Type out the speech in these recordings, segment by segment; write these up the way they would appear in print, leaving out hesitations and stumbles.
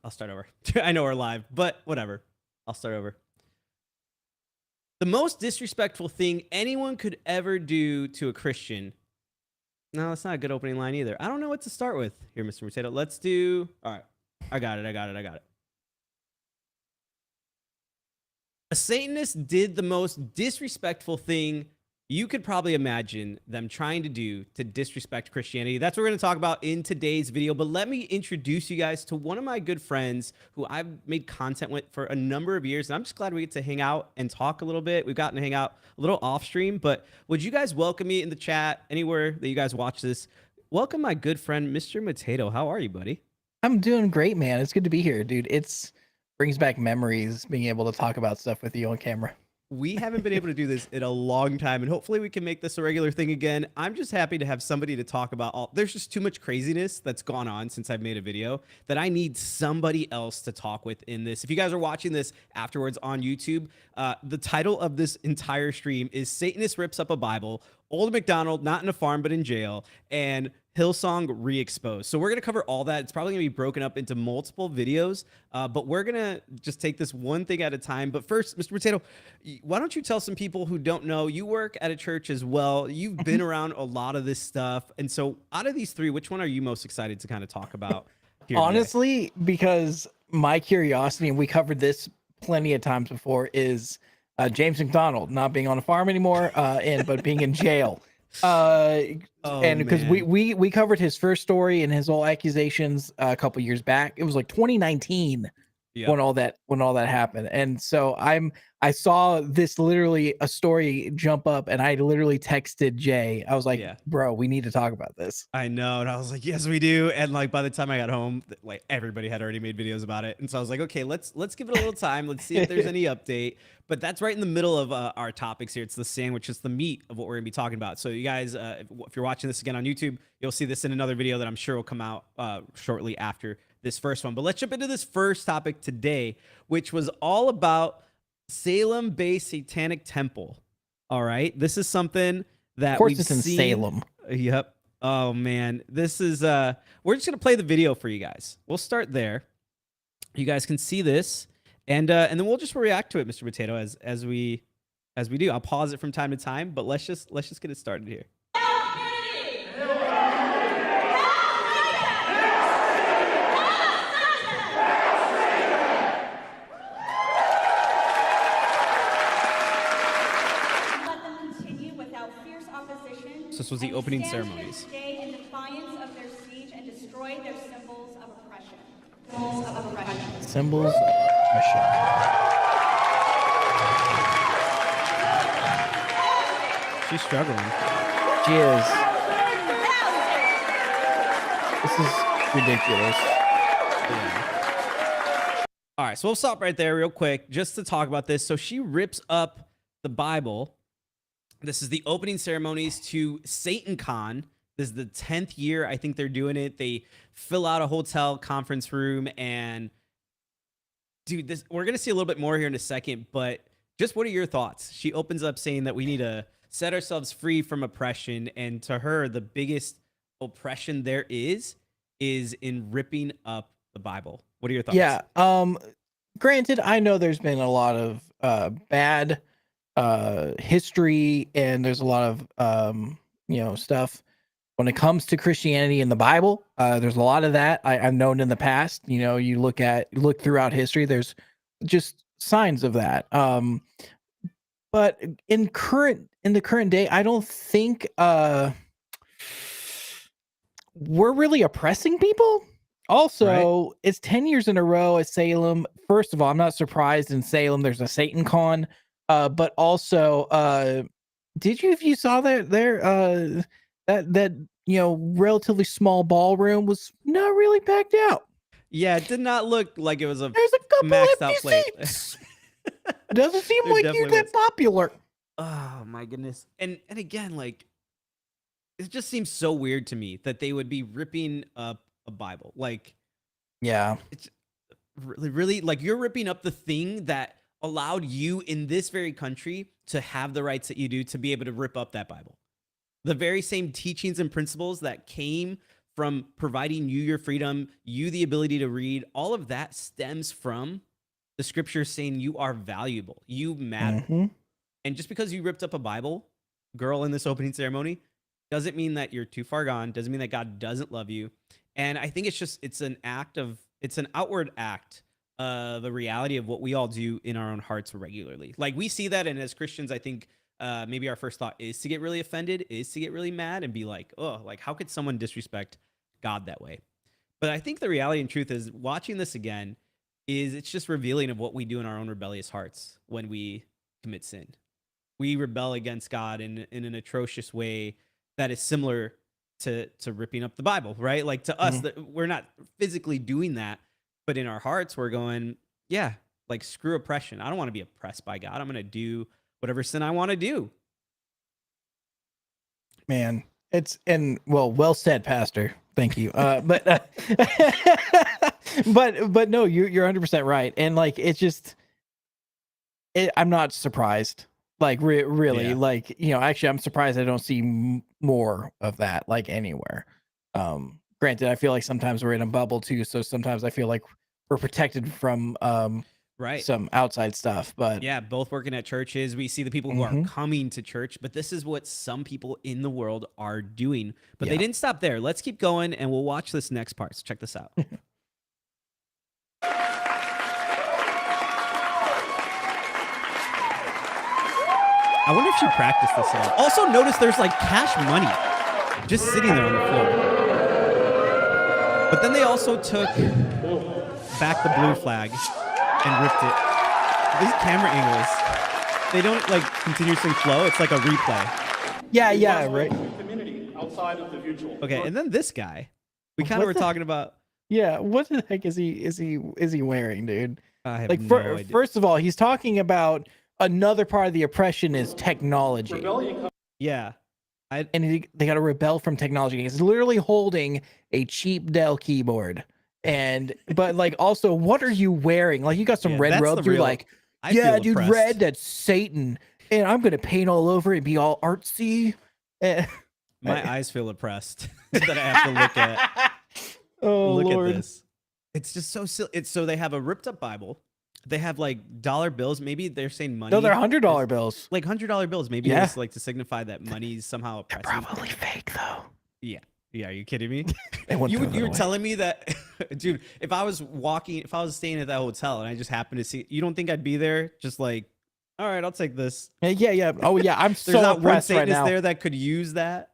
I'll start over. I know we're live, but whatever. I'll start over. The most disrespectful thing anyone could ever do to a Christian. No, that's not a good opening line either. I don't know what to start with here, Mr. Potato. Let's do. All right. I got it. A Satanist did the most disrespectful thing you could probably imagine them trying to do to disrespect Christianity. That's what we're going to talk about in today's video. But let me introduce you guys to one of my good friends who I've made content with for a number of years. And I'm just glad we get to hang out and talk a little bit. We've gotten to hang out a little off stream. But would you guys welcome me in the chat anywhere that you guys watch this? Welcome my good friend, Mr. Potato. How are you, buddy? I'm doing great, man. It's good to be here, dude. It's brings back memories being able to talk about stuff with you on camera. We haven't been able to do this in a long time, and hopefully we can make this a regular thing again. I'm just happy to have somebody to talk about. There's just too much craziness that's gone on since I've made a video that I need somebody else to talk with in this. If you guys are watching this afterwards on YouTube, the title of this entire stream is Satanist Rips Up a Bible, Old McDonald, not in a farm, but in jail, and Hillsong ReExposed. So we're going to cover all that. It's probably going to be broken up into multiple videos, but we're going to just take this one thing at a time. But first, Mr. Potato, why don't you tell some people who don't know, you work at a church as well. You've been around a lot of this stuff. And so out of these three, which one are you most excited to kind of talk about here Honestly, today? Because my curiosity, and we covered this plenty of times before, is James McDonald not being on a farm anymore, but being in jail. And because we covered his first story and his whole accusations a couple years back. It was like 2019 when all that happened. And so I saw this, literally a story jump up, and I literally texted Jay. I was like, bro, we need to talk about this. I know. And I was like, yes, we do. And like, by the time I got home, like everybody had already made videos about it. And so I was like, okay, let's give it a little time. Let's see if there's any update. But that's right in the middle of our topics here. It's the sandwich. It's the meat of what we're gonna be talking about. So you guys, if you're watching this again on YouTube, you'll see this in another video that I'm sure will come out shortly after this first one. But let's jump into this first topic today, which was all about Salem-based Satanic Temple. All right, this is something that, of course, it's in Salem. Yep. Oh man, this is we're just gonna play the video for you guys. We'll start there. You guys can see this, and then we'll just react to it, Mr. Potato, as we do. I'll pause it from time to time, but let's just get it started here. This was the opening ceremonies. In defiance of their siege and destroy their symbols of oppression. Symbols of oppression. Symbols of oppression. She's struggling. She is. This is ridiculous. Yeah. All right, so we'll stop right there real quick just to talk about this. So she rips up the Bible. This is the opening ceremonies to SatanCon. This is the 10th year I think they're doing it. They fill out a hotel conference room, and dude, we're going to see a little bit more here in a second, but just what are your thoughts? She opens up saying that we need to set ourselves free from oppression, and to her, the biggest oppression there is in ripping up the Bible. What are your thoughts? Yeah. Granted, I know there's been a lot of bad history, and there's a lot of stuff when it comes to Christianity in the Bible. There's a lot of that I've known in the past. You look throughout history, there's just signs of that. But in the current day, I don't think we're really oppressing people. Also, It's 10 years in a row at Salem. First of all, I'm not surprised in Salem there's a SatanCon. But also, if you saw that relatively small ballroom was not really packed out. Yeah, it did not look like it was There's a couple maxed out empty plate. Seats. It doesn't seem like you're that popular. Oh my goodness. And again, like, it just seems so weird to me that they would be ripping up a Bible. Like, yeah, it's really like you're ripping up the thing that allowed you in this very country to have the rights that you do, to be able to rip up that Bible. The very same teachings and principles that came from providing you your freedom, you the ability to read. All of that stems from the scripture saying you are valuable, you matter. And just because you ripped up a Bible, girl, in this opening ceremony, doesn't mean that you're too far gone, doesn't mean that God doesn't love you. And I think it's an outward act of the reality of what we all do in our own hearts regularly. Like we see that, and as Christians, I think maybe our first thought is to get really offended, is to get really mad and be like, oh, like how could someone disrespect God that way? But I think the reality and truth is watching this again is it's just revealing of what we do in our own rebellious hearts when we commit sin. We rebel against God in an atrocious way that is similar to ripping up the Bible, right? Like to us, that we're not physically doing that, but in our hearts, we're going, yeah, like screw oppression. I don't want to be oppressed by God. I'm going to do whatever sin I want to do. Man, well said, Pastor. Thank you. But no, you're 100% right. And like, it's just, I'm not surprised. Like really, Yeah. like, actually I'm surprised I don't see more of that like anywhere. Granted, I feel like sometimes we're in a bubble too. So sometimes I feel like we're protected from, right, some outside stuff, but yeah, both working at churches. We see the people who are coming to church, but this is what some people in the world are doing. But they didn't stop there. Let's keep going, and we'll watch this next part. So check this out. I wonder if she practiced this at all. Also, notice there's like cash money just sitting there on the floor. But then they also took back the blue flag and ripped it. These camera angles, they don't like continuously flow. It's like a replay. Yeah, right. Community outside of the virtual. Okay, and then this guy, we kind of were talking about. Yeah, what the heck is he wearing, dude? I have Like, no idea. first of all, he's talking about another part of the oppression is technology. Rebellion Yeah. And they got to rebel from technology. He's literally holding a cheap Dell keyboard. But like, also, what are you wearing? Like, you got some red that's robes. the You're real- like, I yeah, feel dude, oppressed. red, that's Satan. And I'm going to paint all over it and be all artsy. My eyes feel oppressed that I have to look at. Oh, Look Lord. at this. It's just so silly. So they have a ripped up Bible. They have like dollar bills. Maybe they're saying money. No, they're $100 bills. Like $100 bills. Maybe Yeah. it's like to signify that money's somehow oppressive. Probably fake, though. Yeah. Yeah. Are you kidding me? They wouldn't You throw it were away. telling me that, dude, if I was staying at that hotel and I just happened to see, you don't think I'd be there? Just like, all right, I'll take this. Yeah. Oh, yeah. I'm There's so not one impressed right Satanist now. there that could use that.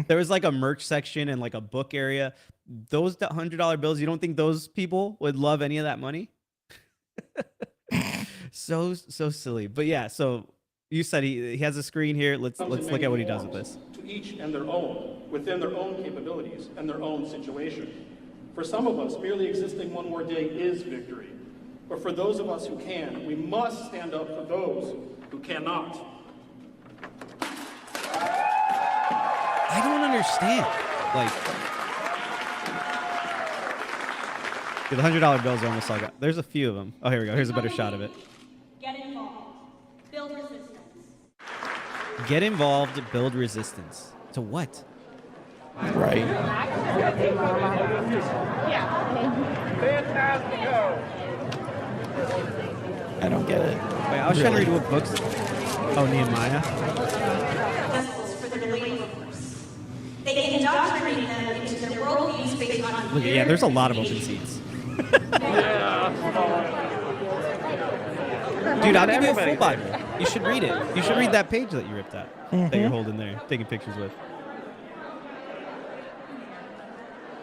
There was like a merch section and like a book area. Those $100 bills, you don't think those people would love any of that money? So silly. But yeah, so you said he has a screen here. Let's look at what he does with this. To each and their own, within their own capabilities and their own situation. For some of us, merely existing one more day is victory. But for those of us who can, we must stand up for those who cannot. I don't understand. Like, the $100 bills are almost like there's a few of them. Oh, here we go. Here's a better shot of it. Get involved. Build resistance. Get involved, build resistance. To what? Right. I don't get it. Wait, I was trying to read what books. Oh, Nehemiah. Vessels for their labor force. They can indoctrinate them into their worldviews based on. Look, yeah, there's a lot of open seats. Dude, I'll give you a full Bible. You should read it. You should read that page that you ripped out, that you're holding there, taking pictures with.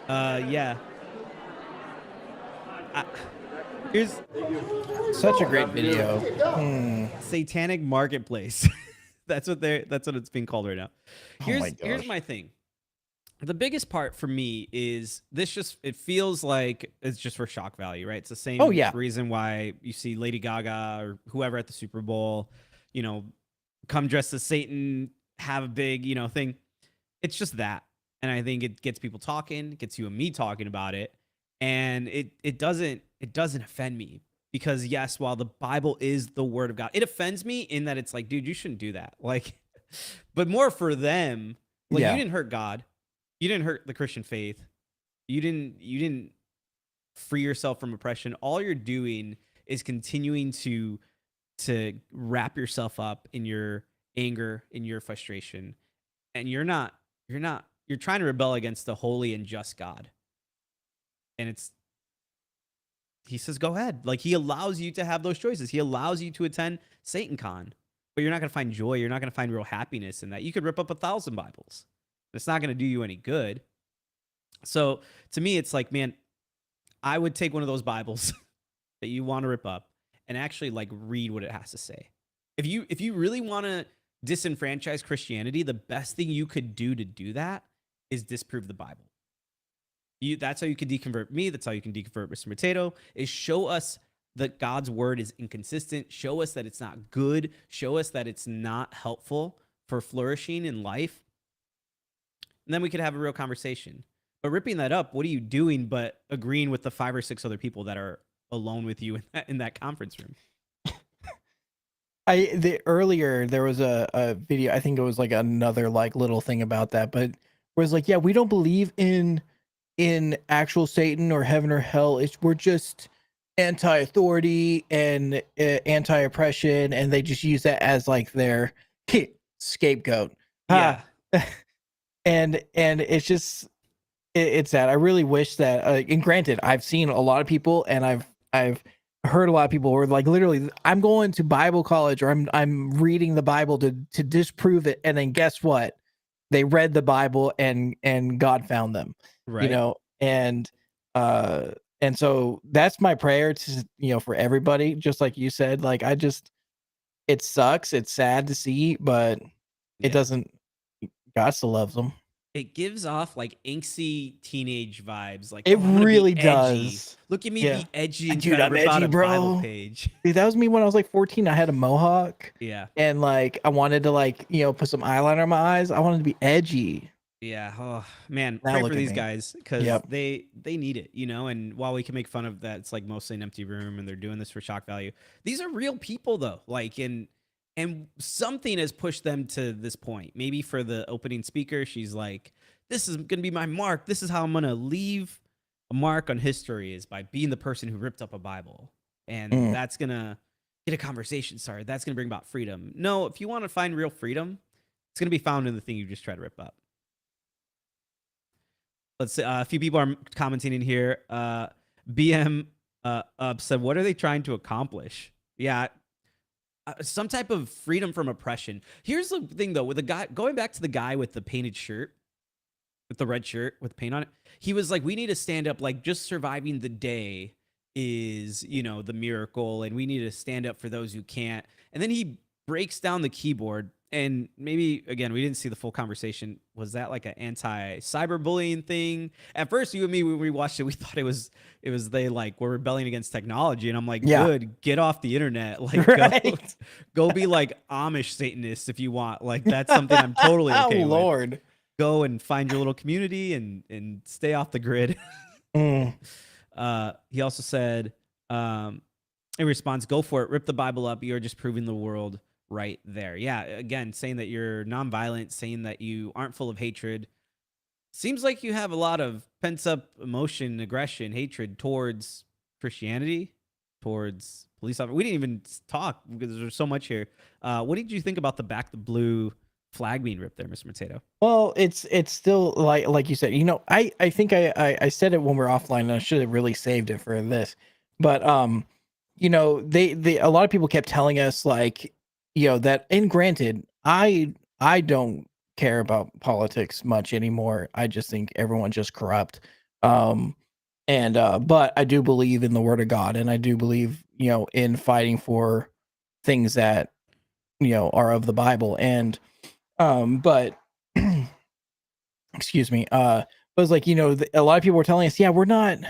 Yeah. Here's Such a great video. Satanic Marketplace. That's what it's being called right now. Here's gosh. my thing. The biggest part for me is it feels like it's just for shock value, right? It's the same reason why you see Lady Gaga or whoever at the Super Bowl, come dressed as Satan, have a big, thing. It's just that. And I think it gets people talking, gets you and me talking about it. And it doesn't offend me because yes, while the Bible is the word of God, it offends me in that it's like, dude, you shouldn't do that. Like, but more for them, like you didn't hurt God. You didn't hurt the Christian faith. You didn't free yourself from oppression. All you're doing is continuing to wrap yourself up in your anger, in your frustration. And you're trying to rebel against the holy and just God. And he says, go ahead. Like, he allows you to have those choices. He allows you to attend SatanCon, but you're not going to find joy. You're not going to find real happiness in that. You could rip up 1,000 Bibles. It's not going to do you any good. So to me, it's like, man, I would take one of those Bibles that you want to rip up and actually like read what it has to say. If you really want to disenfranchise Christianity, the best thing you could do to do that is disprove the Bible. That's how you can deconvert me. That's how you can deconvert Mr. Potato, is show us that God's word is inconsistent. Show us that it's not good. Show us that it's not helpful for flourishing in life. And then we could have a real conversation. But ripping that up, what are you doing but agreeing with the 5 or 6 other people that are alone with you in that conference room? Earlier there was a video, I think it was like another like little thing about that, but it was like, yeah, we don't believe in actual Satan or heaven or hell. We're just anti-authority and anti-oppression, and they just use that as like their scapegoat. Yeah. And it's just it's that I really wish that and granted, I've seen a lot of people and I've heard a lot of people who are like, literally, I'm going to Bible college, or I'm reading the Bible to disprove it, and then guess what? They read the Bible and God found them. Right. You know, and so that's my prayer to, you know, for everybody, just like you said. Like, it sucks, it's sad to see, but it doesn't, God still loves them. It gives off like angsty teenage vibes. Like, It I'm gonna really be edgy. does. Look at me Yeah. be edgy and Dude, try to I'm rip out edgy, a Bible bro. page. Dude, that was me when I was like 14. I had a mohawk. Yeah. And like I wanted to, like, you know, put some eyeliner on my eyes. I wanted to be edgy. Yeah. Oh man, Now pray look for at these me. guys, because Yep. they need it, you know. And while we can make fun of that, it's like mostly an empty room and they're doing this for shock value. These are real people though. Like, and something has pushed them to this point. Maybe for the opening speaker, she's like, this is gonna be my mark. This is how I'm gonna leave a mark on history, is by being the person who ripped up a Bible. And that's gonna get a conversation started. That's gonna bring about freedom. No, if you want to find real freedom, it's gonna be found in the thing you just tried to rip up. Let's see, a few people are commenting in here. BM said, what are they trying to accomplish? Yeah, some type of freedom from oppression. Here's the thing though, with the guy, going back to the guy with the painted shirt, with the red shirt with paint on it, he was like, we need to stand up, like just surviving the day is, you know, the miracle, and we need to stand up for those who can't. And then he breaks down the keyboard, and maybe again, we didn't see the full conversation. Was that like an anti-cyberbullying thing? At first, you and me, when we watched it, we thought it was they like were rebelling against technology, and I'm like, Yeah. good, get off the internet, like Right. go be like Amish Satanists if you want. Like, that's something I'm totally okay Oh with. Lord. Go and find your little community and stay off the grid. Mm. He also said, in response, go for it, rip the Bible up. You're just proving the world right there. Yeah, again, saying that you're nonviolent, saying that you aren't full of hatred. Seems like you have a lot of pent up emotion, aggression, hatred towards Christianity, towards police officers. We didn't even talk because there's so much here. What did you think about the back the blue flag being ripped there, Mr. Potato? Well, it's still like you said, you know, I think I said it when we were offline, and I should have really saved it for this. But you know, they a lot of people kept telling us, like, you know, that, and granted, I don't care about politics much anymore. I just think everyone's just corrupt. But I do believe in the word of God, and I do believe, you know, in fighting for things that, you know, are of the Bible. And but excuse me, it was like, you know, a lot of people were telling us, yeah, we're not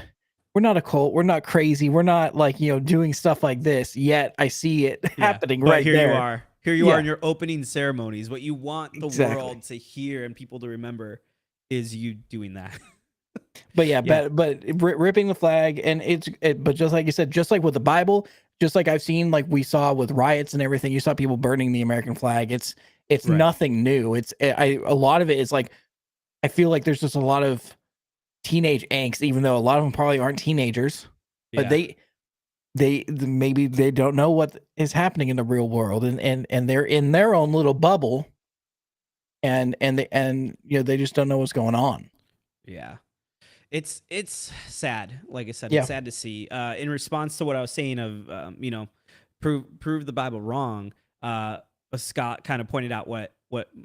a cult, we're not crazy, we're not like, you know, doing stuff like this, yet I see it happening but right here there. you are. Here you are Yeah. in your opening ceremonies. What you want the Exactly. world to hear and people to remember is you doing that. But yeah, Yeah. but ripping the flag, and but just like you said, just like with the Bible, just like I've seen, like we saw with riots and everything, you saw people burning the American flag. It's Right. nothing new. A lot of it is like, I feel like there's just a lot of teenage angst, even though a lot of them probably aren't teenagers, but Yeah. maybe they don't know what is happening in the real world, and they're in their own little bubble, and they just don't know what's going on. Yeah. It's sad. Like I said, Yeah. it's sad to see. In response to what I was saying of prove the Bible wrong. Scott kind of pointed out what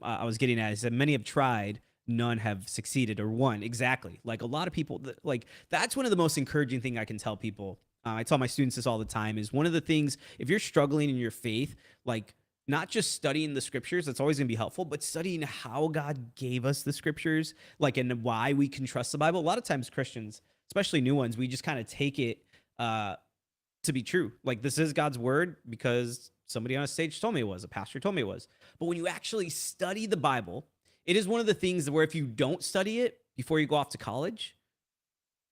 I was getting at is that many have tried, none have succeeded or won. Exactly. Like a lot of people, like that's one of the most encouraging thing I can tell people. I tell my students this all the time is one of the things, if you're struggling in your faith, like not just studying the scriptures, that's always going to be helpful, but studying how God gave us the scriptures, like, and why we can trust the Bible. A lot of times Christians, especially new ones, we just kind of take it to be true. Like this is God's word because somebody on a stage told me it was, a pastor told me it was. But when you actually study the Bible, it is one of the things where if you don't study it before you go off to college,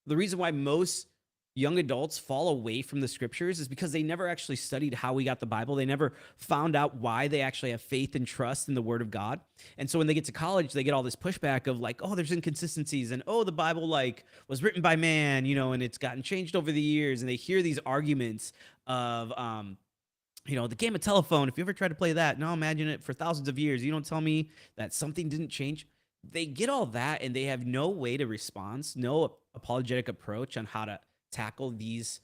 the reason why most young adults fall away from the scriptures is because they never actually studied how we got the Bible. They never found out why they actually have faith and trust in the word of God. And so when they get to college, they get all this pushback of like, oh, there's inconsistencies and oh, the Bible like was written by man, and it's gotten changed over the years. And they hear these arguments of, the game of telephone. If you ever tried to play that, now imagine it for thousands of years. You don't tell me that something didn't change. They get all that and they have no way to respond, no apologetic approach on how to tackle these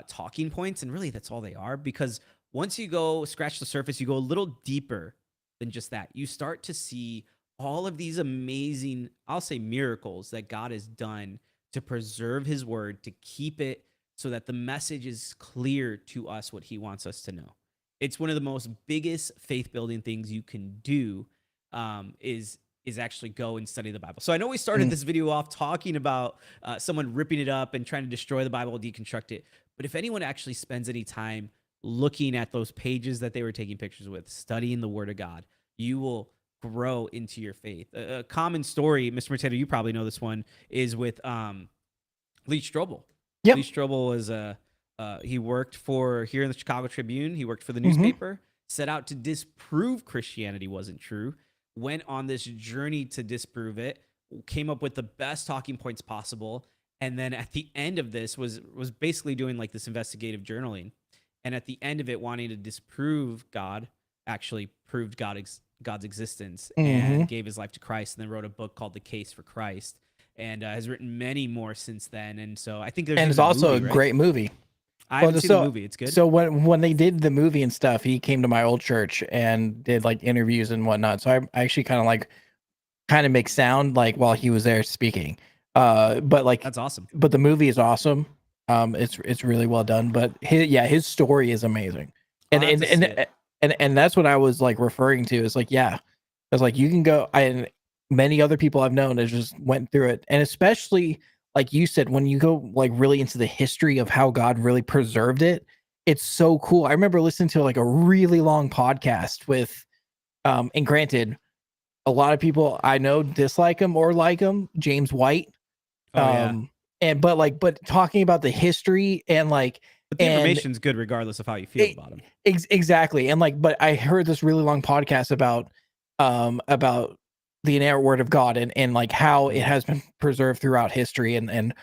talking points. And really, that's all they are, because once you go scratch the surface, you go a little deeper than just that. You start to see all of these amazing, I'll say, miracles that God has done to preserve his word, to keep it so that the message is clear to us what he wants us to know. It's one of the most biggest faith building things you can do is actually go and study the Bible. So I know we started this video off talking about someone ripping it up and trying to destroy the Bible, deconstruct it. But if anyone actually spends any time looking at those pages that they were taking pictures with, studying the Word of God, you will grow into your faith. A common story, Mr. Mateo, you probably know this one, is with Lee Strobel. Yep. Lee Strobel was he worked for here in the Chicago Tribune. He worked for the newspaper, set out to disprove Christianity wasn't true, went on this journey to disprove it, came up with the best talking points possible. And then at the end of this was basically doing like this investigative journaling. And at the end of it, wanting to disprove God, actually proved God's existence and gave his life to Christ, and then wrote a book called The Case for Christ, and has written many more since then. And so I think there's and it's also a great movie. I haven't seen the movie. It's good. So when they did the movie and stuff, he came to my old church and did like interviews and whatnot. So I actually kind of make sound like while he was there speaking. But like that's awesome. But the movie is awesome. It's really well done. But his story is amazing. And that's what I was like referring to. Is like, yeah, it's like you can go. And many other people I've known that just went through it, and especially like you said, when you go like really into the history of how God really preserved it, it's so cool. I remember listening to like a really long podcast with, and granted, a lot of people I know dislike him or like him, James White. But talking about the history and like, but the information's good regardless of how you feel about him. Exactly. And like, but I heard this really long podcast about the inerrant word of God and like how it has been preserved throughout history and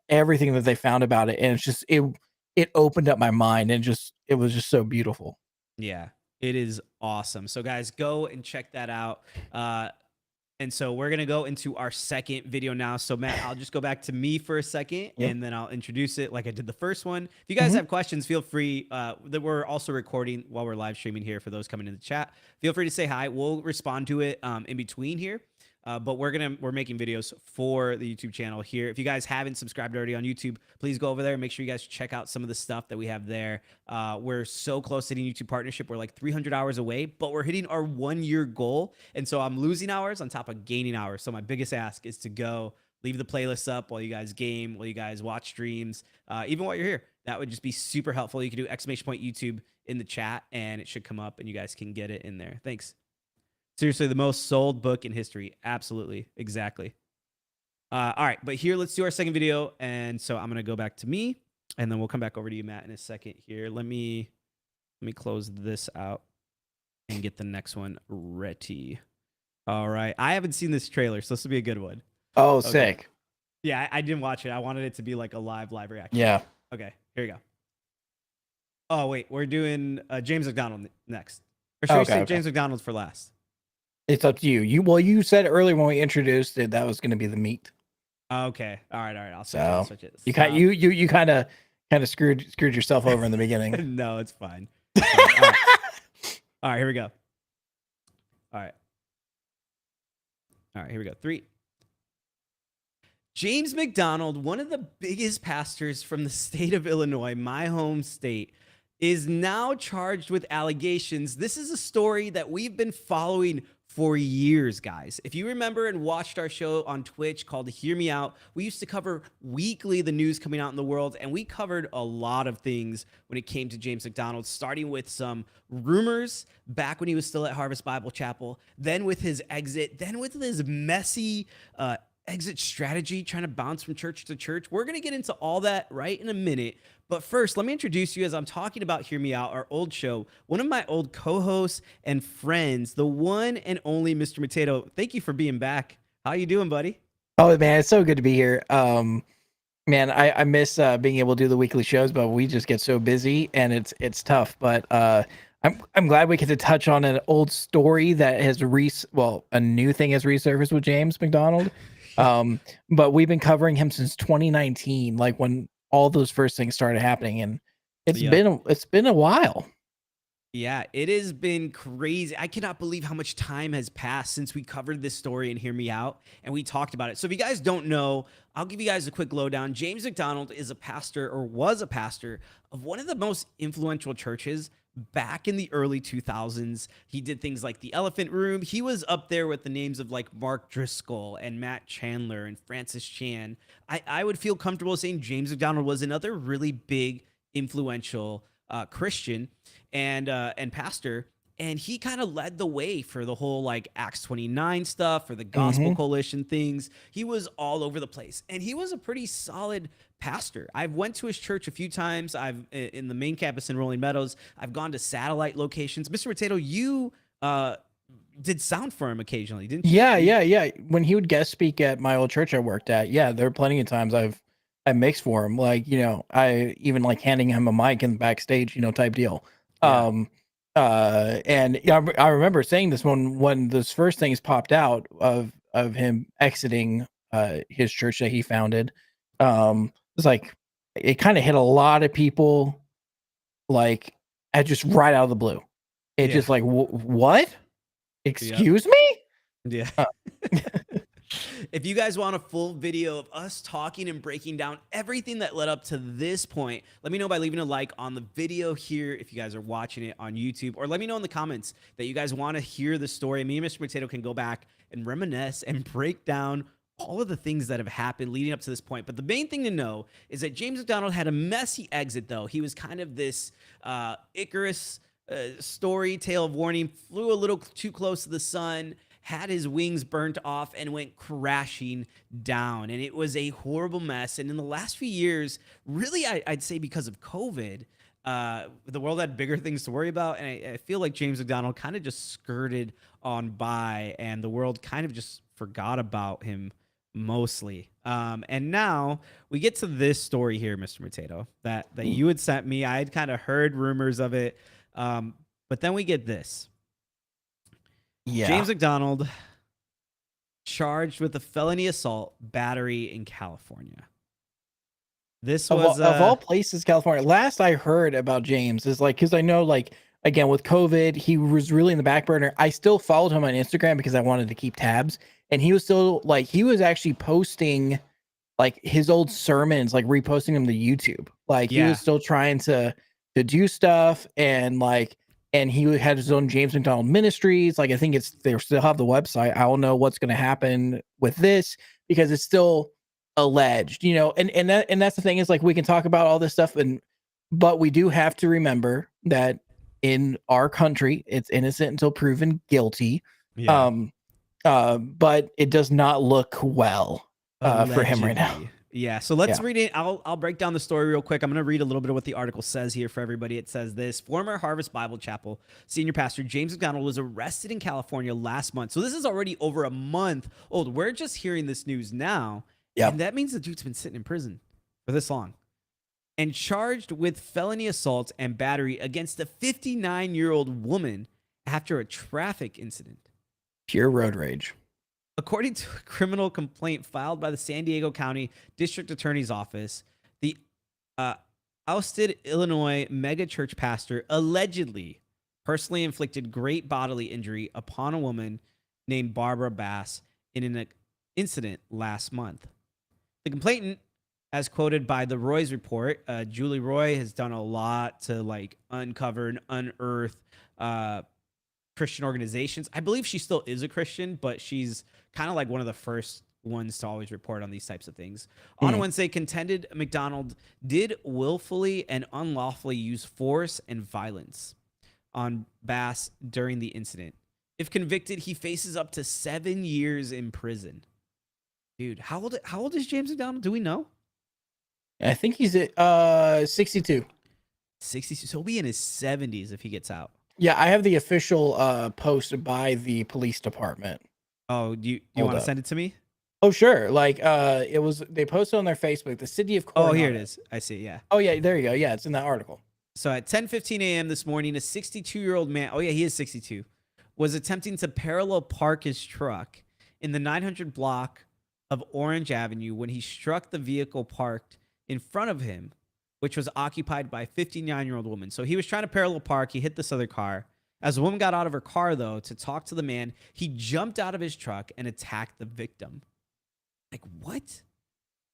everything that they found about it. And it's just, it opened up my mind and it was just so beautiful. Yeah, it is awesome. So guys, go and check that out. And so we're going to go into our second video now. So Matt, I'll just go back to me for a second and then I'll introduce it like I did the first one. If you guys have questions, feel free. That we're also recording while we're live streaming here for those coming in the chat. Feel free to say hi. We'll respond to it in between here. But we're making videos for the YouTube channel here. If you guys haven't subscribed already on YouTube, please go over there and make sure you guys check out some of the stuff that we have there. We're so close to hitting YouTube partnership. We're like 300 hours away, but we're hitting our 1-year goal. And so I'm losing hours on top of gaining hours. So my biggest ask is to go leave the playlist up while you guys game, while you guys watch streams, even while you're here. That would just be super helpful. You can do ! YouTube in the chat and it should come up and you guys can get it in there. Thanks. Seriously, the most sold book in history. Absolutely. Exactly. All right. But here, let's do our second video. And so I'm going to go back to me and then we'll come back over to you, Matt, in a second here. Let me close this out and get the next one ready. All right. I haven't seen this trailer, so this will be a good one. Oh, Okay. sick. Yeah, I didn't watch it. I wanted it to be like a live reaction. Yeah. Okay, here you go. Oh wait, we're doing James McDonald next. Or should we say James McDonald for last? It's up to you. You said earlier when we introduced it that was going to be the meat. Okay. All right. I'll switch it. You kind of screwed yourself over in the beginning. No, it's fine. All right. All right, here we go. All right, here we go. 3. James McDonald, one of the biggest pastors from the state of Illinois, my home state, is now charged with allegations. This is a story that we've been following for years, guys. If you remember and watched our show on Twitch called Hear Me Out, we used to cover weekly the news coming out in the world, and we covered a lot of things when it came to James McDonald, starting with some rumors back when he was still at Harvest Bible Chapel, then with his exit, then with his messy exit strategy, trying to bounce from church to church. We're going to get into all that right in a minute. But first, let me introduce you as I'm talking about Hear Me Out, our old show. One of my old co-hosts and friends, the one and only Mr. Potato. Thank you for being back. How you doing, buddy? Oh, man, it's so good to be here. Man, I miss being able to do the weekly shows, but we just get so busy and it's tough. But I'm glad we get to touch on an old story that has a new thing has resurfaced with James McDonald. But we've been covering him since 2019, like when all those first things started happening, and it's been a while. Yeah, it has been crazy. I cannot believe how much time has passed since we covered this story and Hear Me Out, and we talked about it. So if you guys don't know, I'll give you guys a quick lowdown. James McDonald is a pastor, or was a pastor, of one of the most influential churches back in the early 2000s. He did things like the Elephant Room. He was up there with the names of like Mark Driscoll and Matt Chandler and Francis Chan. I would feel comfortable saying James McDonald was another really big, influential Christian and pastor. And he kind of led the way for the whole like Acts 29 stuff, for the Gospel Coalition things. He was all over the place, and he was a pretty solid pastor. I've went to his church a few times. I've in the main campus in Rolling Meadows. I've gone to satellite locations. Mr. Potato, you did sound for him occasionally, didn't you? Yeah. When he would guest speak at my old church I worked at, there were plenty of times I mixed for him. Like, I even like handing him a mic in the backstage, type deal. Yeah. And I remember saying this when those first things popped out of him exiting his church that he founded. It's like it kind of hit a lot of people like at just right out of the blue. It just like what? Excuse me? Yeah. If you guys want a full video of us talking and breaking down everything that led up to this point, let me know by leaving a like on the video here if you guys are watching it on YouTube, or let me know in the comments that you guys want to hear the story. Me and Mr. Potato can go back and reminisce and break down all of the things that have happened leading up to this point. But the main thing to know is that James McDonald had a messy exit, though. He was kind of this Icarus story, tale of warning, flew a little too close to the sun, had his wings burnt off, and went crashing down. And it was a horrible mess. And in the last few years, really, I'd say because of COVID, the world had bigger things to worry about. And I feel like James McDonald kind of just skirted on by, and the world kind of just forgot about him mostly. And now we get to this story here, Mr. Potato, that you had sent me. I had kind of heard rumors of it. But then we get this. Yeah. James McDonald charged with a felony assault battery in California. This was of all places, California. Last I heard about James is like, because I know, like, again, with COVID, he was really in the back burner. I still followed him on Instagram because I wanted to keep tabs, and he was still like, he was actually posting like his old sermons, like reposting them to YouTube. Like he was still trying to do stuff, and like, and he had his own James McDonald Ministries. Like, I think they still have the website. I don't know what's going to happen with this because it's still alleged, and that's the thing is, like, we can talk about all this stuff, but we do have to remember that in our country, it's innocent until proven guilty. Yeah. But it does not look well for him right now. Yeah, so let's Yeah. read it. I'll break down the story real quick. I'm going to read a little bit of what the article says here for everybody. It says this: former Harvest Bible Chapel senior pastor James McDonald was arrested in California last month. So this is already over a month old. We're just hearing this news now, Yeah. and that means the dude's been sitting in prison for this long, and charged with felony assault and battery against a 59-year-old woman after a traffic incident. Pure road rage. According to a criminal complaint filed by the San Diego County District Attorney's Office, the ousted Illinois megachurch pastor allegedly personally inflicted great bodily injury upon a woman named Barbara Bass in an incident last month. The complainant, as quoted by the Roy's report, Julie Roy has done a lot to like uncover and unearth Christian organizations. I believe she still is a Christian, but she's kind of like one of the first ones to always report on these types of things. On Wednesday, contended McDonald did willfully and unlawfully use force and violence on Bass during the incident. If convicted, he faces up to 7 years in prison. Dude, how old is James McDonald? Do we know? I think he's at 62. 60. So he'll be in his 70s if he gets out. Yeah, I have the official post by the police department. Oh, do you Hold want to up. send it to me? Oh, sure. Like it was they posted on their Facebook, the city of Coronado. Oh, here it is. I see. Yeah. Oh yeah, there you go. Yeah, it's in that article. So at 10:15 a.m. this morning, a 62-year-old man, oh yeah, he is 62, was attempting to parallel park his truck in the 900 block of Orange Avenue when he struck the vehicle parked in front of him, which was occupied by a 59-year-old woman. So he was trying to parallel park. He hit this other car. As the woman got out of her car, though, to talk to the man, he jumped out of his truck and attacked the victim. Like, what?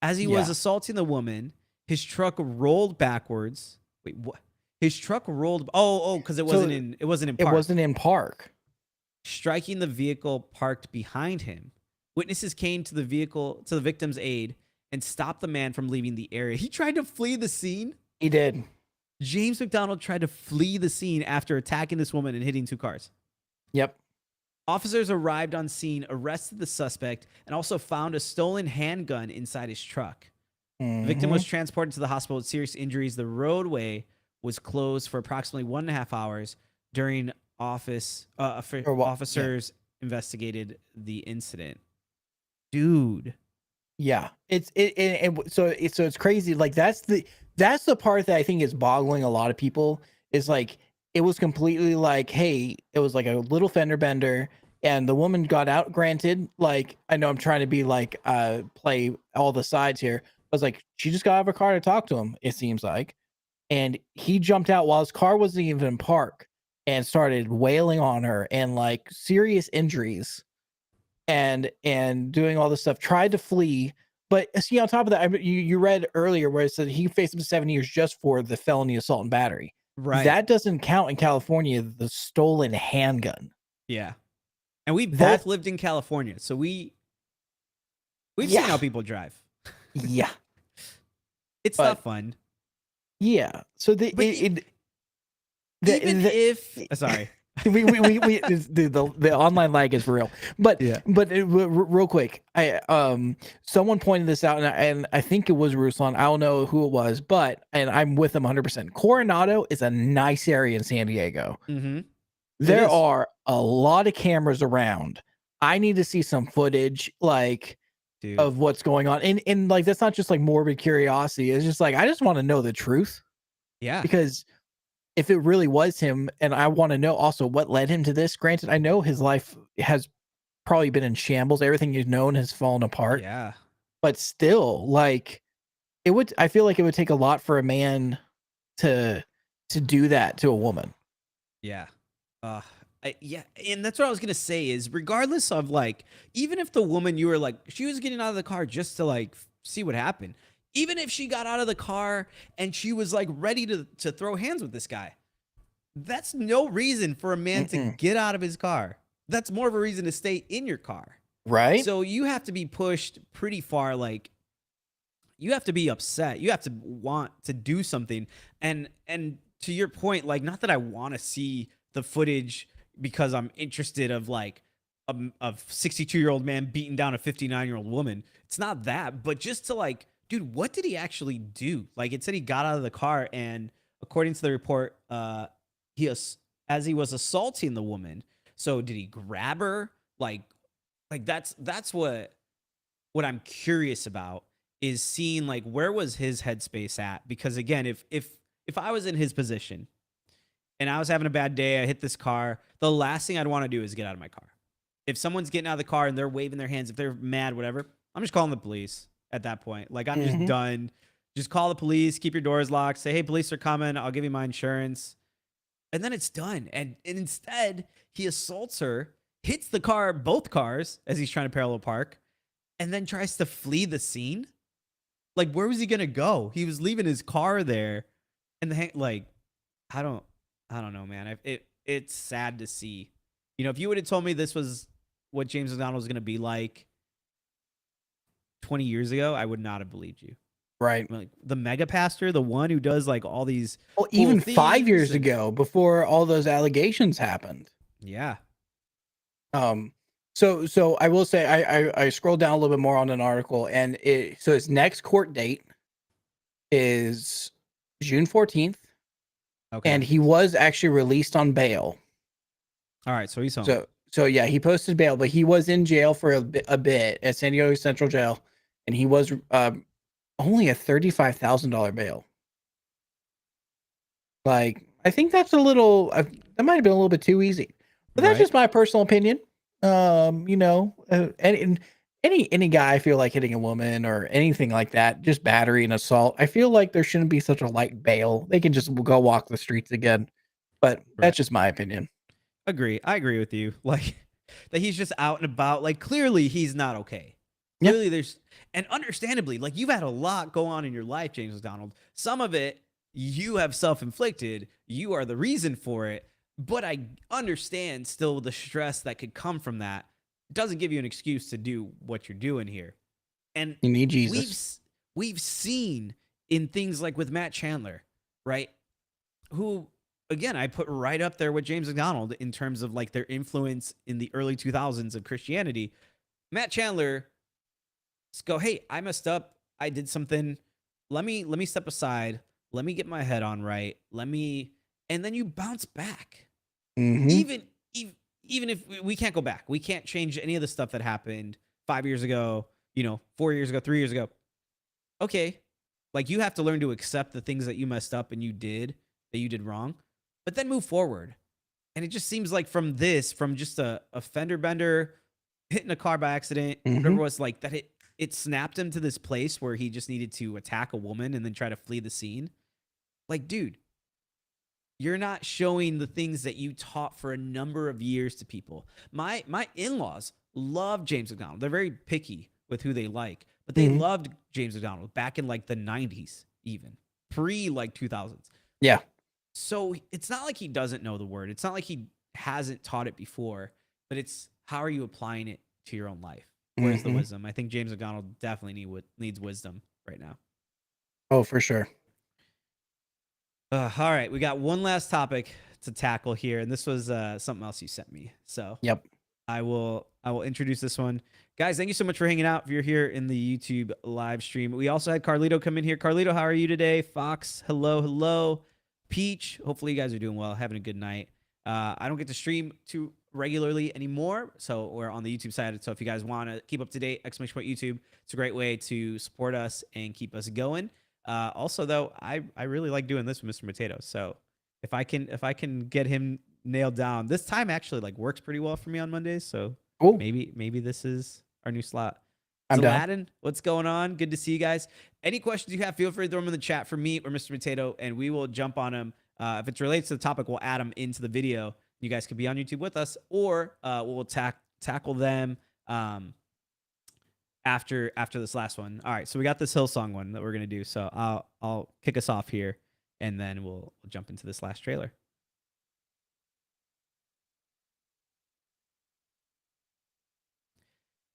As he was assaulting the woman, his truck rolled backwards. Wait, what? His truck rolled. Oh, because it wasn't in park. It wasn't in park. Striking the vehicle parked behind him. Witnesses came to the victim's aid and stopped the man from leaving the area. He tried to flee the scene. He did. James McDonald tried to flee the scene after attacking this woman and hitting 2 cars. Yep. Officers arrived on scene, arrested the suspect, and also found a stolen handgun inside his truck. The victim was transported to the hospital with serious injuries. The roadway was closed for approximately 1.5 hours during officers investigated the incident. Dude. Yeah, so it's crazy. Like that's the part that I think is boggling a lot of people. Is like it was completely like, hey, it was like a little fender bender, and the woman got out. Granted, like I know I'm trying to be like play all the sides here. I was like, she just got out of her car to talk to him. It seems like, and he jumped out while his car wasn't even in park and started wailing on her and like serious injuries. And doing all this stuff, tried to flee, but see, on top of that, you read earlier where it said he faced up to 7 years just for the felony assault and battery. Right. That doesn't count in California, the stolen handgun. Yeah. And we both lived in California, so we've seen how people drive. Yeah. It's not fun. Yeah. So sorry. The online lag is real, but real quick, someone pointed this out, and I think it was Ruslan. I don't know who it was, and I'm with them 100%. Coronado is a nice area in San Diego. Mm-hmm. There are a lot of cameras around. I need to see some footage, like of what's going on, and like that's not just like morbid curiosity. It's just like I just want to know the truth. Yeah, because if it really was him, and I want to know also what led him to this. Granted, I know his life has probably been in shambles. Everything he's known has fallen apart. Yeah. But still, like I feel like it would take a lot for a man to do that to a woman. Yeah. Yeah. And that's what I was going to say is regardless of like, even if the woman you were like, she was getting out of the car just to like see what happened. Even if she got out of the car and she was like ready to throw hands with this guy, that's no reason for a man to get out of his car. That's more of a reason to stay in your car. Right. So you have to be pushed pretty far. Like you have to be upset. You have to want to do something. And to your point, like, not that I want to see the footage because I'm interested of like a 62-year-old man beating down a 59-year-old woman. It's not that, but just to like dude, what did he actually do? Like, it said he got out of the car, and according to the report, as he was assaulting the woman. So did he grab her? Like that's what I'm curious about, is seeing like where was his headspace at? Because again, if I was in his position and I was having a bad day, I hit this car, the last thing I'd want to do is get out of my car. If someone's getting out of the car and they're waving their hands, if they're mad, whatever, I'm just calling the police at that point. Like, I'm just done. Just call the police, keep your doors locked, say, hey, police are coming, I'll give you my insurance. And then it's done. And instead, he assaults her, hits the car, both cars, as he's trying to parallel park, and then tries to flee the scene. Like, where was he gonna go? He was leaving his car there, and like, I don't know, man. It's sad to see. You know, if you would have told me this was what James McDonald was gonna be like 20 years ago, I would not have believed you. Right. Like the mega pastor, the one who does like all these. Well, cool even things 5 years and- ago, before all those allegations happened. Yeah. So I will say I scrolled down a little bit more on an article, and so his next court date is June 14th, Okay. and he was actually released on bail. All right. So he's home. So yeah, he posted bail, but he was in jail for a bit at San Diego Central Jail, and he was only a $35,000 bail. Like, I think that's a little, that might have been a little bit too easy, but that's Right. just my personal opinion. You know, any guy I feel like hitting a woman or anything like that, just battery and assault, I feel like there shouldn't be such a light bail. They can just go walk the streets again. But that's just my opinion. I agree with you. Like, that he's just out and about. Like, clearly he's not okay. Yeah. Clearly and understandably, like, you've had a lot go on in your life, James McDonald. Some of it you have self-inflicted. You are the reason for it. But I understand still the stress that could come from that. It doesn't give you an excuse to do what you're doing here. And You need Jesus. we've seen in things like with Matt Chandler, right? Who, again, I put right up there with James McDonald in terms of like their influence in the early 2000s of Christianity. Matt Chandler go, hey, I messed up. I did something. Let me step aside. Let me get my head on right. And then you bounce back. Mhm. Even if we can't go back, we can't change any of the stuff that happened 5 years ago, 4 years ago, 3 years ago. Okay. Like, you have to learn to accept the things that you messed up and you did wrong, but then move forward. And it just seems like from just a fender bender, hitting a car by accident, whatever it was, like that, it snapped him to this place where he just needed to attack a woman and then try to flee the scene. Like, dude, you're not showing the things that you taught for a number of years to people. My in-laws love James McDonald. They're very picky with who they like, but they loved James McDonald back in like the 90s, even pre like 2000s. Yeah. So it's not like he doesn't know the word. It's not like he hasn't taught it before, but it's how are you applying it to your own life? Where's the wisdom? I think James McDonald definitely needs wisdom right now. Oh, for sure. All right, we got one last topic to tackle here, and this was something else you sent me. So Yep. I will introduce this one. Guys, thank you so much for hanging out if you're here in the YouTube live stream. We also had Carlito come in here. Carlito, how are you today? Fox, hello. Peach, hopefully you guys are doing well, having a good night. I don't get to stream too regularly anymore, so we're on the YouTube side. So if you guys want to keep up to date, !YouTube, it's a great way to support us and keep us going. Also, though, I really like doing this with Mr. Potato. So if I can get him nailed down, this time actually like works pretty well for me on Mondays. So Cool. maybe this is our new slot. I'm down. Aladdin, what's going on? Good to see you guys. Any questions you have, feel free to throw them in the chat for me or Mr. Potato, and we will jump on them. If it's related to the topic, we'll add them into the video. You guys could be on YouTube with us, or we'll tackle them after this last one. All right, so we got this Hillsong one that we're gonna do. So I'll kick us off here, and then we'll jump into this last trailer.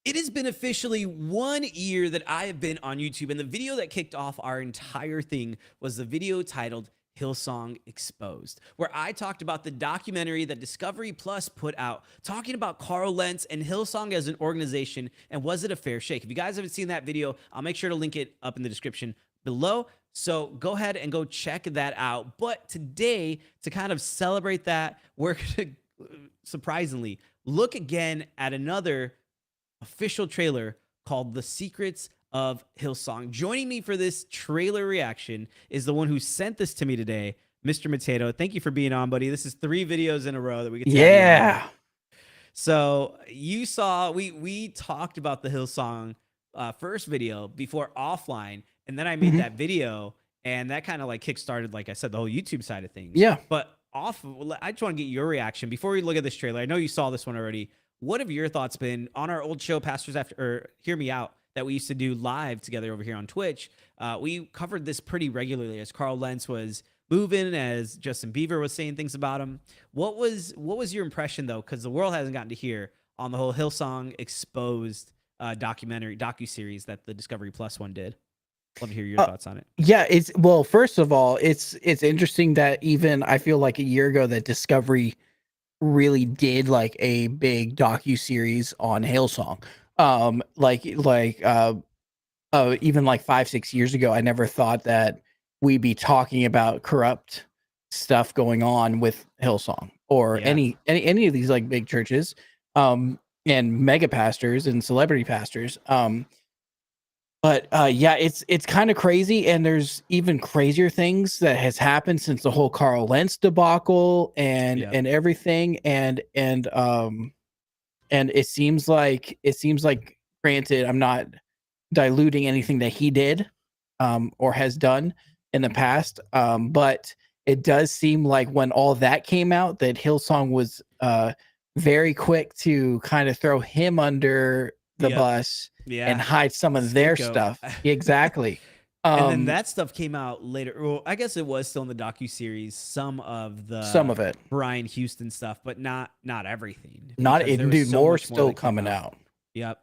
It has been officially 1 year that I have been on YouTube, and the video that kicked off our entire thing was the video titled Hillsong Exposed, where I talked about the documentary that Discovery Plus put out, talking about Carl Lentz and Hillsong as an organization, and was it a fair shake? If you guys haven't seen that video, I'll make sure to link it up in the description below. So go ahead and go check that out. But today, to kind of celebrate that, we're going to, surprisingly, look again at another official trailer called The Secrets of Hillsong. Joining me for this trailer reaction is the one who sent this to me today, Mr. Potato. Thank you for being on, buddy. This is 3 videos in a row that we get to have you on. So you saw, we talked about the Hillsong first video before offline, and then I made that video, and that kind of like kickstarted, like I said, the whole YouTube side of things. Yeah. But I just want to get your reaction before we look at this trailer. I know you saw this one already. What have your thoughts been on our old show, Pastors After, or Hear Me Out, that we used to do live together over here on Twitch? We covered this pretty regularly as Carl Lentz was moving, as Justin Bieber was saying things about him. What was your impression, though? Because the world hasn't gotten to hear on the whole Hillsong Exposed docuseries that the Discovery Plus one did. Love to hear your thoughts on it. Yeah, well, first of all, it's interesting that even I feel like a year ago that Discovery really did like a big docuseries on Hillsong. Even like 5-6 years ago, I never thought that we'd be talking about corrupt stuff going on with Hillsong or any of these like big churches, and mega pastors and celebrity pastors. It's kind of crazy, and there's even crazier things that has happened since the whole Carl Lentz debacle and everything, and it seems like, granted, I'm not diluting anything that he did or has done in the past, but it does seem like when all that came out, that Hillsong was very quick to kind of throw him under the bus and hide some of their stuff. Exactly. And then that stuff came out later. Well, I guess it was still in the docuseries, some of it, Brian Houston stuff, but not everything. Dude, more still coming out. Yep.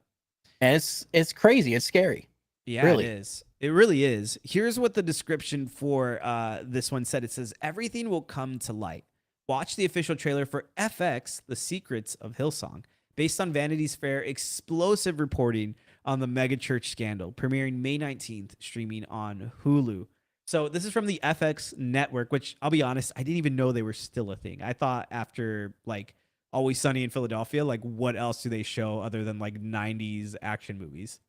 And it's crazy. It's scary. Yeah, really. It is. It really is. Here's what the description for this one said. It says, everything will come to light. Watch the official trailer for FX, The Secrets of Hillsong, based on Vanity's Fair explosive reporting on the megachurch scandal, premiering May 19th, streaming on Hulu. So this is from the FX network, which I'll be honest, I didn't even know they were still a thing. I thought after like Always Sunny in Philadelphia, like what else do they show other than like 90s action movies?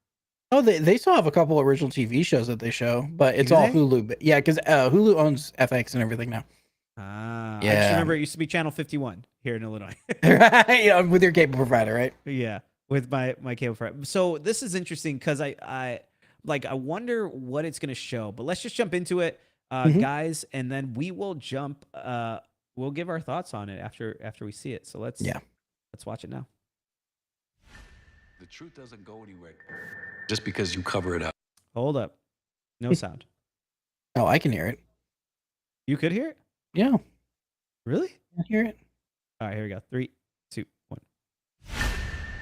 Oh, they still have a couple original TV shows that they show, but it's all Hulu. But yeah, because Hulu owns FX and everything now. I just remember it used to be Channel 51 here in Illinois. Right, with your cable provider, right? Yeah, with my cable provider. So this is interesting because I wonder what it's gonna show. But let's just jump into it, guys, and then we will jump. We'll give our thoughts on it after we see it. So let's watch it now. The truth doesn't go anywhere just because you cover it up. Hold up, no sound. Oh, I can hear it. You could hear it? Yeah. Really? I hear it. All right, here we go. 3, 2, 1.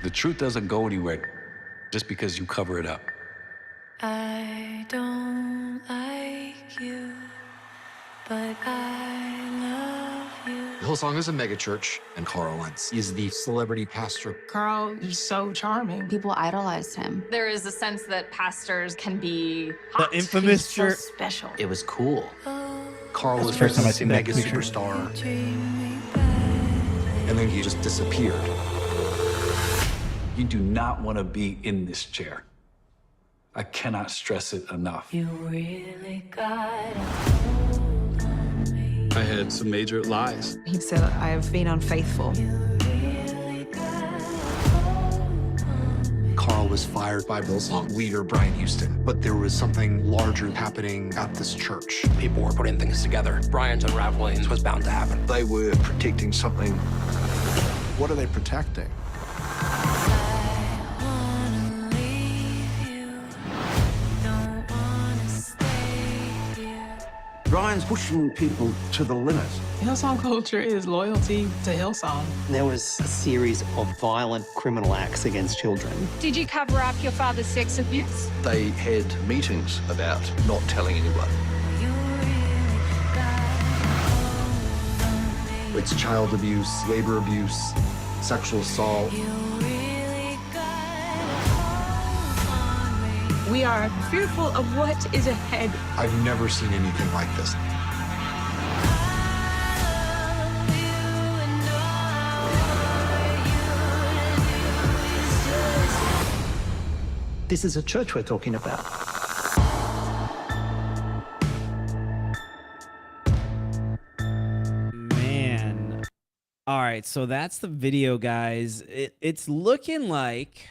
The truth doesn't go anywhere just because you cover it up. I don't like you, but I love you. Hillsong is a megachurch, and Carl Lentz is the celebrity pastor. Carl is so charming. People idolized him. There is a sense that pastors can be hot. The infamous so shirt. special. It was cool. Carl was the first time I seen that mega picture. superstar, and then he just disappeared. You do not want to be in this chair. I cannot stress it enough. You really got I had some major lies. He said, I have been unfaithful. Carl was fired by Hillsong leader Brian Houston, but there was something larger happening at this church. People were putting things together. Brian's unraveling was bound to happen. They were protecting something. What are they protecting? Brian's pushing people to the limit. Hillsong culture is loyalty to Hillsong. There was a series of violent criminal acts against children. Did you cover up your father's sex abuse? They had meetings about not telling anyone. It's child abuse, labor abuse, sexual assault. We are fearful of what is ahead. I've never seen anything like this. This is a church we're talking about. Man. All right, so that's the video, guys. It's looking like,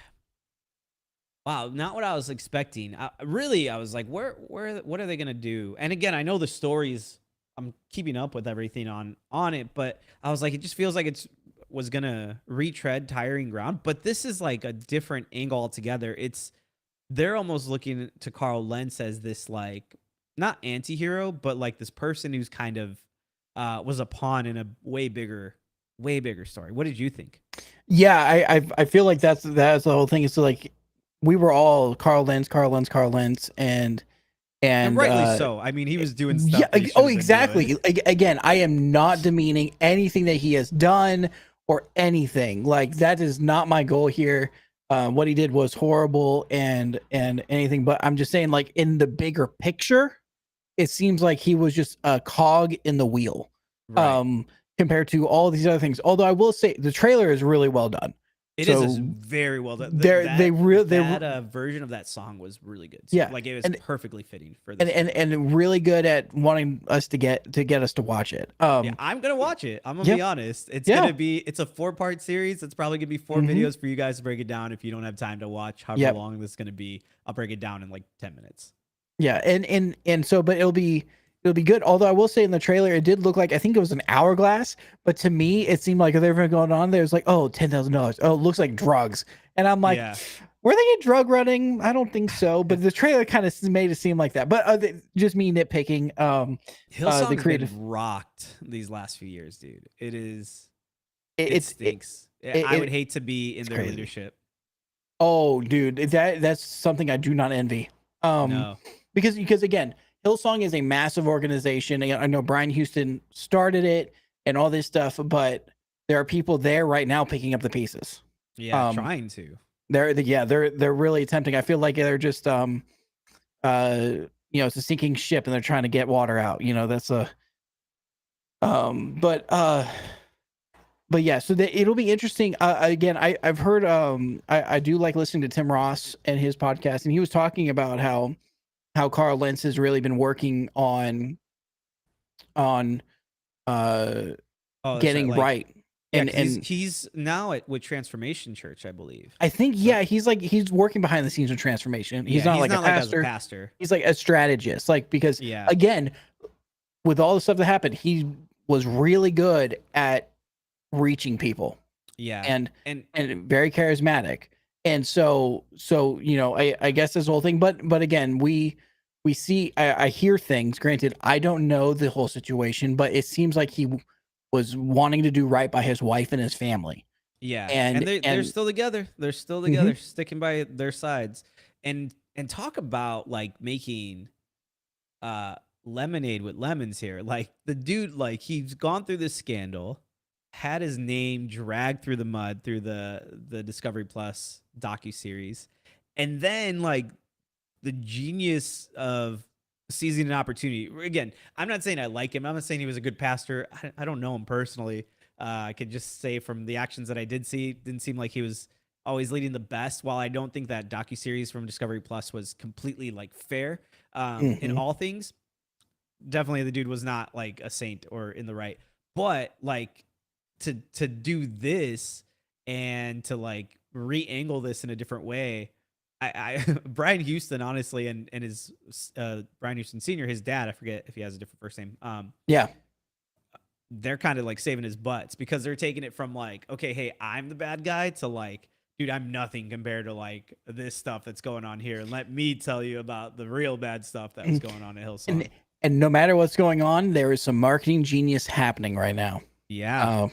wow, not what I was expecting. I was like, what are they gonna do? And again, I know the stories. I'm keeping up with everything on it, but I was like, it just feels like was gonna retread tiring ground. But this is like a different angle altogether. They're almost looking to Carl Lentz as this, like, not anti-hero, but like this person who's kind of was a pawn in a way bigger story. What did you think? Yeah, I feel like that's the whole thing. It's like we were all Carl Lentz, and rightly so. I mean, he was doing stuff. Yeah. that he Oh, should've been exactly. doing. Again, I am not demeaning anything that he has done or anything. Like, that is not my goal here. What he did was horrible and anything, but I'm just saying, like, in the bigger picture, it seems like he was just a cog in the wheel. Right. Compared to all these other things. Although I will say the trailer is really well done. It So is very well done. that Version of that song was really good. Yeah, like it was and- perfectly fitting for this. and really good at wanting us to get us to watch it. Yeah, I'm gonna watch it. I'm gonna be honest. It's a 4-part series. It's probably gonna be 4 videos for you guys to break it down. If you don't have time to watch however long this is gonna be, I'll break it down in like 10 minutes. Yeah, and so, but it'll be good. Although I will say in the trailer, it did look like, I think it was an hourglass, but to me, it seemed like everything going on there was like, oh, $10,000. Oh, it looks like drugs. And I'm like, were they drug running? I don't think so. But the trailer kind of made it seem like that. But just me nitpicking. Hillsong the creative has been rocked these last few years, dude. It stinks. I would hate to be in their crazy. leadership. Oh, dude, that's something I do not envy. No. Because again, Hillsong is a massive organization. I know Brian Houston started it and all this stuff, but there are people there right now picking up the pieces. Yeah, trying to. They're really attempting. I feel like they're just it's a sinking ship and they're trying to get water out. That's a but yeah, so it'll be interesting. Again, I've heard I do like listening to Tim Ross and his podcast, and he was talking about how Carl Lentz has really been working on getting right. And he's now with Transformation Church, I believe. I think he's working behind the scenes with Transformation. He's not like a pastor. He's like a strategist. Like, because again, with all the stuff that happened, he was really good at reaching people. Yeah. And very charismatic. And so I guess this whole thing, but again, we see, I hear things. Granted, I don't know the whole situation, but it seems like he was wanting to do right by his wife and his family. Yeah, and they're still together. They're still together, sticking by their sides. And talk about like making lemonade with lemons here. Like, the dude, like, he's gone through this scandal, had his name dragged through the mud through the Discovery Plus docuseries, and then like the genius of seizing an opportunity. Again, I'm not saying I like him. I'm not saying he was a good pastor. I don't know him personally. I could just say from the actions that I did see, didn't seem like he was always leading the best. While I don't think that docuseries from Discovery Plus was completely like fair in all things, definitely the dude was not like a saint or in the right. But like to do this and to like re-angle this in a different way, I Brian Houston, honestly, and his Brian Houston Sr., his dad, I forget if he has a different first name. They're kind of like saving his butts, because they're taking it from like, okay, hey, I'm the bad guy, to like, dude, I'm nothing compared to like this stuff that's going on here. And let me tell you about the real bad stuff that was going on at Hillsong. And no matter what's going on, there is some marketing genius happening right now. Yeah.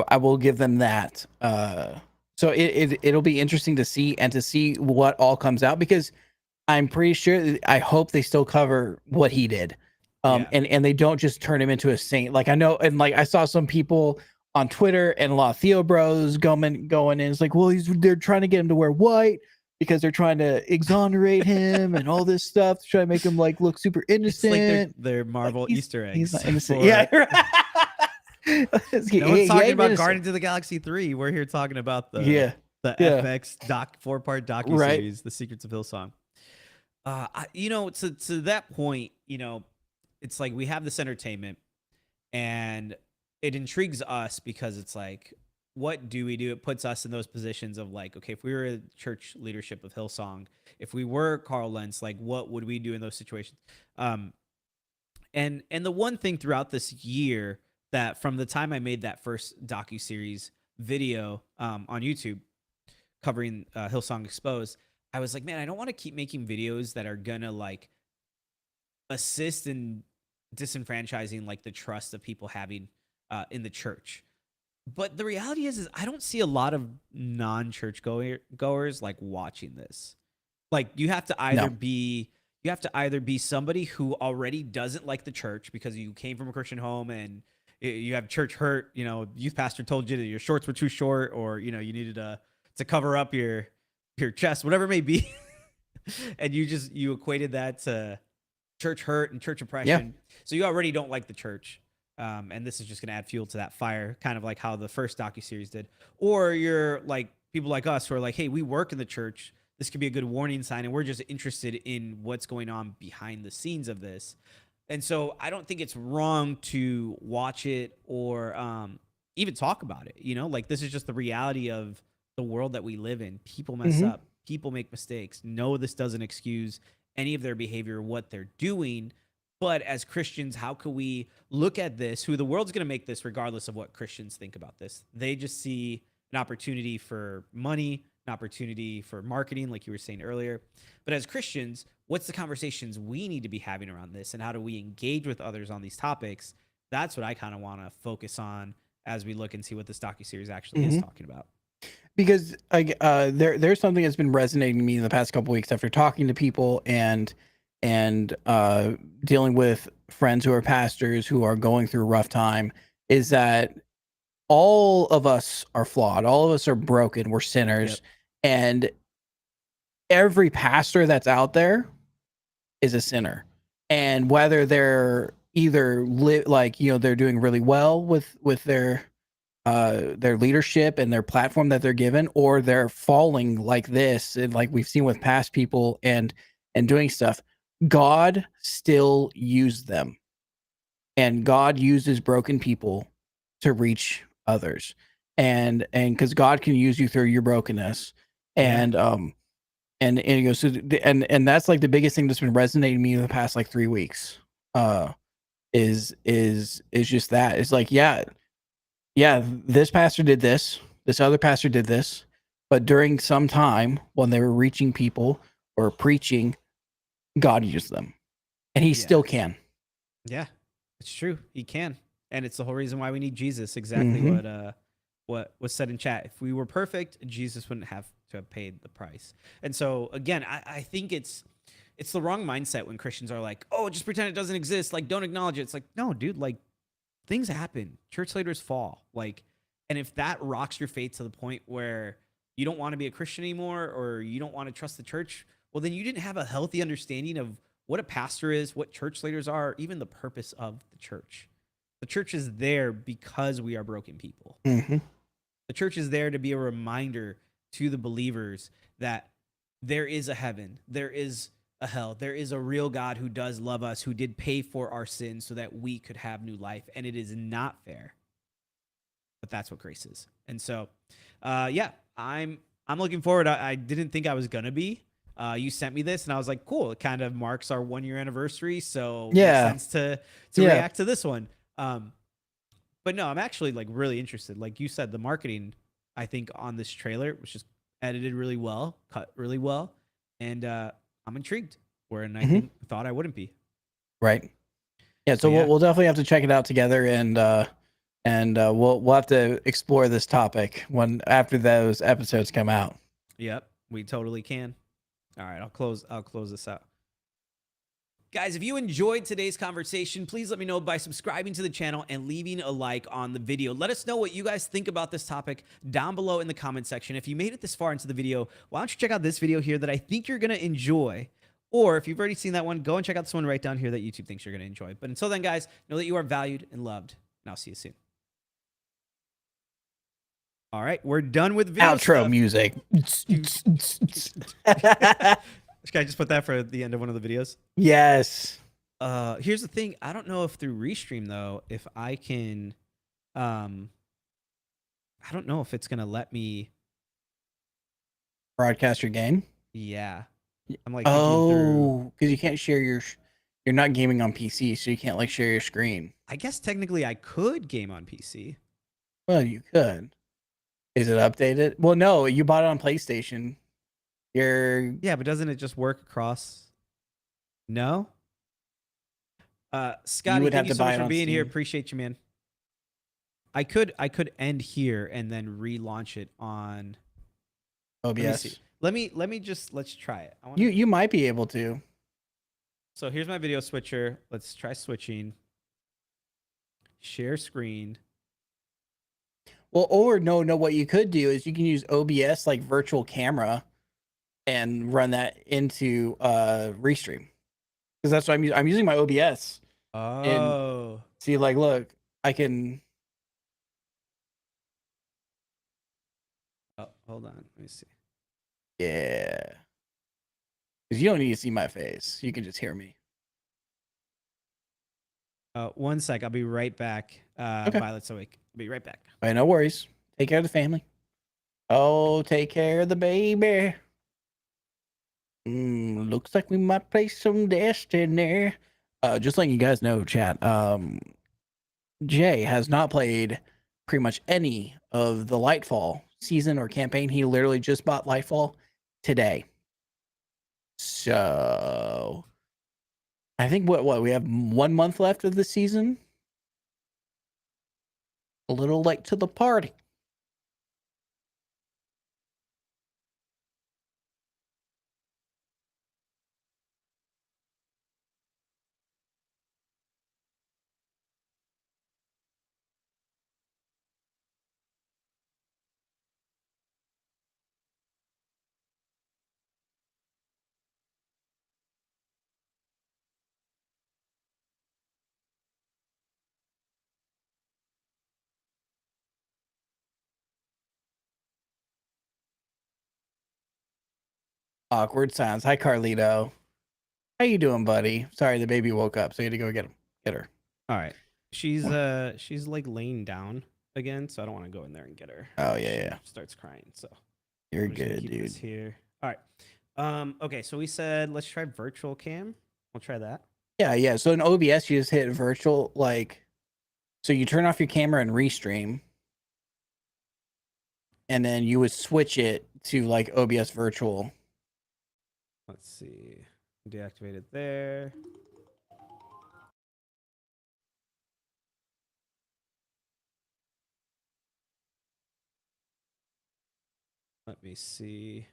I will give them that. So it'll be interesting to see what all comes out, because I'm pretty sure, I hope they still cover what he did. Yeah. and they don't just turn him into a saint. Like I know, and like I saw some people on Twitter and a lot of Theo bros going in. It's like, well, they're trying to get him to wear white because they're trying to exonerate him and all this stuff to try to make him like look super It's like innocent. their Marvel Easter eggs. He's not innocent. for- Yeah. No one's talking about Guardians of the Galaxy 3. We're here talking about the FX 4-part docuseries, The Secrets of Hillsong. To that point, it's like we have this entertainment and it intrigues us because it's like, what do we do? It puts us in those positions of like, okay, if we were a church leadership of Hillsong, if we were Carl Lentz, like what would we do in those situations? And the one thing throughout this year that from the time I made that first docuseries video on YouTube covering Hillsong Exposed, I was like, man, I don't want to keep making videos that are gonna like assist in disenfranchising like the trust of people having in the church. But the reality is I don't see a lot of non-church goers like watching this. Like you have to either be somebody who already doesn't like the church because you came from a Christian home and you have church hurt, youth pastor told you that your shorts were too short, or you needed to cover up your chest, whatever it may be. And you equated that to church hurt and church oppression. So you already don't like the church. And this is just going to add fuel to that fire, kind of like how the first docuseries did. Or you're like people like us who are like, hey, we work in the church. This could be a good warning sign, and we're just interested in what's going on behind the scenes of this. And so I don't think it's wrong to watch it or even talk about it. Like this is just the reality of the world that we live in. People mess up. People make mistakes. No, this doesn't excuse any of their behavior, what they're doing. But as Christians, how can we look at this? Who the world's going to make this regardless of what Christians think about this. They just see an opportunity for money, an opportunity for marketing, like you were saying earlier. But as Christians, what's the conversations we need to be having around this, and how do we engage with others on these topics? That's what I kind of want to focus on as we look and see what this docuseries actually is talking about. Because there's something that's been resonating to me in the past couple weeks after talking to people and dealing with friends who are pastors who are going through a rough time, is that all of us are flawed. All of us are broken. We're sinners. And every pastor that's out there is a sinner. And whether they're either they're doing really well with their leadership and their platform that they're given, or they're falling like this, and like we've seen with past people and doing stuff, God still used them, and God uses broken people to reach others, and because God can use you through your brokenness, and that's like the biggest thing that's been resonating me in the past like 3 weeks, is just that. It's like, this pastor did this other pastor did this, but during some time when they were reaching people or preaching, God used them, and he still can. Yeah, it's true. He can. And it's the whole reason why we need Jesus. Exactly what was said in chat. If we were perfect, Jesus wouldn't have to have paid the price. And so again, I think it's the wrong mindset when Christians are like, oh, just pretend it doesn't exist. Like, don't acknowledge it. It's like, no, dude, like things happen. Church leaders fall. Like, and if that rocks your faith to the point where you don't want to be a Christian anymore, or you don't want to trust the church, well, then you didn't have a healthy understanding of what a pastor is, what church leaders are, even the purpose of the church. The church is there because we are broken people. The church is there to be a reminder to the believers that there is a heaven, there is a hell, there is a real God who does love us, who did pay for our sins so that we could have new life. And it is not fair, but that's what grace is. And so, I'm looking forward. I didn't think I was going to be. You sent me this and I was like, cool. It kind of marks our 1-year anniversary. So it makes sense to react to this one. But no, I'm actually like really interested. Like you said, the marketing, I think on this trailer was just edited really well, cut really well. And, I'm intrigued, wherein I thought I wouldn't be. Right. Yeah. So we'll definitely have to check it out together, and we'll have to explore this topic after those episodes come out. Yep, we totally can. All right, I'll close this out. Guys, if you enjoyed today's conversation, please let me know by subscribing to the channel and leaving a like on the video. Let us know what you guys think about this topic down below in the comment section. If you made it this far into the video, why don't you check out this video here that I think you're going to enjoy? Or if you've already seen that one, go and check out this one right down here that YouTube thinks you're going to enjoy. But until then, guys, know that you are valued and loved, and I'll see you soon. All right, we're done with video Outro stuff. music. Can I just put that for the end of one of the videos? Yes. Here's the thing. I don't know if through Restream though, if I can, I don't know if it's gonna let me Broadcast your game. Yeah, I'm like thinking through. Because you can't share your. You're not gaming on PC, so you can't like share your screen. I guess technically I could game on PC. Well, you could. Is it updated? Well, no, you bought it on PlayStation. Yeah, but doesn't it just work across? No. Scotty, thank you so much for being here. Appreciate you, man. I could end here and then relaunch it on OBS. Let's try it. You might be able to. So here's my video switcher. Let's try switching. Share screen. Well, or no, what you could do is you can use OBS like virtual camera and run that into Restream. Because that's what I'm using my OBS. Oh. See, like, look, I can. Oh, hold on. Let me see. Yeah. Because you don't need to see my face. You can just hear me. 1 sec. I'll be right back. Okay. Violet's awake. I'll be right back. All right, no worries. Take care of the family. Oh, take care of the baby. Looks like we might play some Destiny. Just letting you guys know, chat. Jay has not played pretty much any of the Lightfall season or campaign. He literally just bought Lightfall today. So I think what we have 1 month left of the season. A little late to the party. Awkward silence. Hi, Carlito. How you doing, buddy? Sorry, the baby woke up, so you had to go get her. All right. She's like laying down again, so I don't want to go in there and get her. Oh yeah. She starts crying, so you're good, dude. Here. All right. Okay, so we said let's try virtual cam. We'll try that. Yeah. So in OBS, you just hit virtual, so you turn off your camera and Restream, and then you would switch it to like OBS virtual. Let's see. Deactivate it there. Let me see.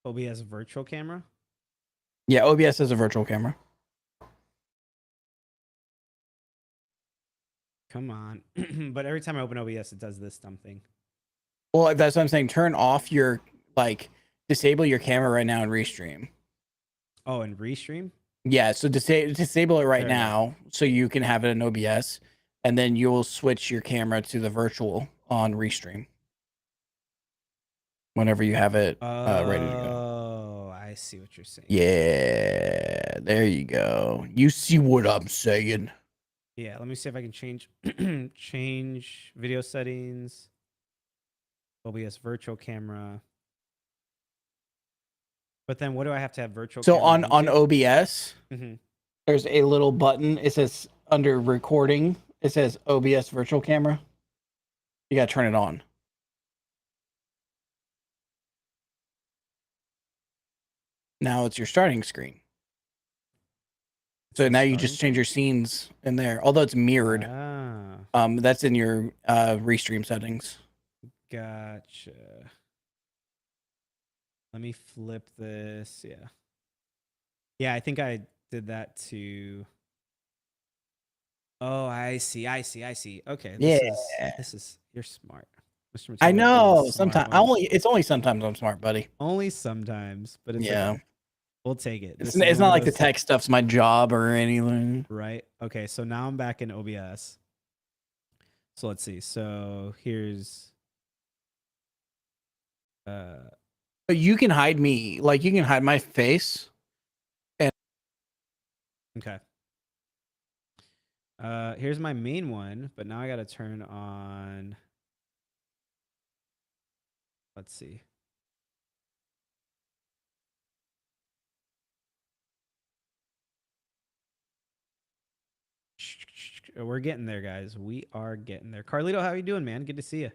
OBS virtual camera? Yeah, OBS is a virtual camera. Come on. But every time I open OBS, it does this dumb thing. Well, that's what I'm saying. Turn off your, disable your camera right now and Restream. Oh, and Restream? Yeah, so disable it right now so you can have it in OBS, and then you'll switch your camera to the virtual on Restream whenever you have it ready to go. Oh, I see what you're saying. Yeah, there you go. You see what I'm saying? Yeah, let me see if I can change change video settings. OBS virtual camera. But then what do I have to have virtual So camera on OBS, Mhm. there's a little button. It says under recording, it says OBS virtual camera. You got to turn it on. Now it's your starting screen. So now you just change your scenes in there, although it's mirrored. That's in your restream settings. Gotcha. Let me flip this. Yeah. Yeah, I think I did that too. Oh, I see. Okay, this is you're smart. Mr. I Mateo, you're the know. smart Sometimes one. it's only sometimes I'm smart, buddy. Only sometimes, but it's yeah. okay. We'll take it. It's This is not one of like the those- tech stuff's my job or anything. Right. Okay, so now I'm back in OBS. So let's see. So here's But you can hide me, like you can hide my face. And okay. Here's my main one, but now I gotta turn on. Let's see. We're getting there, guys. We are getting there. Carlito, how you doing, man? Good to see you.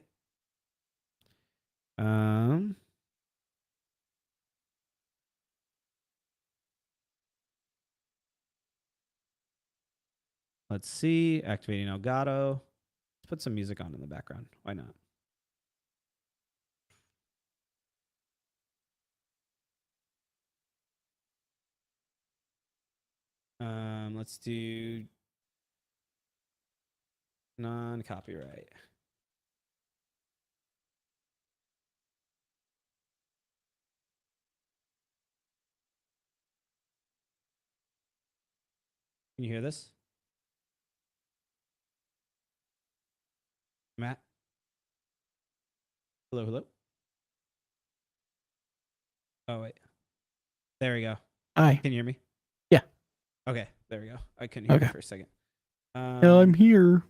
Let's see. Activating Elgato. Let's put some music on in the background. Why not? Let's do non-copyright. Can you hear this? Matt? Hello, hello? Oh, wait. There we go. Hi. Can you hear me? Yeah. Okay, there we go. I couldn't hear you for a second. I'm here.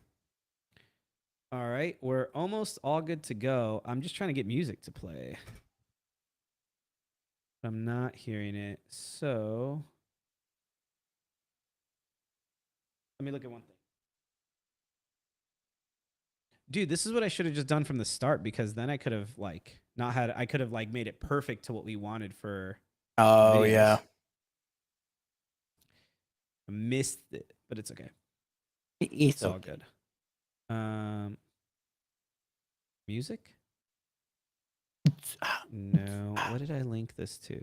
All right, we're almost all good to go. I'm just trying to get music to play. I'm not hearing it, so let me look at one thing. Dude, this is what I should have just done from the start, because then I could have like I could have like made it perfect to what we wanted for. Oh videos. yeah. I missed it, but it's okay. It's all good. Music? No. What did I link this to?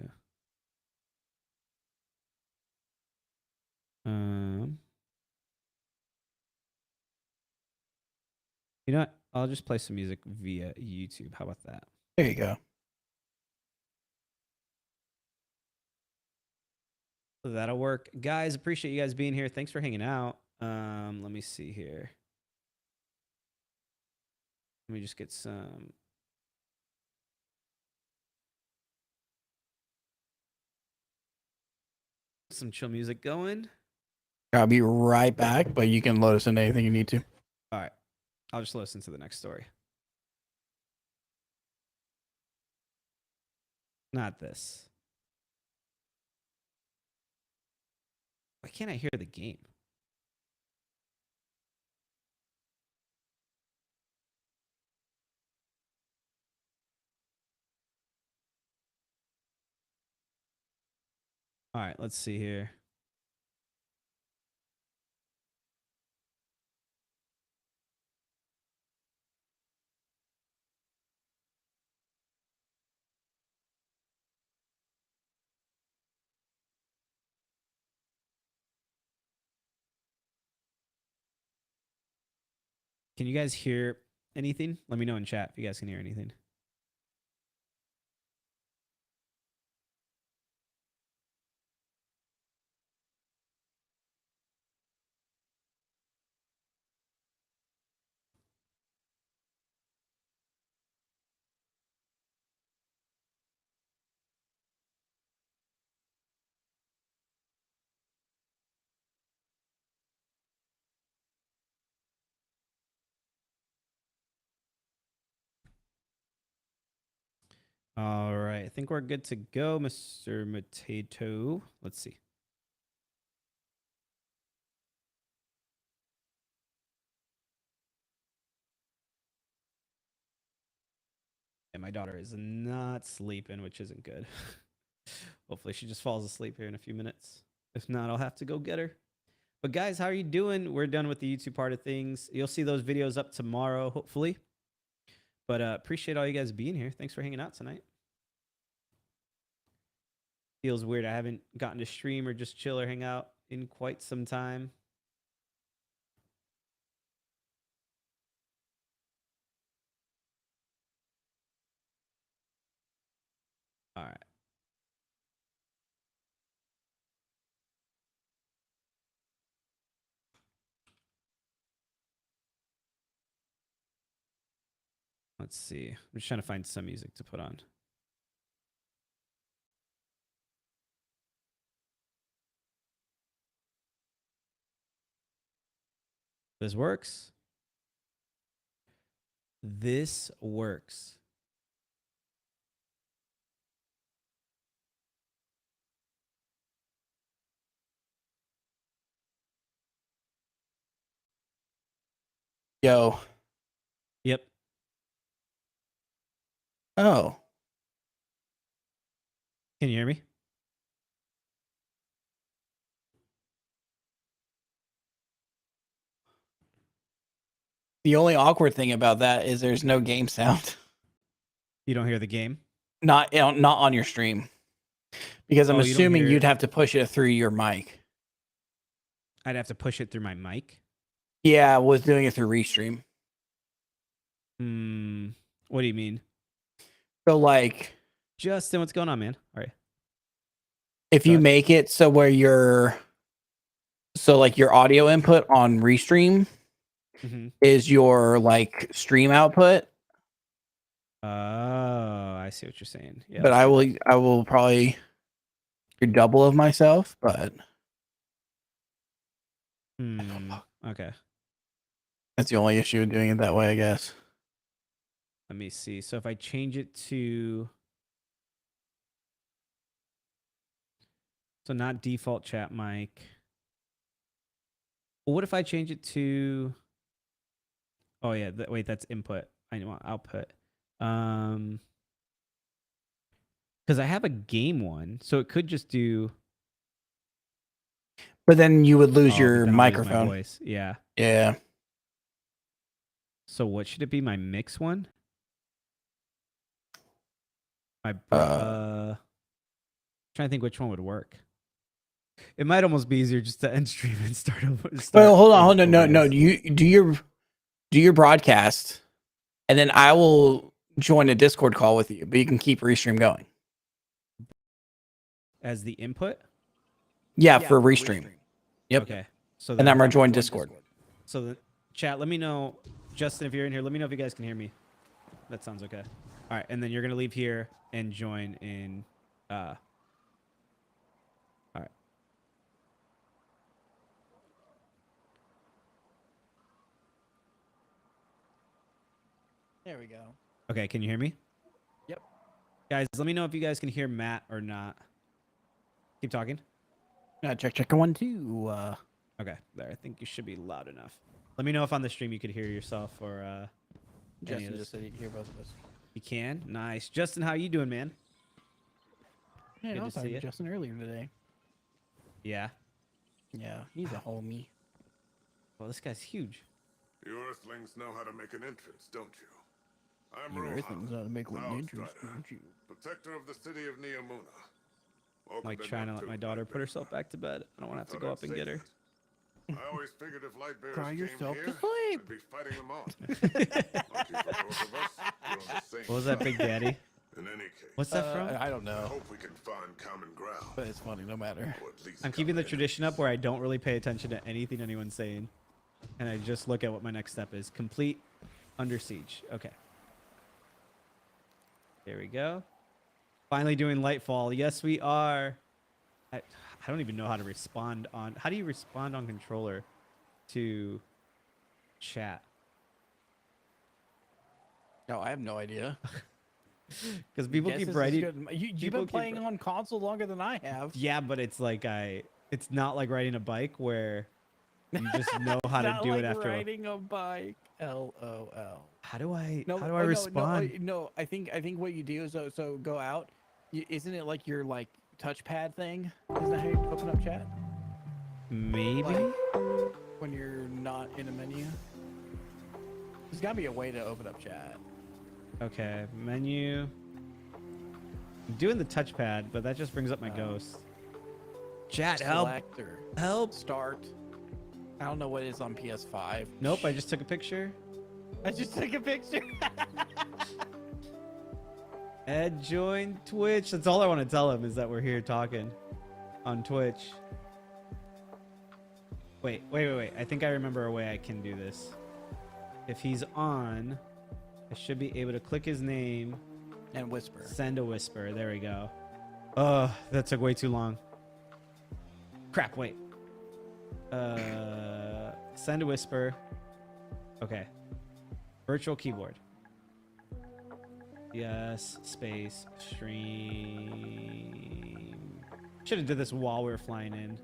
You know what? I'll just play some music via YouTube. How about that? There you go. That'll work. Guys, appreciate you guys being here. Thanks for hanging out. Let me see here. Let me just get some chill music going. I'll be right back, but you can load us into anything you need to. All right. I'll just listen to the next story. Not this. Why can't I hear the game? All right, let's see here. Can you guys hear anything? Let me know in chat if you guys can hear anything. All right, I think we're good to go, Mr. Potato. Let's see. And my daughter is not sleeping, which isn't good. Hopefully she just falls asleep here in a few minutes. If not, I'll have to go get her. But guys, how are you doing? We're done with the YouTube part of things. You'll see those videos up tomorrow, hopefully. But appreciate all you guys being here. Thanks for hanging out tonight. Feels weird. I haven't gotten to stream or just chill or hang out in quite some time. All right. Let's see. I'm just trying to find some music to put on. This works. This works. Yo. Yep. Oh. Can you hear me? The only awkward thing about that is there's no game sound. You don't hear the game? Not on your stream. Because I'm Oh, you don't assuming hear you'd it? have to push it through your mic. I'd have to push it through my mic. Yeah, I was doing it through Restream. What do you mean? So like, Justin, what's going on, man? All right. if you make it so where your audio input on Restream is your like stream output. Oh, I see what you're saying. Yeah. But I will probably do double of myself, but Okay. that's the only issue with doing it that way, I guess. Let me see. So if I change it to... So not default chat mic. Well, what if I change it to... Oh, yeah. Wait, that's input. I want output. Because I have a game one, so it could just do... But then you would lose Oh, your but then I'll lose my microphone. voice. Yeah. Yeah. So what should it be? My mix one? My trying to think which one would work. It might almost be easier just to end stream and start over. Well, hold on. No. You do your broadcast, and then I will join a Discord call with you. But you can keep Restream going As the input? Yeah, for Restream. Yep. Okay. So and I'm gonna join Discord. So the chat, let me know, Justin, if you're in here, let me know if you guys can hear me. That sounds okay. All right, and then you're gonna leave here and join in. All right. There we go. Okay, can you hear me? Yep. Guys, let me know if you guys can hear Matt or not. Keep talking. Check 1 2. Okay, there. I think you should be loud enough. Let me know if on the stream you could hear yourself or any of Justin this. just said you can hear both of us. You can? Nice. Justin, how you doing, man? Yeah, Good I was to see talking you. to Justin earlier today. Yeah. Yeah, he's a homie. Well, this guy's huge. You Earthlings know how to make an entrance, don't you? I'm You Rohan, Earthlings know how to make an entrance, Outsider, don't you? protector of the city of Neomuna. I'm like trying to let my daughter put herself back to bed. I don't want to have to go up and get her. I always figured if light bearers Cry came yourself here, to sleep. I'd be fighting them off. Lucky for both of us, we're on the same What was that, Big Daddy? In any case, What's that from? I don't I know, hope we can find common ground. but it's funny no matter. Or at least I'm keeping the common tradition up where I don't really pay attention to anything anyone's saying. And I just look at what my next step is. Complete Under Siege. Okay. There we go. Finally doing Lightfall. Yes, we are. I don't even know how to respond on... How do you respond on controller to chat? No, I have no idea. Because people Guess keep this is writing... good. You've people been keep playing on console longer than I have. Yeah, but it's like it's not like riding a bike where you just know how to Not do like it after. riding a bike. LOL. How do I No, respond? No, I think what you do is so go out. Isn't it like your like touchpad thing? Isn't that how you open up chat? Maybe. Like, when you're not in a menu. There's gotta be a way to open up chat. Okay, menu. I'm doing the touchpad, but that just brings up my ghost. Chat, help. Selector. Help. Start. I don't know what is on PS5. Nope, I just took a picture. I just took a picture. Ed joined Twitch. That's all I want to tell him is that we're here talking on Twitch. Wait. I think I remember a way I can do this. If he's on, I should be able to click his name and whisper. Send a whisper. There we go. That took way too long. Crap, wait. Send a whisper. Okay. Virtual keyboard. Yes, space, stream. Should have did this while we were flying in.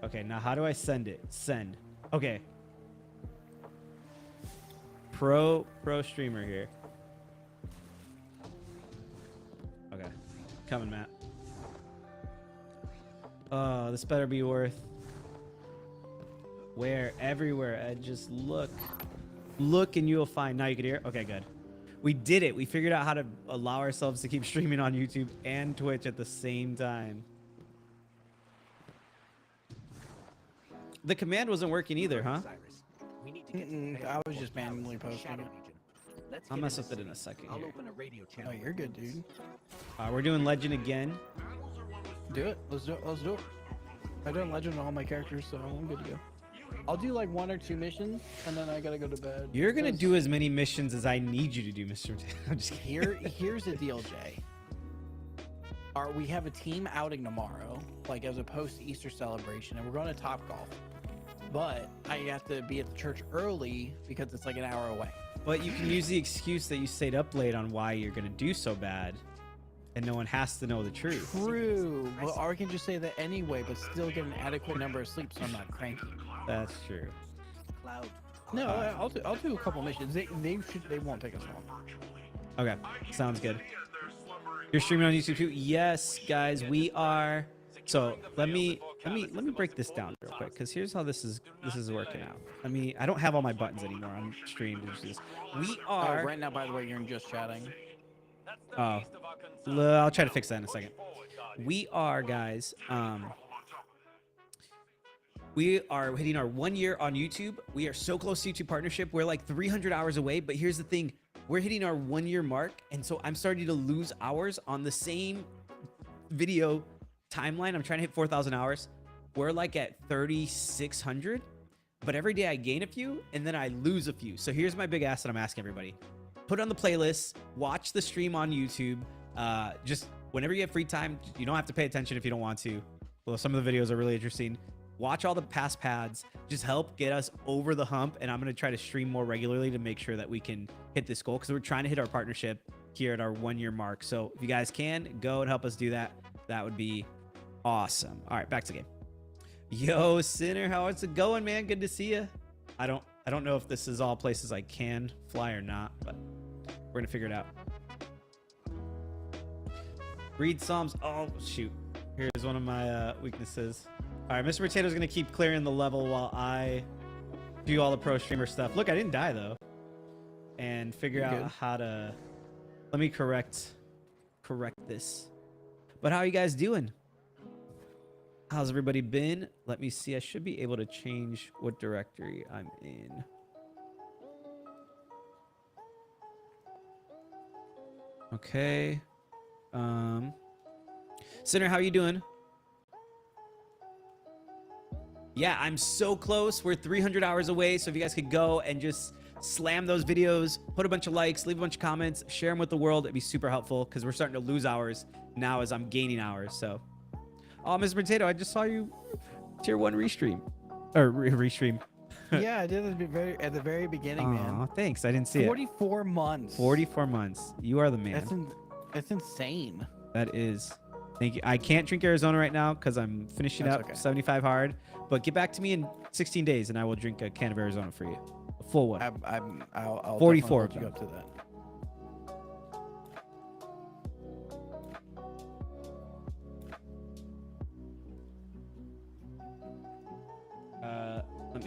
Okay, now how do I send it? Send. Okay. Pro streamer here. Okay. Coming, Matt. Oh, this better be worth. Where? Everywhere. Ed, just look. Look and you'll find. Now you can hear. Okay, good. We did it. We figured out how to allow ourselves to keep streaming on YouTube and Twitch at the same time. The command wasn't working either, huh? I was just manually posting it. I'll mess with it in a second here. Oh, you're good, dude. We're doing Legend again. Do it. Let's do it. Let's do it. I've done Legend on all my characters, so I'm good to go. I'll do like 1 or 2 missions, and then I gotta go to bed. You're gonna do as many missions as I need you to do, Mr. I'm just kidding. Here's the deal, Jay. We have a team outing tomorrow, like as a post-Easter celebration, and we're going to Topgolf. But I have to be at the church early because it's like an hour away. But you can use the excuse that you stayed up late on why you're gonna do so bad, and no one has to know the truth. True. Well, or I can just say that anyway, but still get an adequate number of sleep, so I'm not cranky. That's true. No, I'll do a couple missions. They won't take us long. Okay, sounds good. You're streaming on YouTube too? Yes, guys, we are. So let me break this down real quick, because here's how this is working out. I don't have all my buttons anymore on stream. We are right now, by the way, you're just chatting. Oh, I'll try to fix that in a second. We are, guys. We are hitting our 1 year on YouTube. We are so close to YouTube partnership. We're like 300 hours away. But here's the thing: we're hitting our 1 year mark, and so I'm starting to lose hours on the same video timeline. I'm trying to hit 4,000 hours. We're like at 3,600, but every day I gain a few, and then I lose a few. So here's my big ask that I'm asking everybody: put on the playlist, watch the stream on YouTube. Just whenever you have free time, you don't have to pay attention if you don't want to. Well, some of the videos are really interesting. Watch all the past pads. Just help get us over the hump, and I'm going to try to stream more regularly to make sure that we can hit this goal, because we're trying to hit our partnership here at our 1 year mark. So if you guys can, go and help us do that. That would be awesome. All right, back to the game. Yo, Sinner, how's it going, man? Good to see you. I don't know if this is all places I can fly or not, but we're going to figure it out. Read Psalms. Oh, shoot. Here's one of my weaknesses. All right, Mr. Potato's going to keep clearing the level while I do all the pro streamer stuff. Look, I didn't die, though. And figure out how to... Let me correct this. But how are you guys doing? How's everybody been? Let me see. I should be able to change what directory I'm in. Okay. Sinner, how are you doing? Yeah, I'm so close. We're 300 hours away. So if you guys could go and just slam those videos, put a bunch of likes, leave a bunch of comments, share them with the world, it'd be super helpful, because we're starting to lose hours now as I'm gaining hours. So, oh, Mr. Potato, I just saw you tier 1 restream. Or restream. Yeah, I did at the very beginning, man. Thanks. I didn't see 44 months. 44 months. You are the man. That's insane. That is. Thank you. I can't drink Arizona right now because I'm finishing up 75 hard. But get back to me in 16 days and I will drink a can of Arizona for you. A full one. I'll 44 you up to that.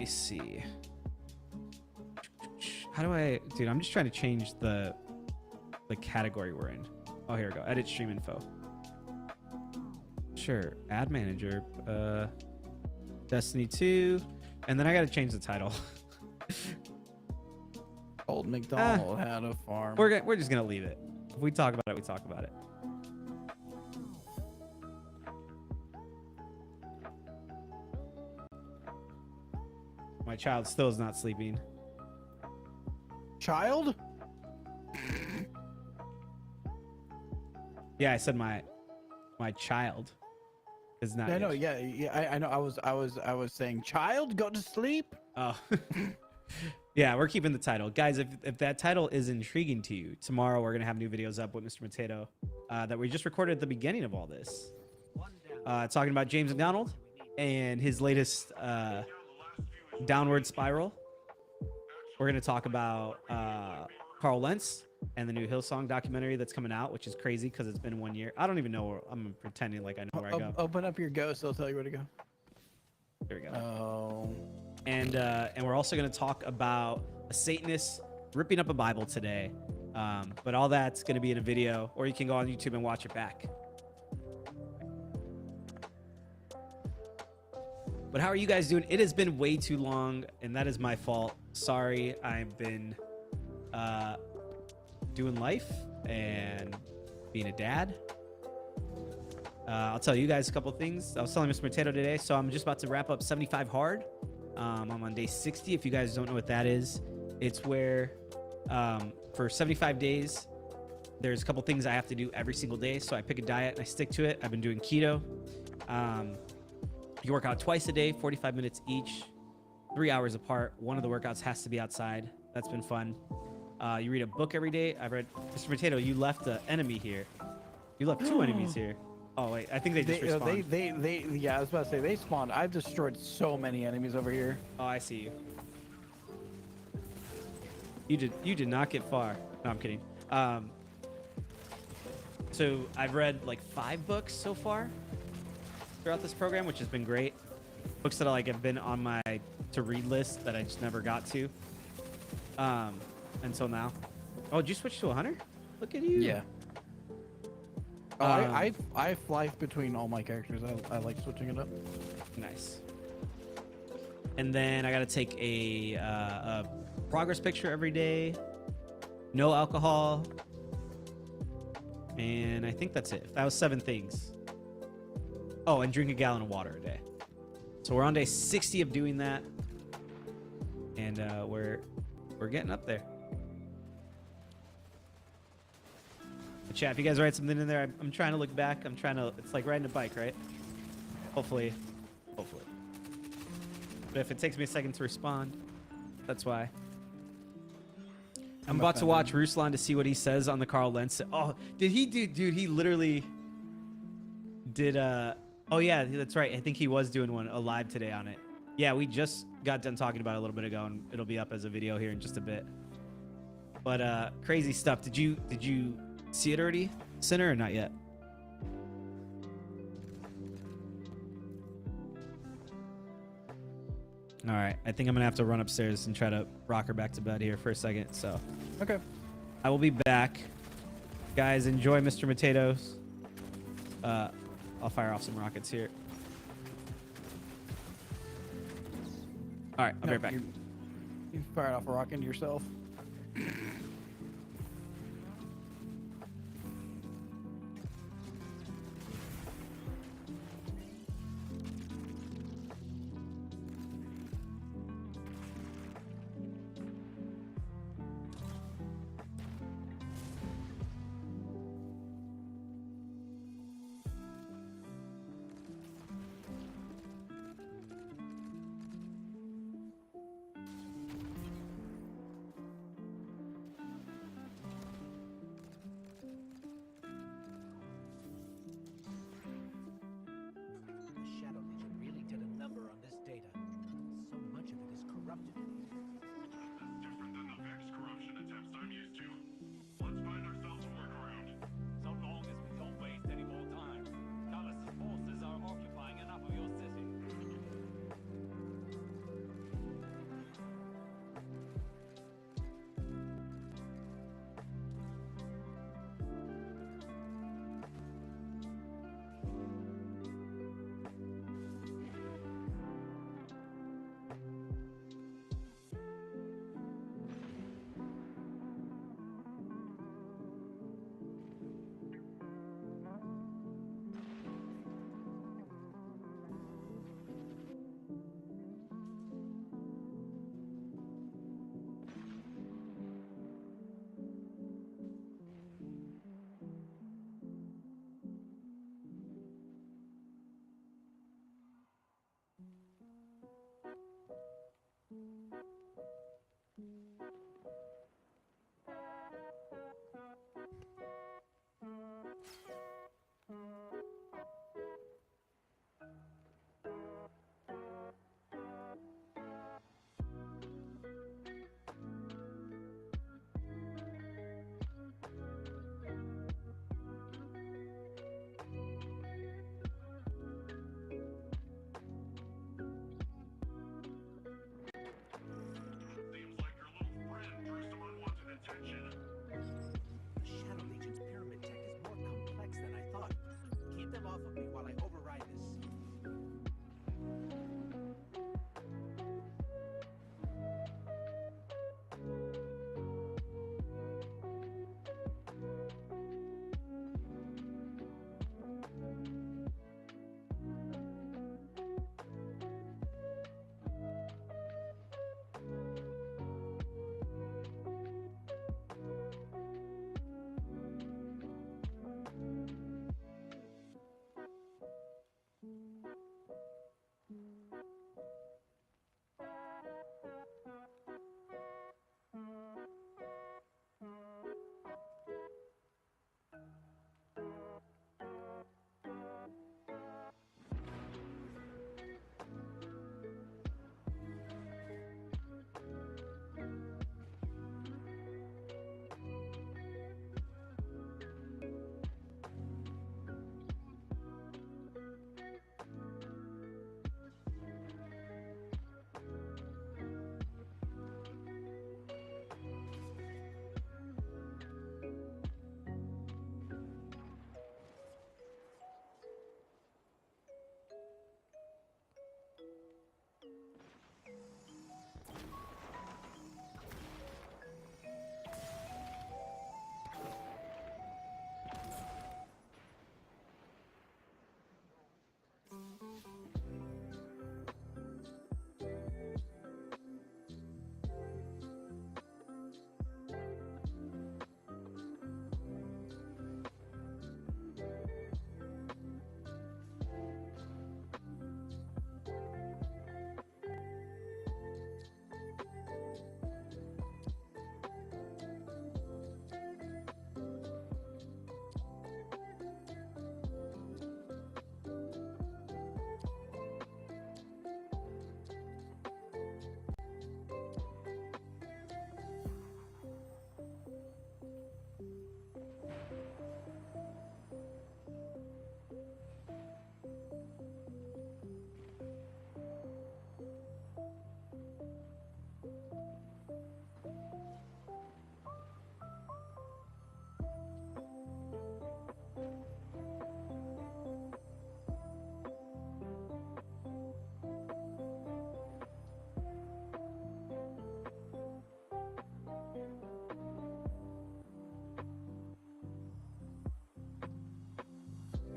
me see. How do I, dude? I'm just trying to change the category we're in. Oh, here we go. Edit stream info. Sure. Ad manager. Destiny 2, and then I got to change the title. Old McDonald had a farm. We're just gonna leave it. If we talk about it, we talk about it. My child still is not sleeping. Child? Yeah, I said my child is not. I know. Yeah. I know. I was saying, child, go to sleep. Oh. Yeah, we're keeping the title, guys. If that title is intriguing to you, tomorrow we're gonna have new videos up with Mr. Potato that we just recorded at the beginning of all this, talking about James McDonald and his latest downward spiral. We're gonna talk about Carl Lentz and the new Hillsong documentary that's coming out, which is crazy because it's been 1 year. I don't even know where I'm pretending like I know where I go. Open up your ghost, I'll tell you where to go. There we go. Oh. And we're also going to talk about a Satanist ripping up a Bible today. But all that's going to be in a video, or you can go on YouTube and watch it back. But how are you guys doing? It has been way too long, and that is my fault. Sorry, I've been doing life and being a dad. I'll tell you guys a couple things. I was telling Mr. Potato today, so I'm just about to wrap up 75 hard. I'm on day 60. If you guys don't know what that is, it's where for 75 days, there's a couple things I have to do every single day. So I pick a diet and I stick to it. I've been doing keto. You work out twice a day, 45 minutes each, 3 hours apart. One of the workouts has to be outside. That's been fun. You read a book every day. I've read, Mr. Potato, you left an enemy here. You left two enemies here. Oh wait, I think they just respawned. Yeah, I was about to say they spawned. I've destroyed so many enemies over here. Oh, I see you. You did not get far. No, I'm kidding. So I've read like 5 books so far throughout this program, which has been great. Books that have been on my to read list that I just never got to. Until now. Oh, did you switch to a hunter? Look at you. Yeah. Oh, I fly between all my characters. I like switching it up. Nice. And then I got to take a progress picture every day. No alcohol. And I think that's it. That was 7 things. Oh, and drink a gallon of water a day. So we're on day 60 of doing that. And we're getting up there. Chat, if you guys write something in there, I'm trying to look back. It's like riding a bike, right? Hopefully. But if it takes me a second to respond, that's why. I'm about to watch Ruslan to see what he says on the Carl Lentz. Oh, did he do, dude, he literally did, oh yeah, that's right. I think he was doing one live today on it. Yeah, we just got done talking about it a little bit ago, and it'll be up as a video here in just a bit. But crazy stuff. Did you see it already, Sinner, or not yet? All right, I think I'm gonna have to run upstairs and try to rock her back to bed here for a second. So, okay, I will be back, guys. Enjoy Mr. Potatoes. I'll fire off some rockets here. All right, I'll be right back. You fired off a rocket into yourself.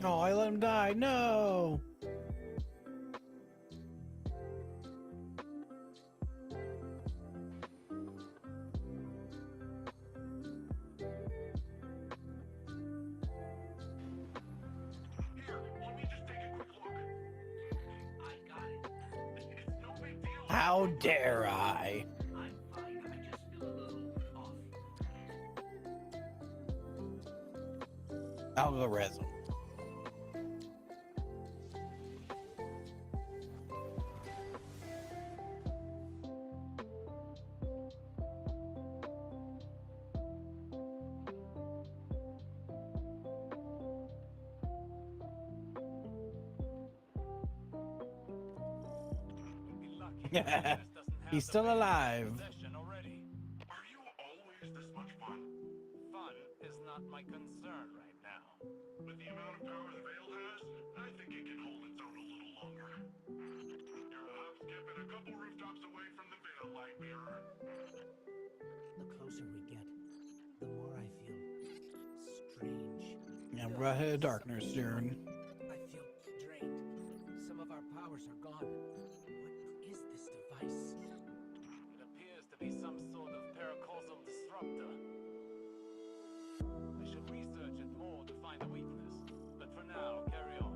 Oh, I let him die. No. How dare I? Algorithm. He's still alive. Are you always this much fun? Fun is not my concern right now. With the amount of power the Veil has, I think it can hold its own a little longer. You're a hop, skip, and a couple rooftops away from the Veil light mirror. The closer we get, the more I feel strange. Yeah, we're right ahead of darkness, Darren. I feel drained. Some of our powers are gone. What is this device? It appears to be some sort of paracausal disruptor. I should research it more to find the weakness, but for now, carry on.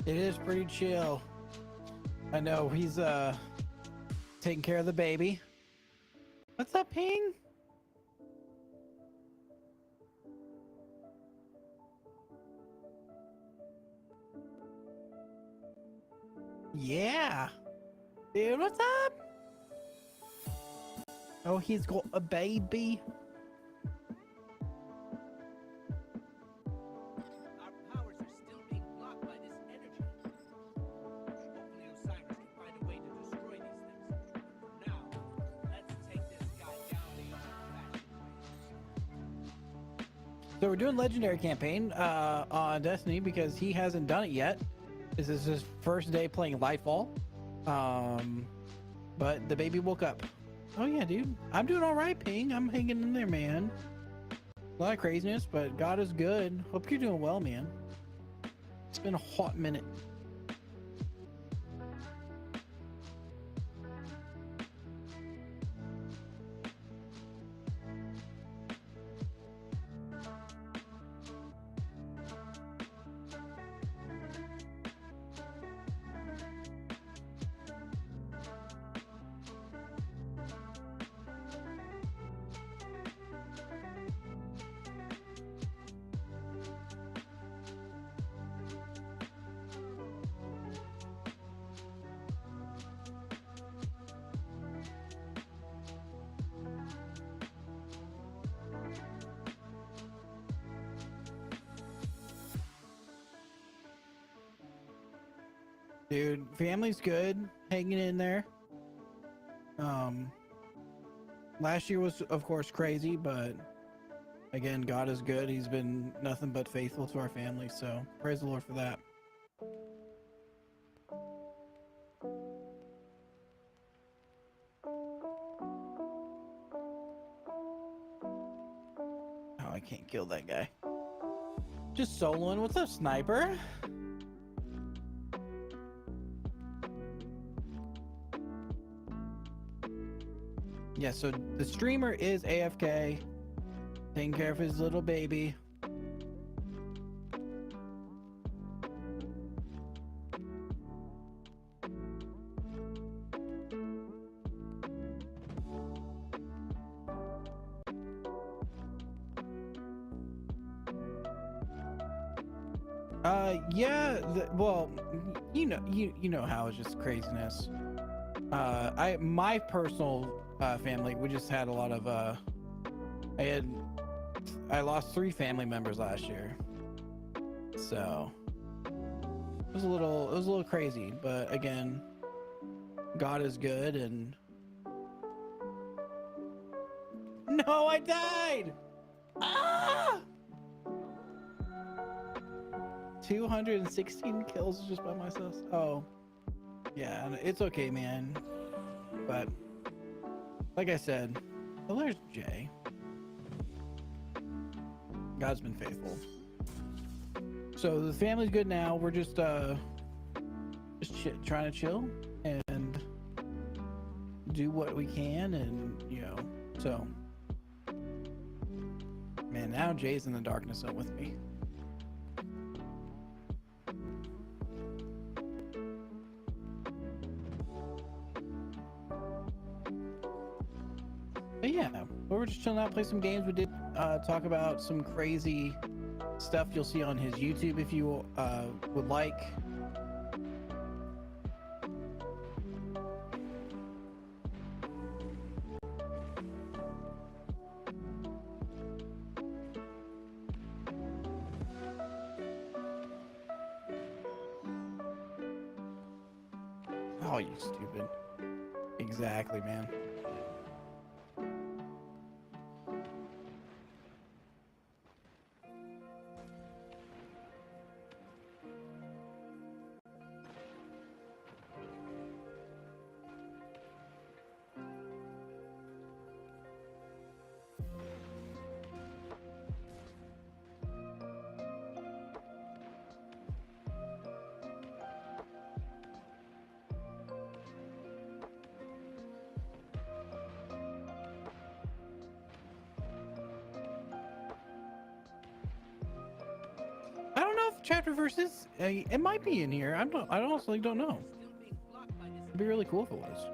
It is pretty chill. I know he's taking care of the baby. What's that ping? Yeah. Dude, what's up? Oh, he's got a baby. Our powers are still being blocked by this energy. Hopefully Osiris can find a way to destroy these things. But for now, let's take this guy down the old-fashioned way. So we're doing legendary campaign on Destiny because he hasn't done it yet. This is his first day playing Lightfall. But the baby woke up. Oh yeah, dude. I'm doing all right, Ping. I'm hanging in there, man. A lot of craziness, but God is good. Hope you're doing well, man. It's been a hot minute. Dude, family's good, hanging in there. Last year was, of course, crazy, but again, God is good. He's been nothing but faithful to our family, so praise the Lord for that. Oh, I can't kill that guy. Just soloing. What's up, sniper? Yeah, so the streamer is AFK, taking care of his little baby. Yeah, well, you know how it's just craziness. My personal family, we just had a lot of I lost 3 family members last year, so it was a little crazy, but again, God is good. And no, I died. 216 kills just by myself. Oh yeah, it's okay, man, but like I said, well, there's Jay. God's been faithful. So the family's good now. We're just trying to chill and do what we can, and so man, now Jay's in the darkness up with me. But yeah, we're just chilling out, play some games. We did talk about some crazy stuff you'll see on his YouTube if you would like. Oh, you stupid. Exactly, man. Chapter verses, it might be in here. I honestly don't know. It'd be really cool if it was.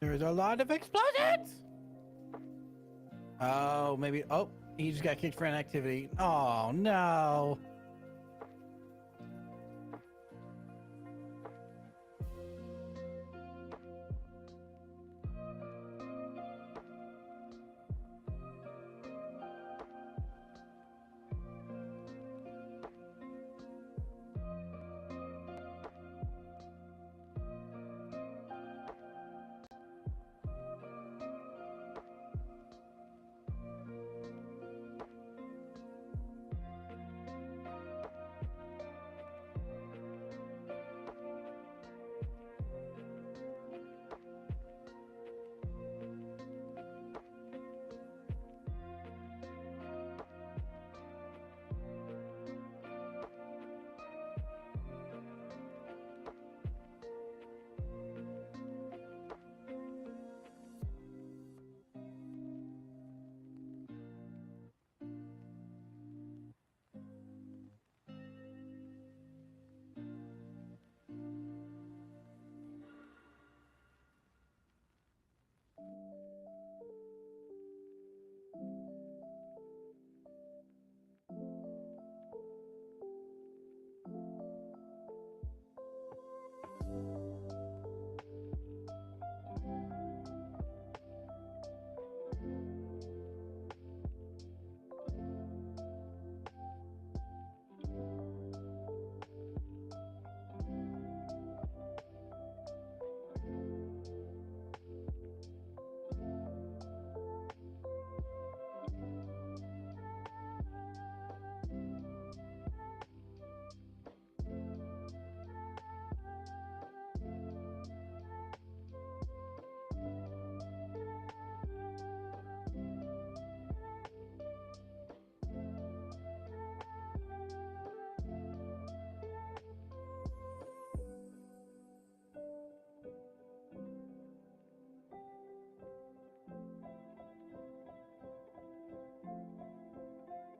There's a lot of explosions. Oh, maybe. Oh, He just got kicked for inactivity. Oh no.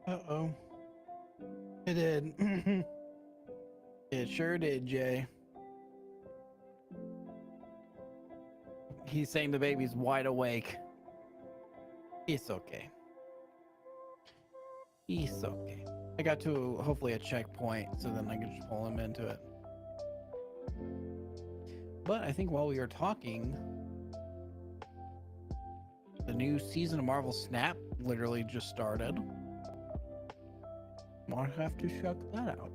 Uh-oh. It did. It sure did, Jay. He's saying the baby's wide awake. It's okay. It's okay. I got to hopefully a checkpoint, so then I can just pull him into it. But I think while we were talking, the new season of Marvel Snap literally just started. Might have to check that out.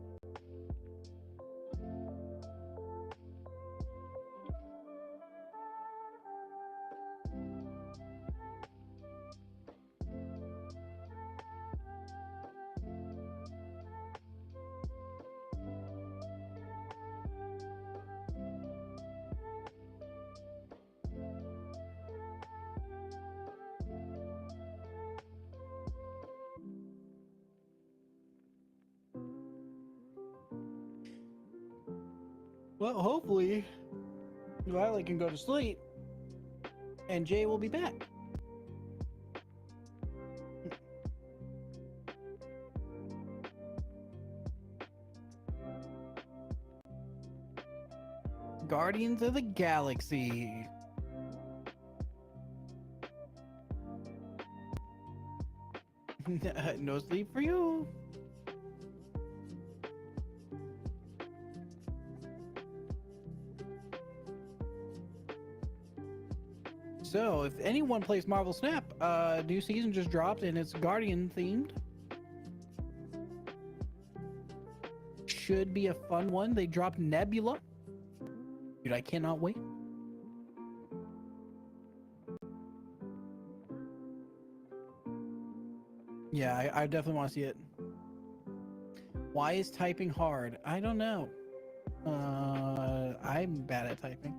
Well, hopefully, Violet can go to sleep, and Jay will be back. Guardians of the Galaxy. No sleep for you. So, if anyone plays Marvel Snap, new season just dropped and it's Guardian themed. Should be a fun one. They dropped Nebula. Dude, I cannot wait. Yeah, I definitely want to see it. Why is typing hard? I don't know. I'm bad at typing.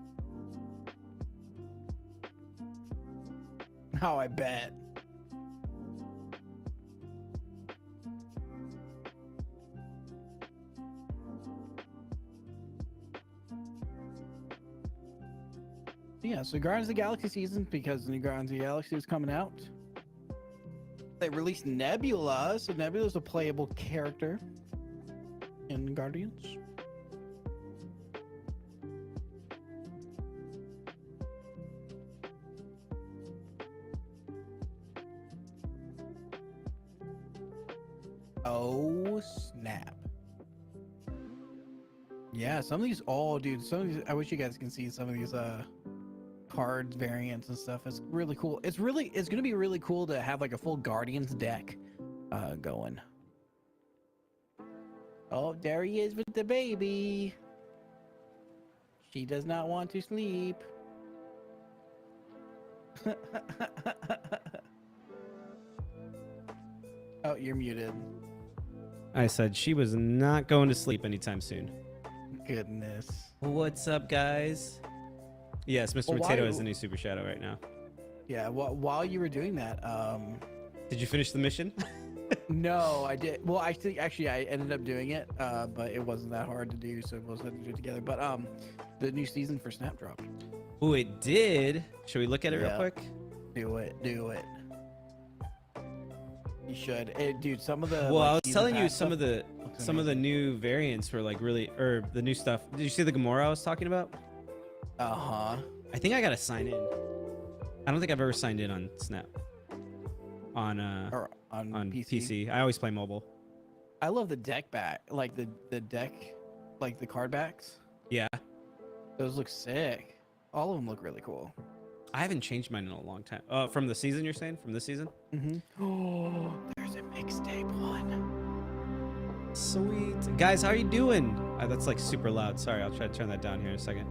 How I bet. Yeah, so Guardians of the Galaxy season, because the new Guardians of the Galaxy is coming out. They released Nebula, so Nebula's a playable character in Guardians. Oh snap! Yeah, some of these, dude. Some of these, I wish you guys can see some of these cards variants and stuff. It's really cool. It's gonna be really cool to have like a full Guardians deck going. Oh, there he is with the baby. She does not want to sleep. Oh, you're muted. I said she was not going to sleep anytime soon. Goodness. What's up, guys? Yes, Mr. Well, Potato is the new Super Shadow right now. Yeah, while you were doing that, did you finish the mission? No, I did. Well, actually, I ended up doing it, but it wasn't that hard to do, so we'll have to do it together. But the new season for Snap dropped. Oh, it did. Should we look at it real Yeah. quick? Do it. You should, dude. Some of the Well, I was season telling you pass some of stuff the looks new variants were like really, or the new stuff. Did you see the Gamora I was talking about? Uh-huh. I think I gotta sign in. I don't think I've ever signed in on Snap. On PC. I always play mobile. I love the deck back, like the deck, like the card backs. Yeah. Those look sick. All of them look really cool. I haven't changed mine in a long time. From the season, you're saying? From this season? Mm-hmm. Oh, there's a mixtape one. Sweet. Guys, how are you doing? That's like super loud. Sorry, I'll try to turn that down here in a second.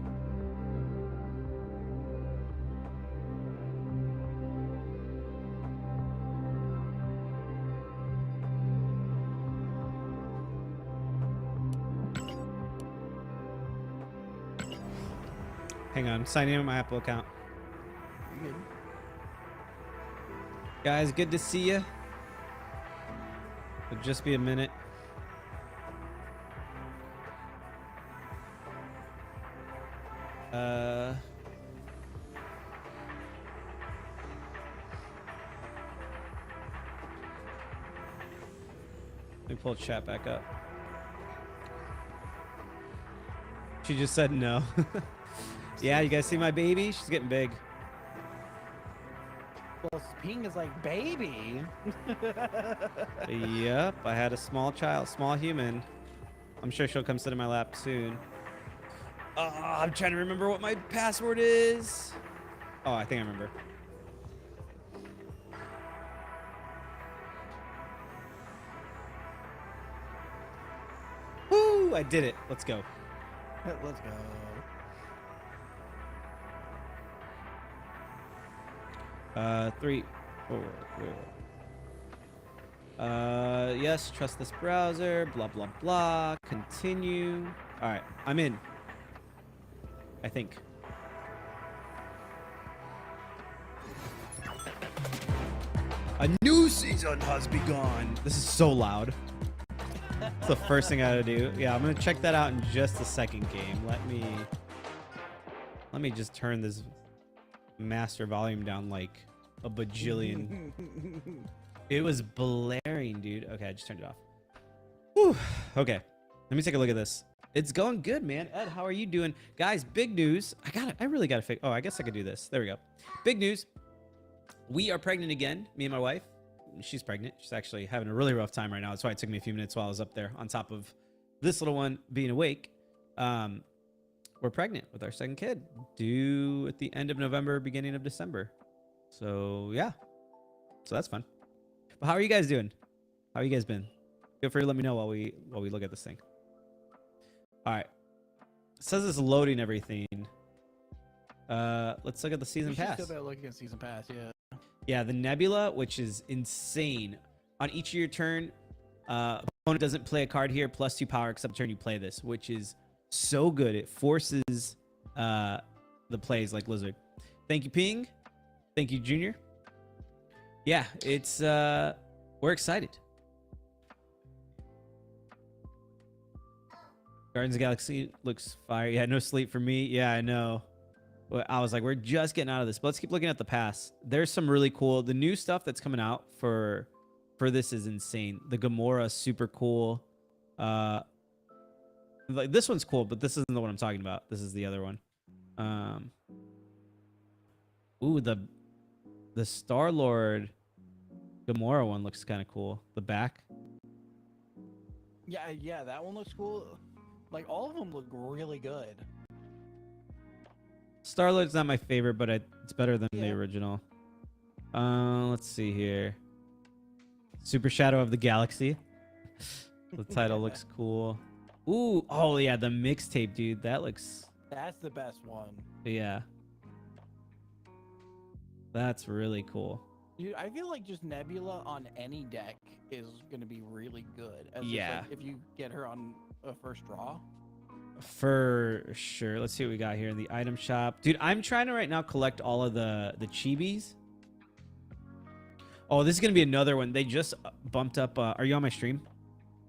Hang on, signing in with my Apple account. You're good. Guys, good to see you. It'll just be a minute. Let me pull chat back up. She just said no. Yeah, you guys see my baby? She's getting big. Well, Ping is like baby. Yep, I had a small child, small human. I'm sure she'll come sit in my lap soon. I'm trying to remember what my password is. Oh, I think I remember. Woo! I did it. Let's go. Let's go. Three, four. Yes, trust this browser. Blah blah blah. Continue. All right, I'm in. I think. A new season has begun. This is so loud. That's the first thing I gotta do. Yeah, I'm gonna check that out in just a second, game. Let me just turn this master volume down like a bajillion. It was blaring, dude. Okay, I just turned it off. Whew. Okay, let me take a look at this. It's going good, man. Ed, how are you doing? Guys, big news. I really gotta fix. Oh, I guess I could do this. There we go. Big news. We are pregnant again, me and my wife. She's pregnant. She's actually having a really rough time right now. That's why it took me a few minutes while I was up there on top of this little one being awake. We're pregnant with our second kid, due at the end of November, beginning of December. So yeah, so that's fun. But how are you guys doing? How you guys been? Feel free to let me know while we look at this thing. All right, it says it's loading everything. Let's look at the season pass. Still better looking at season pass, yeah. Yeah, the Nebula, which is insane. On each of your turn, opponent doesn't play a card here, +2 power except turn you play this, which is so good. It forces the plays like Lizard. Thank you, Ping. Thank you, Junior. Yeah, it's we're excited. Guardians of the Galaxy looks fire. Yeah, no sleep for me. Yeah, I know. I was like, we're just getting out of this, but let's keep looking at the past. There's some really cool, the new stuff that's coming out for this is insane. The Gamora, super cool. Like this one's cool, but this isn't the one I'm talking about. This is the other one. Ooh, the Star-Lord Gamora one looks kind of cool. The back. Yeah, that one looks cool. Like all of them look really good. Starlight's not my favorite, but it's better than the Yeah. original. Let's see here. Super Shadow of the Galaxy. The title looks cool. Ooh, oh yeah, the mixtape, dude. That looks. That's the best one. Yeah. That's really cool. Dude, I feel like just Nebula on any deck is gonna be really good. As Yeah. Just, like, if you get her on a first draw. For sure. Let's see what we got here in the item shop. Dude, I'm trying to right now collect all of the chibis. Oh, this is going to be another one. They just bumped up. Are you on my stream?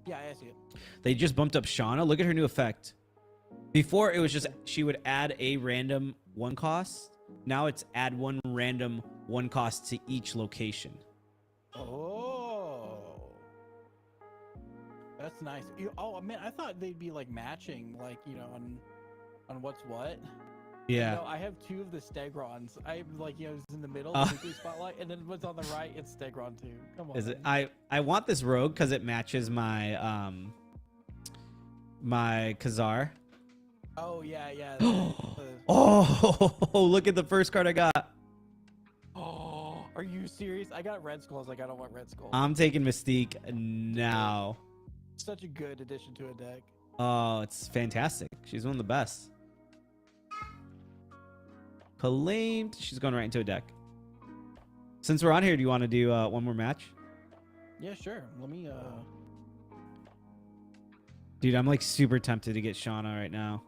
Yeah, I see it. They just bumped up Shauna. Look at her new effect. Before, it was just she would add a random 1 cost. Now it's add 1 random 1 cost to each location. Oh. That's nice. Oh, man, I thought they'd be, like, matching, like, you know, on what's what. Yeah. You know, I have 2 of the Stegrons. I like, you know, it's in the middle, Oh. the nuclear spotlight, and then what's on the right, it's Stegron 2. Come on. Is it? I want this rogue because it matches my my Khazar. Oh, yeah. Oh, look at the first card I got. Oh, are you serious? I got Red Skull. I was like, I don't want Red Skull. I'm taking Mystique now. Such a good addition to a deck. Oh, it's fantastic. She's one of the best. Claimed. She's going right into a deck. Since we're on here, do you want to do one more match? Yeah, sure. Let me, Dude, I'm like super tempted to get Shauna right now.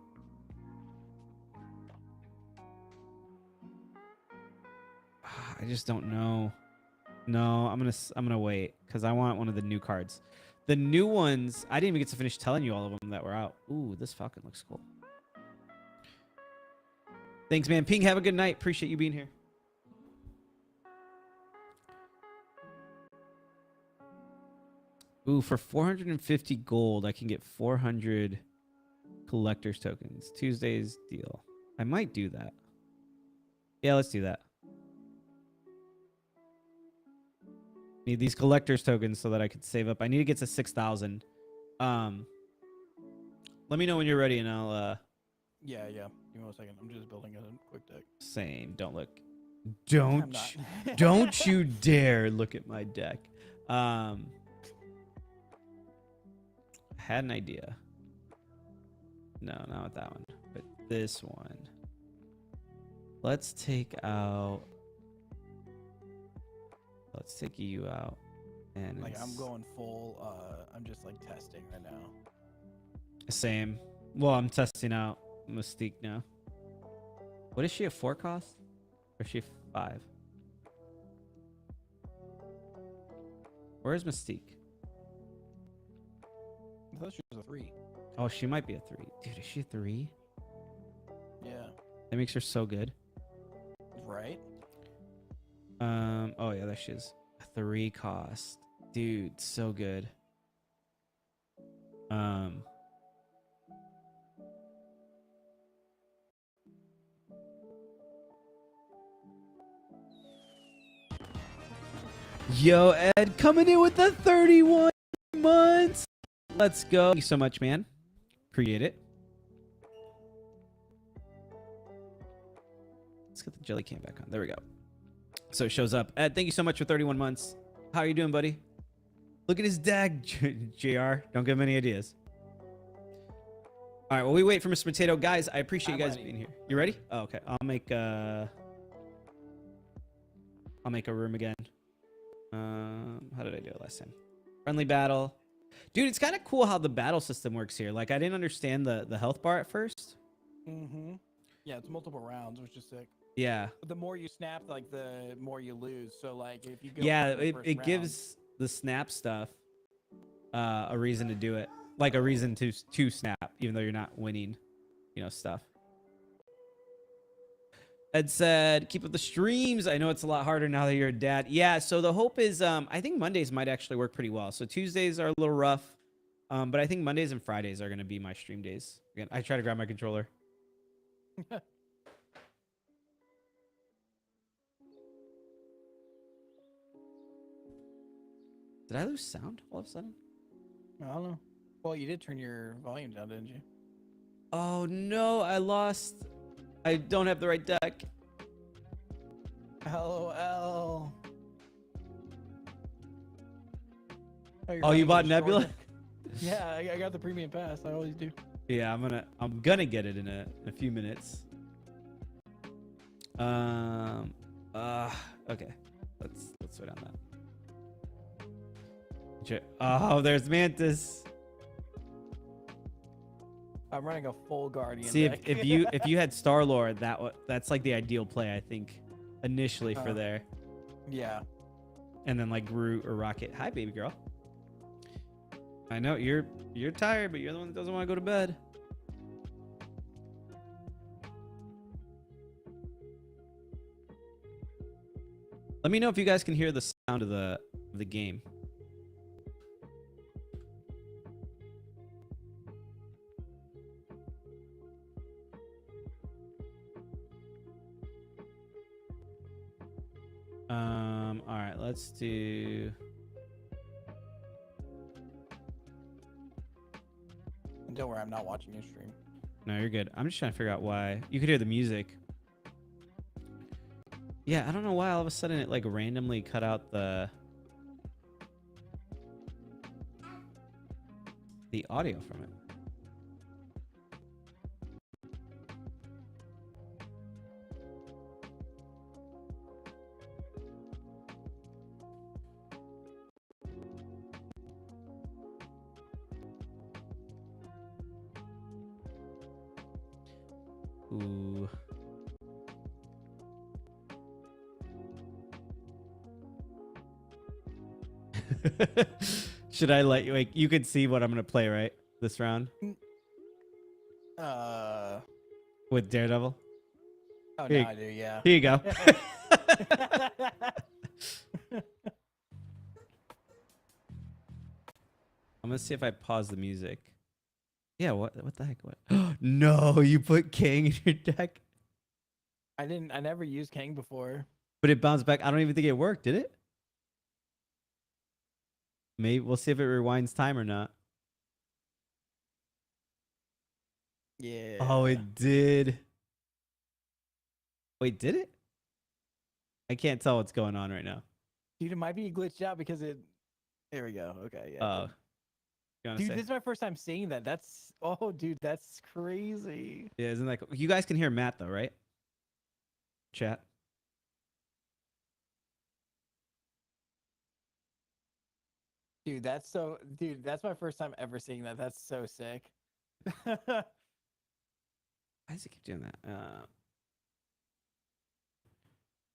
I just don't know. No, I'm gonna wait because I want one of the new cards. The new ones, I didn't even get to finish telling you all of them that were out. Ooh, this Falcon looks cool. Thanks, man. Ping, have a good night. Appreciate you being here. Ooh, for 450 gold, I can get 400 collector's tokens. Tuesday's deal. I might do that. Yeah, let's do that. Need these collector's tokens so that I could save up. I need to get to 6,000. Let me know when you're ready and I'll Yeah. Give me 1 second. I'm just building a quick deck. same. Don't look. I'm not. Don't you dare look at my deck. I had an idea. No, not with that one, but this one. Let's take out. Let's take you out. And Like, I'm going full, I'm just, like, testing right now. Same. Well, I'm testing out Mystique now. What is she, a 4 cost? Or is she a 5? Where is Mystique? I thought she was a 3. Oh, she might be a 3. Dude, is she a 3? Yeah. That makes her so good. Right? Oh yeah, there she is. A 3 cost. Dude, so good. Yo, Ed, coming in with the 31 months. Let's go. Thank you so much, man. Appreciate it. Let's get the jelly can back on. There we go. So it shows up. Ed, thank you so much for 31 months. How are you doing, buddy? Look at his deck, JR. Don't give him any ideas. All right, well, we wait for Mr. Potato. Guys, I appreciate you guys being here. You ready? Oh, okay. I'll make a room again. How did I do it last time? Friendly battle. Dude, it's kind of cool how the battle system works here. Like, I didn't understand the health bar at first. Mm-hmm. Yeah, it's multiple rounds, which is sick. Yeah. But the more you snap, like, the more you lose. So, like, if you go... Yeah, for the first it round- gives the snap stuff a reason to do it. Like, a reason to snap, even though you're not winning, you know, stuff. Ed said, keep up the streams. I know it's a lot harder now that you're a dad. Yeah, so the hope is, I think Mondays might actually work pretty well. So Tuesdays are a little rough, but I think Mondays and Fridays are going to be my stream days. Again, I try to grab my controller. Did I lose sound all of a sudden? I don't know. Well, you did turn your volume down, didn't you? Oh no, I lost. I don't have the right deck. LOL. Oh, you bought Nebula? Yeah, I got the premium pass. I always do. Yeah, I'm gonna get it in a few minutes. Okay. Let's wait on that. Oh, there's Mantis. I'm running a full Guardian See, deck. if you had Star-Lord, that's like the ideal play, I think, initially for there. Yeah. And then like Groot or Rocket. Hi, baby girl. I know you're tired, but you're the one that doesn't want to go to bed. Let me know if you guys can hear the sound of the game. All right, let's do. Don't worry, I'm not watching your stream. No, you're good. I'm just trying to figure out why. You could hear the music. Yeah, I don't know why all of a sudden it like randomly cut out the audio from it. Ooh. Should I let you like you could see what I'm gonna play, right? This round? With Daredevil? Oh Here, no, I do, yeah. Here you go. I'm gonna see if I pause the music. Yeah, what the heck? What? No, you put Kang in your deck? I never used Kang before. But it bounced back. I don't even think it worked, did it? Maybe we'll see if it rewinds time or not. Yeah. Oh, it did. Wait, did it? I can't tell what's going on right now. Dude, it might be glitched out because it. There we go. Okay, yeah. Oh. Dude, this is my first time seeing that. Dude, that's crazy. Yeah, isn't that cool? You guys can hear Matt though, right? Chat. Dude, that's my first time ever seeing that. That's so sick. Why does it keep doing that?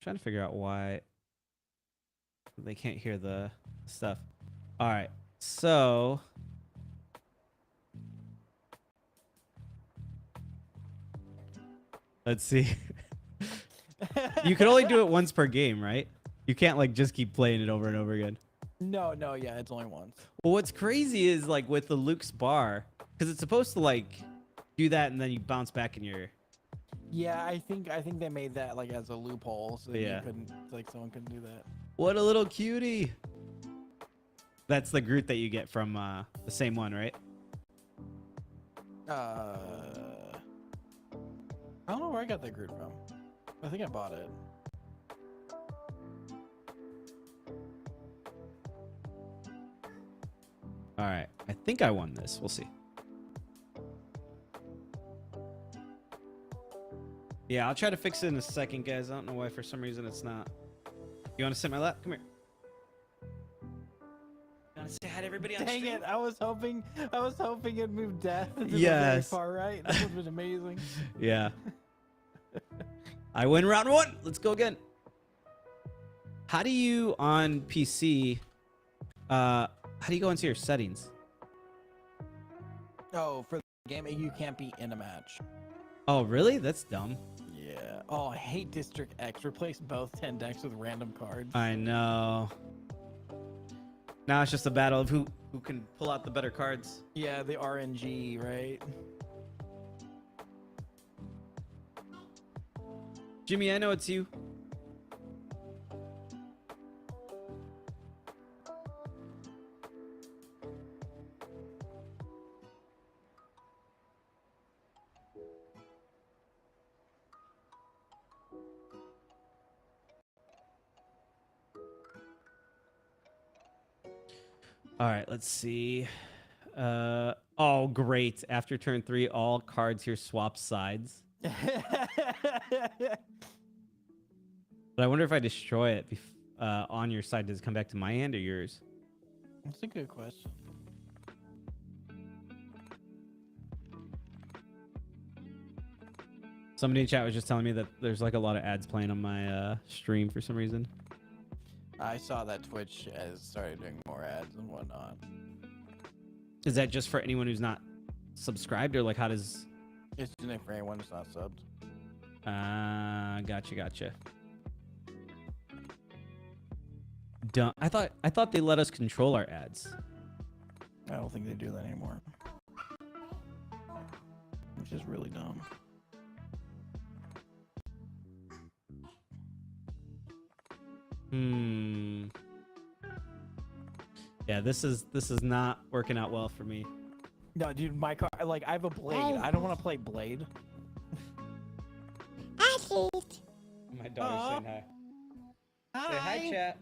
Trying to figure out why they can't hear the stuff. All right, so let's see. You can only do it once per game, right? You can't like just keep playing it over and over again. No, yeah, it's only once. Well, what's crazy is like with the Luke's bar, because it's supposed to like do that and then you bounce back in your. Yeah, I think they made that like as a loophole, so that Yeah. someone couldn't do that. What a little cutie! That's the Groot that you get from the same one, right? I don't know where I got that Groot from. I think I bought it. All right, I think I won this. We'll see. Yeah, I'll try to fix it in a second, guys. I don't know why for some reason it's not. You want to sit in my lap? Come here. You want to say hi to everybody on Dang stream? it! I was hoping it moved death to the very Yes. far right. That would have been amazing. Yeah. I win round one. Let's go again. How do you on PC? How do you go into your settings? Oh, for the game, you can't be in a match. Oh, really? That's dumb. Yeah. Oh, I hate District X. Replace both 10 decks with random cards. I know. Now it's just a battle of who can pull out the better cards. Yeah, the RNG, right? Jimmy, I know it's you. All right, let's see. Oh, great. After turn 3, all cards here swap sides. But I wonder if I destroy it on your side, does it come back to my hand or yours? That's a good question. Somebody in chat was just telling me that there's like a lot of ads playing on my stream for some reason. I saw that Twitch has started doing more ads and whatnot. Is that just for anyone who's not subscribed, or like how does? It's just for anyone who's not subbed. Gotcha. Dumb. I thought they let us control our ads. I don't think they do that anymore. Which is really dumb. Yeah, this is not working out well for me. No, dude, my car, like, I have a Blade. I don't want to play Blade. My daughter's saying hi. Say hi, chat.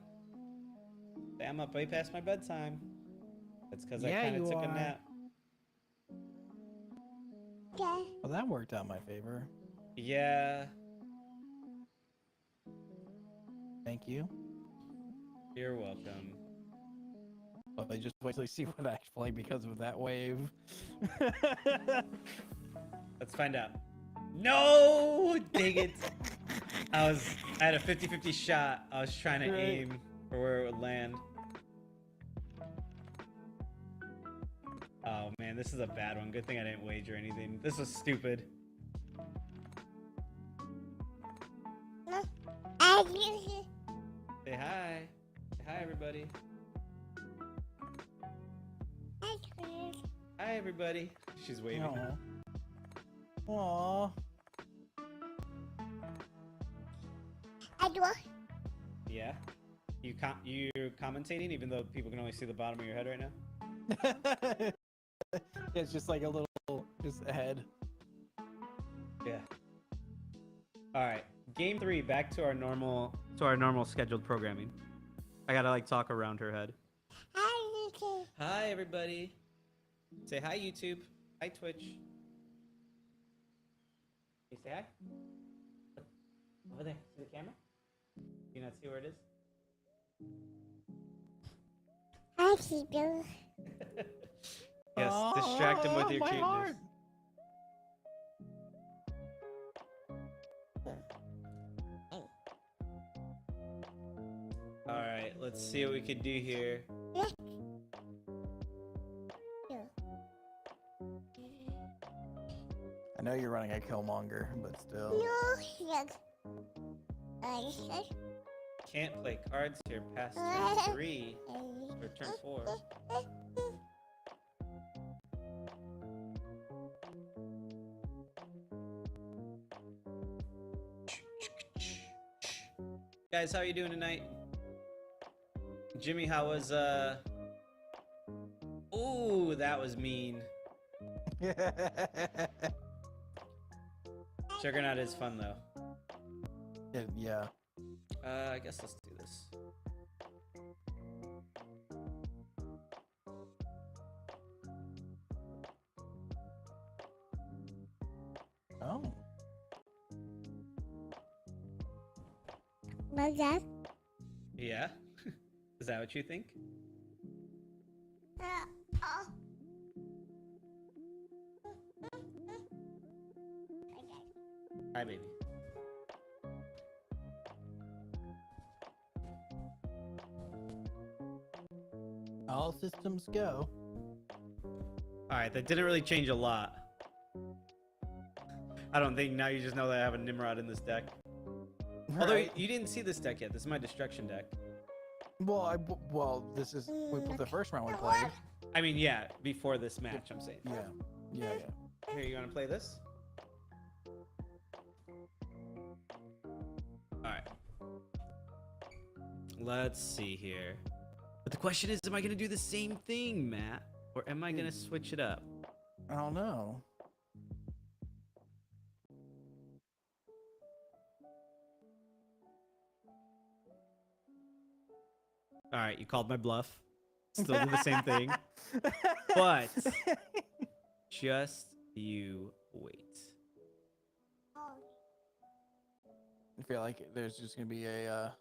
Say I'm up way past my bedtime. That's because I kind of took a nap. Well, that worked out in my favor. Yeah. Thank you. You're welcome. Well, they just wait till you see what I play because of that wave. Let's find out. No! Dang it. I had a 50-50 shot. I was trying to aim for where it would land. Oh man, this is a bad one. Good thing I didn't wager anything. This was stupid. Say hi. Say hi, everybody. Hi, everybody. She's waving. Aww. Yeah. You commentating, even though people can only see the bottom of your head right now? It's just like a little, just ahead. Yeah. All right. Game 3. Back to our normal scheduled programming. I gotta like talk around her head. Hi, YouTube. Hi, everybody. Say hi, YouTube. Hi, Twitch. You say hi? Over there. See the camera? Do you not see where it is? Hi, people. Yes, distract him with your cuteness. Heart. Alright, let's see what we can do here. I know you're running a Killmonger, but still. Can't play cards here past turn 3 or turn 4. Guys, how are you doing tonight? Jimmy, how was Ooh, that was mean. Juggernaut is fun though. Yeah. I guess let's do this. Oh. What's that? Yeah? Is that what you think? Hi, baby. All systems go. Alright, that didn't really change a lot. I don't think. Now you just know that I have a Nimrod in this deck. Although you didn't see this deck yet. This is my destruction deck. Well, this is the first round we played. I mean, yeah, before this match, I'm saying. Yeah. Here, you want to play this? Alright. Let's see here. But the question is, am I going to do the same thing, Matt? Or am I going to switch it up? I don't know. Alright, you called my bluff. still do the same thing. But just you wait. I feel like there's just gonna be a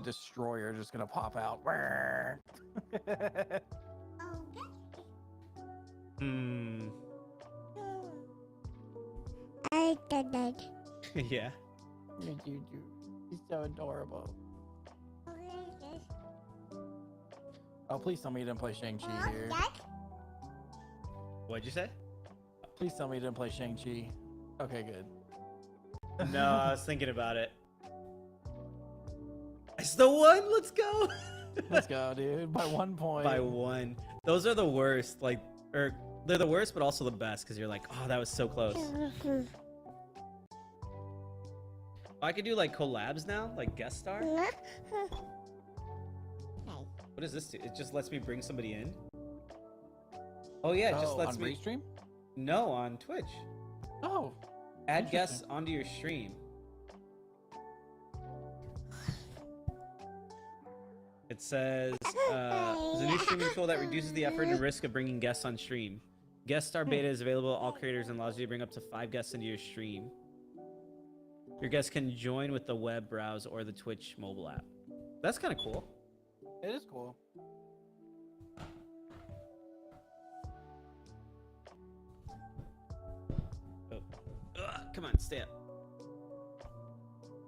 destroyer just gonna pop out. Hmm. I did that. Yeah. He's so adorable. Oh, please tell me you didn't play Shang-Chi here. What'd you say? Please tell me you didn't play Shang-Chi. Okay, good. No, I was thinking about it. I still won. Let's go. Let's go, dude. By 1 point. By 1. Those are the worst. Like, or they're the worst, but also the best because you're like, oh, that was so close. I could do like collabs now, like guest star. What does this do? It just lets me bring somebody in. Oh yeah, it just lets on me Restream? No, on Twitch. Oh. Add guests onto your stream. It says there's a new streaming tool that reduces the effort and risk of bringing guests on stream. Guest Star Beta is available to all creators and allows you to bring up to 5 guests into your stream. Your guests can join with the web browse or the Twitch mobile app. That's kind of cool. It is cool. Oh. Ugh, come on, stay up.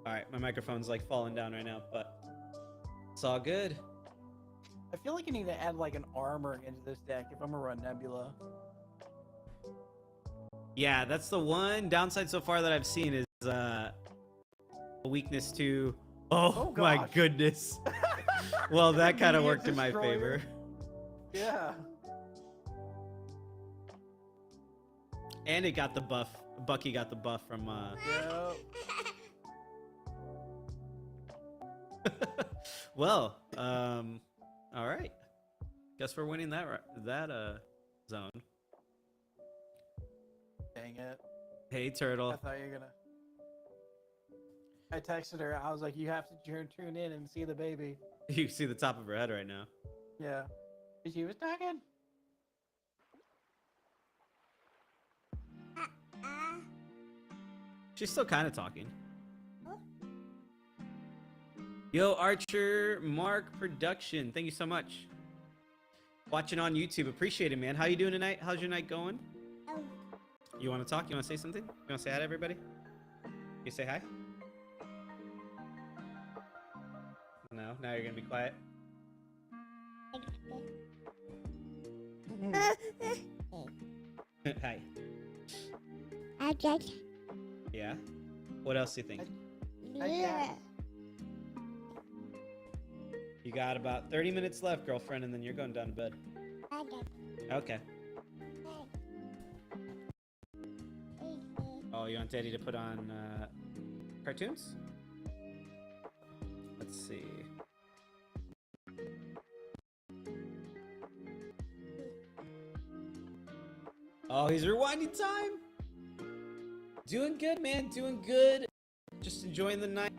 All right, my microphone's like falling down right now, but it's all good. I feel like you need to add like an armor into this deck if I'm gonna run Nebula. Yeah, that's the one downside so far that I've seen is a weakness to. Oh my goodness. Well, that kind of worked in my favor. Yeah. And it got the buff. Bucky got the buff from. Well, all right. Guess we're winning that zone. Dang it. Hey, Turtle. I thought you were gonna. I texted her. I was like, "You have to tune in and see the baby." You can see the top of her head right now. Yeah. She was talking. She's still kind of talking. Yo, Archer Mark Production. Thank you so much. Watching on YouTube. Appreciate it, man. How you doing tonight? How's your night going? You want to talk? You want to say something? You want to say hi to everybody? You say hi? No, now you're going to be quiet. Hi. I just. Yeah? What else do you think? Yeah. You got about 30 minutes left, girlfriend, and then you're going down to bed. Okay. Oh, you want Daddy to put on cartoons? Let's see. Oh, he's rewinding time. Doing good, man. Doing good. Just enjoying the night.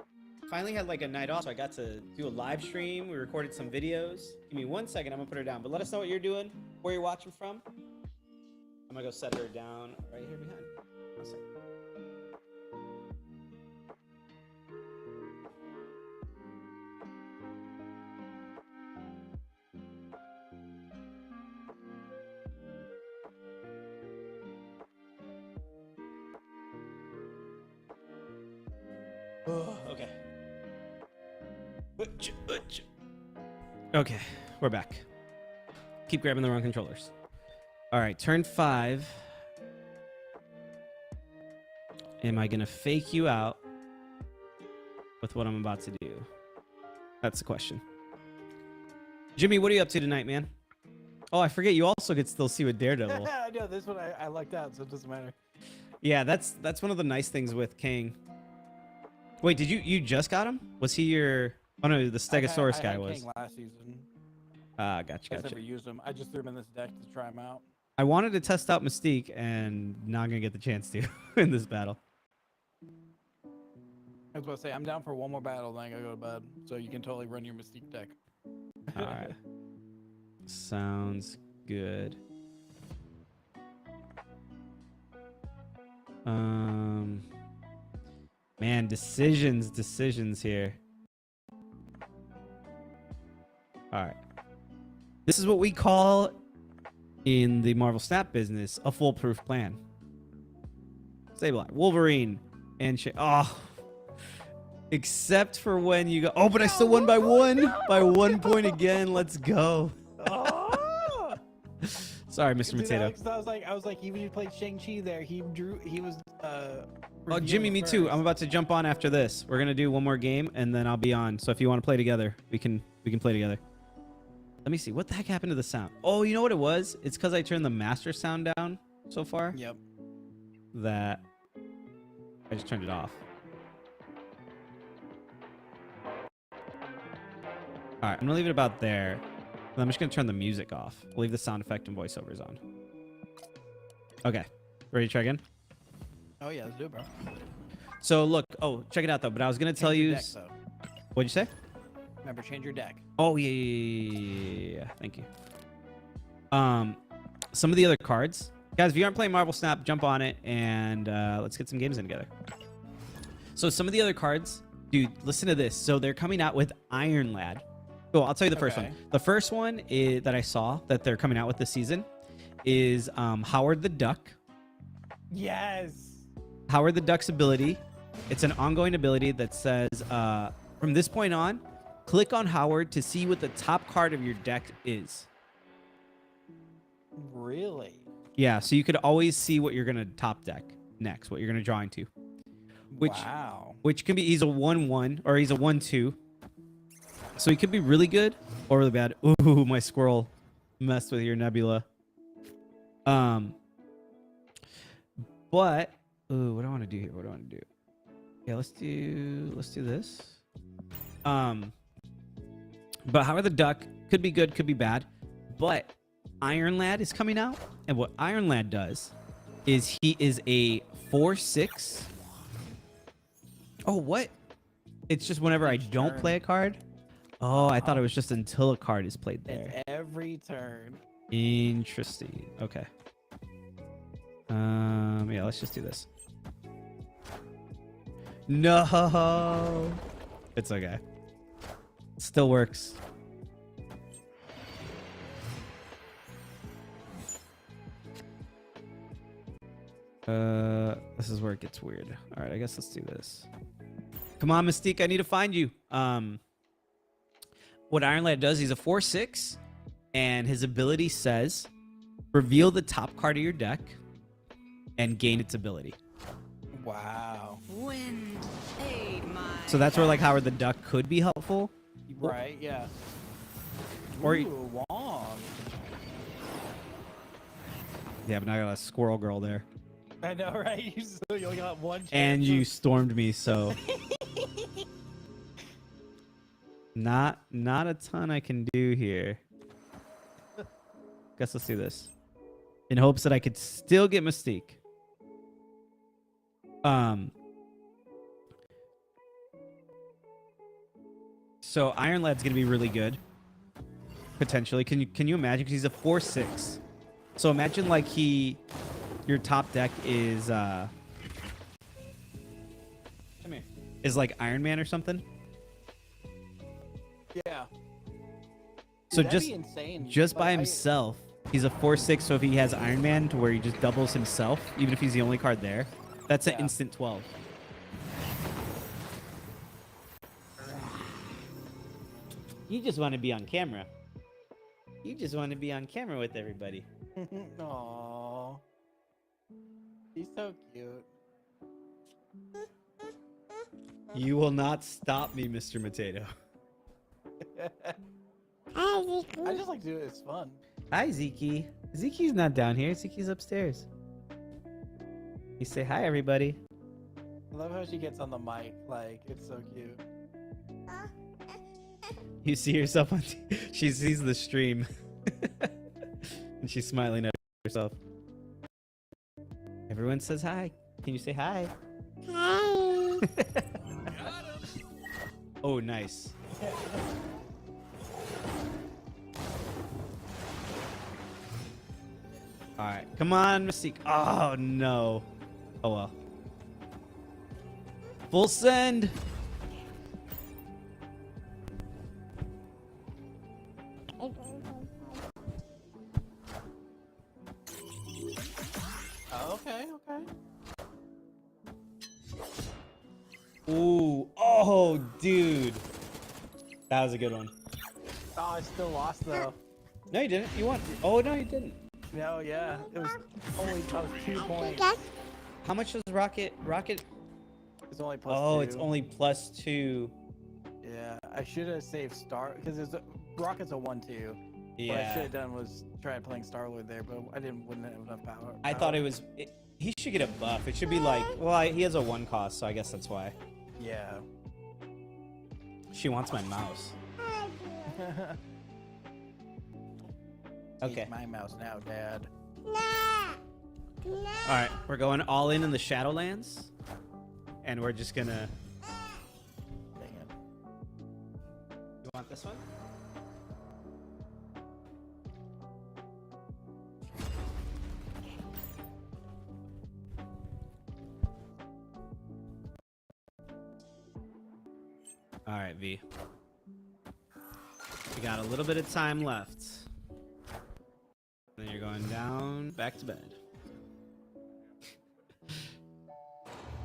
Finally had like a night off, so I got to do a live stream. We recorded some videos. Give me 1 second. I'm gonna put her down. But let us know what you're doing, where you're watching from. I'm gonna go set her down right here behind. 1 second. Okay. Okay, we're back. Keep grabbing the wrong controllers. All right, turn 5. Am I gonna fake you out with what I'm about to do? That's the question. Jimmy, what are you up to tonight, man? Oh, I forget you also could still see with Daredevil. I know this one I lucked out, so it doesn't matter. Yeah, that's one of the nice things with King. Wait, did you just got him? Was he your? Oh no, the Stegosaurus guy was. King last season. Gotcha. I never used him. I just threw him in this deck to try him out. I wanted to test out Mystique and not gonna get the chance to in this battle. I was about to say I'm down for one more battle, then I gotta go to bed. So you can totally run your Mystique deck. All right. Sounds good. Man, decisions here. All right. This is what we call in the Marvel Snap business a foolproof plan. Sableye, Wolverine, and except for when you go. Oh, but I still won by one. By 1 point again. Let's go. Sorry, Mr. Dude, Potato. Alex, I was like, even you played Shang-Chi there. He was. Oh, Jimmy, me too. I'm about to jump on after this. We're gonna do one more game, and then I'll be on. So if you want to play together, we can play together. Let me see. What the heck happened to the sound? Oh, you know what it was? It's because I turned the master sound down so far. Yep. That I just turned it off. All right, I'm gonna leave it about there. And I'm just gonna turn the music off. I'll leave the sound effect and voiceovers on. Okay, ready to try again? Oh yeah, let's do it, bro. So look, check it out though. But I was gonna tell you. What'd you say? Remember, change your deck. Oh yeah. Thank you. Some of the other cards, guys. If you aren't playing Marvel Snap, jump on it and let's get some games in together. So some of the other cards, dude, listen to this. So they're coming out with Iron Lad. Oh, I'll tell you the first one. The first one that I saw that they're coming out with this season is Howard the Duck. Yes. Howard the Duck's ability. It's an ongoing ability that says, from this point on, click on Howard to see what the top card of your deck is. Really? Yeah, so you could always see what you're going to top deck next, what you're going to draw into. Which can be, he's a 1-1 or he's a 1-2. So he could be really good or really bad. Ooh, my squirrel messed with your nebula. But ooh, what do I want to do here? What do I want to do? Yeah, let's do this. But Howard the Duck could be good, could be bad. But Iron Lad is coming out, and what Iron Lad does is he is a 4/6. Oh, what? It's just whenever I don't play a card. Oh, I thought it was just until a card is played there. It's every turn. Interesting. Okay. Yeah, let's just do this. No, it's okay. Still works. This is where it gets weird. All right, I guess let's do this. Come on, Mystique, I need to find you. What Iron Lad does, he's a 4/6, and his ability says, reveal the top card of your deck and gain its ability. Wow. Wind aid my So that's where like Howard the Duck could be helpful. Right, yeah. Or Wong. Yeah, but now I got a squirrel girl there. I know, right? You only got one chance. And you stormed me, so not a ton I can do here. Guess let's do this. In hopes that I could still get Mystique. So Iron Lad's gonna be really good. Potentially. Can you imagine? Because he's a 4/6. So imagine like your top deck is come here. Is like Iron Man or something. Yeah. So Dude, that'd just be insane. just by Like, himself, he's a 4/6. So if he has Iron Man to where he just doubles himself, even if he's the only card there, that's an instant 12. You just want to be on camera. You just want to be on camera with everybody. Aww. He's so cute. You will not stop me, Mr. Potato. I just like to do it. It's fun. Hi, Zeke. Zeke's not down here. Zeke's upstairs. You say hi, everybody. I love how she gets on the mic. Like, it's so cute. You see yourself on she sees the stream. And she's smiling at herself. Everyone says hi. Can you say hi? Hi. Oh, nice. All right, come on, Mystique. Oh no. Oh well. Full send. Okay. Ooh. Oh, dude. That was a good one. Oh, I still lost though. No, you didn't. You won. Oh no, you didn't. No, yeah. It was only 2 points. How much does Rocket? It's only plus 2. Oh, it's only +2. Yeah, I should have saved Star because Rocket's a 1-2. Yeah. What I should have done was try playing Star-Lord there, but wouldn't have enough power. I thought it was. He should get a buff. It should be like. Well, he has a 1 cost, so I guess that's why. Yeah. She wants my mouse. Okay. Take my mouse now, Dad. All right, we're going all in the Shadowlands, and we're just gonna. Dang it. You want this one? All right, V. We got a little bit of time left. Then you're going down, back to bed.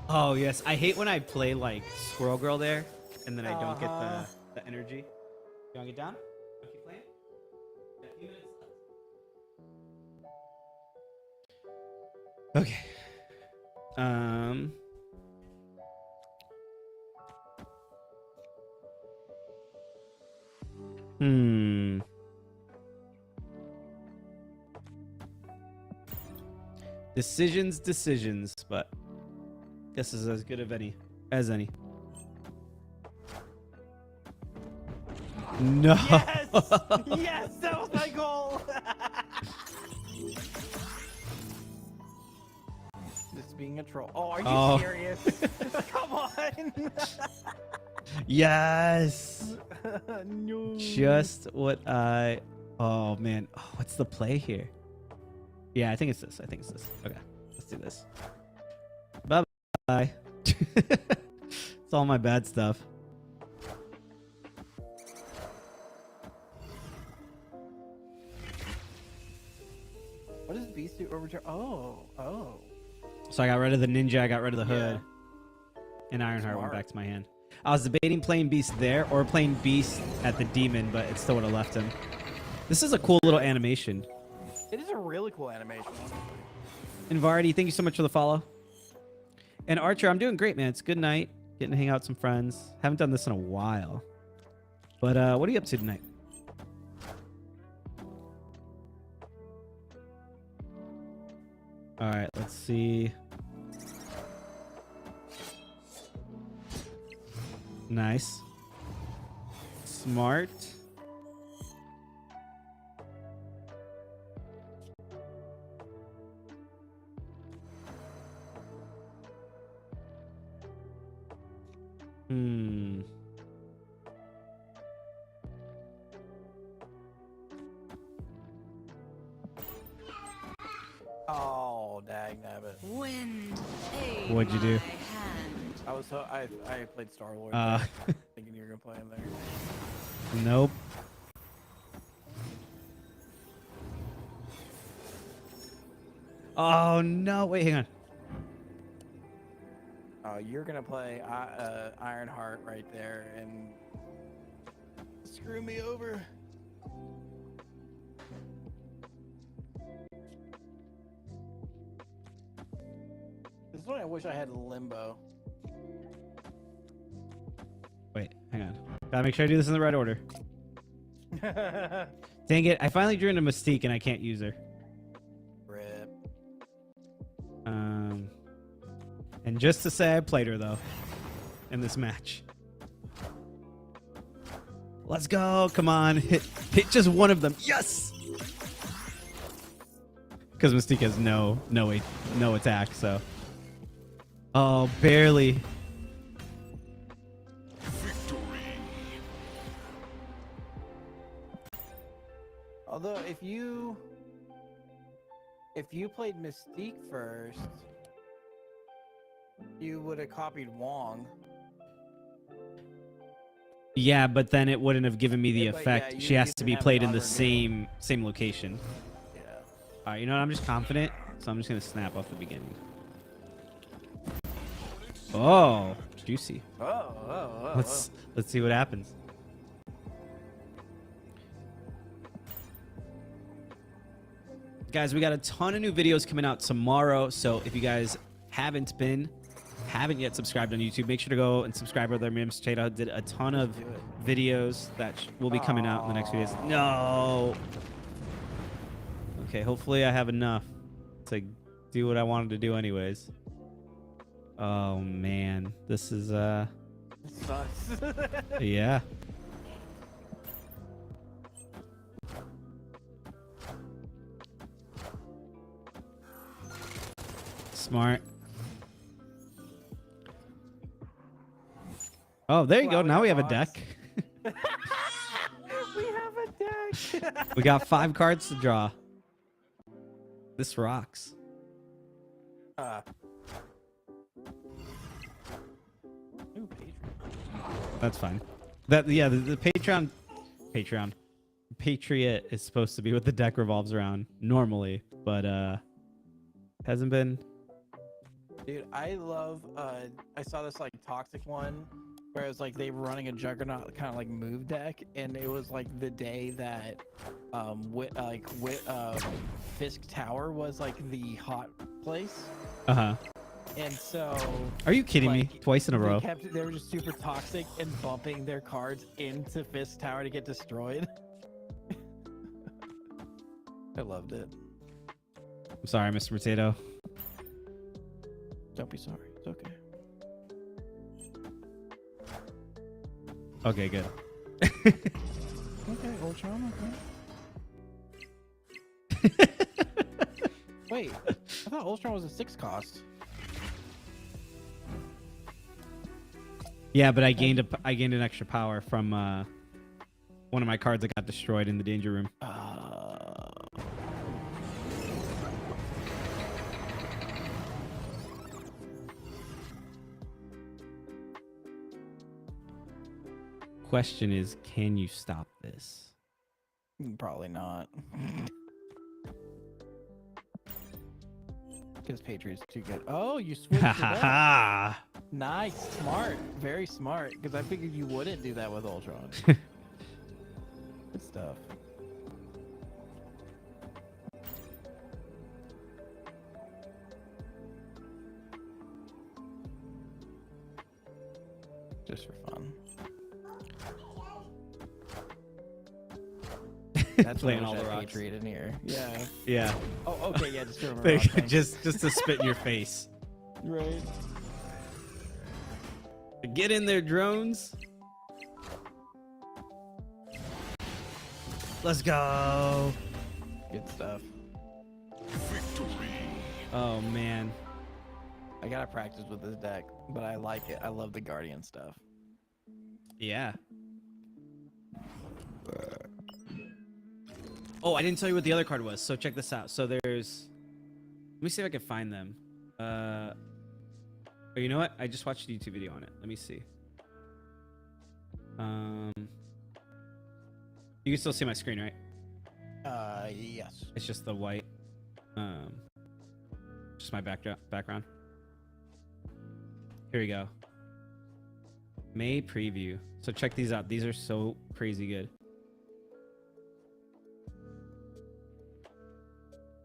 Oh yes, I hate when I play like Squirrel Girl there, and then I don't get the energy. You wanna get down? Keep playing. Got a few minutes left. Okay. Decisions, but this is as good of any as any. No. Yes! Yes, that was my goal. Just being a troll. Oh, are you serious? Come on. Yes. No. Just what I. Oh man. Oh, what's the play here? Yeah, I think it's this. Okay, let's do this. Bye bye. It's all my bad stuff. What does Beast do? Overturn? Oh. So I got rid of the ninja. I got rid of the hood. Yeah. And Ironheart went back to my hand. I was debating playing Beast there or playing Beast at the demon, but it still would have left him. This is a cool little animation. It is a really cool animation. And Vardy, thank you so much for the follow. And Archer, I'm doing great, man. It's good night. Getting to hang out with some friends. Haven't done this in a while. But what are you up to tonight? All right, let's see. Nice. Smart. Oh, dang nabbit. Wind. What'd you do? I played Star Lord. Thinking you were gonna play him there. Nope. Oh no! Wait, hang on. You're gonna play Ironheart right there and screw me over. This is what I wish I had Limbo. Wait, hang on. Gotta make sure I do this in the right order. Dang it! I finally drew into Mystique and I can't use her. Rip. And just to say I played her though in this match. Let's go. Come on. Hit just one of them. Yes. Because Mystique has no attack, so. Oh, barely. Although if you If you played Mystique first, you would have copied Wong. Yeah, but then it wouldn't have given me the But effect. yeah, She you has to didn't be have played in God the Renewal. same location. Yeah. All right, you know what? I'm just confident, so I'm just gonna snap off the beginning. Oh, juicy. Let's see what happens. Guys, we got a ton of new videos coming out tomorrow, so if you guys haven't yet subscribed on YouTube, make sure to go and subscribe. Brother Mims Potato did a ton of videos that will be coming out in the next few days. No. Okay, hopefully I have enough to do what I wanted to do anyways. Oh man, this is Sucks. yeah. Smart. Oh, there you go. Now we have a deck. We have a deck. We got 5 cards to draw. This rocks. Ooh, Patreon. That's fine. That yeah, the Patreon. Patriot is supposed to be what the deck revolves around normally, but hasn't been. Dude, I love. I saw this like toxic one where it was like they were running a Juggernaut kind of like move deck, and it was like the day that Fisk Tower was like the hot place. And so. Are you kidding me? Twice in a row. They were just super toxic and bumping their cards into Fisk Tower to get destroyed. I loved it. I'm sorry, Mr. Potato. Don't be sorry. It's okay. Okay, good. Okay, Ultron, okay. Wait, I thought Ultron was a 6 cost. Yeah, but I gained an extra power from one of my cards that got destroyed in the danger room. Question is, can you stop this? Probably not. Because Patriot's too good. Oh, you switched it up. Nice, smart, very smart. Because I figured you wouldn't do that with Ultron. Good stuff. Just for fun. That's Playing all all the the rocks. Patriot in here. Yeah. Yeah. Oh, okay. Yeah, just to remember. just to spit in your face. Right. Get in there, drones. Let's go. Good stuff. Victory. Oh man. I gotta practice with this deck, but I like it. I love the Guardian stuff. Yeah. Oh, I didn't tell you what the other card was. So check this out. So there's. Let me see if I can find them. Oh, you know what? I just watched a YouTube video on it. Let me see. You can still see my screen, right? Yes. It's just the white. Just my background. Here we go. May preview. So check these out. These are so crazy good.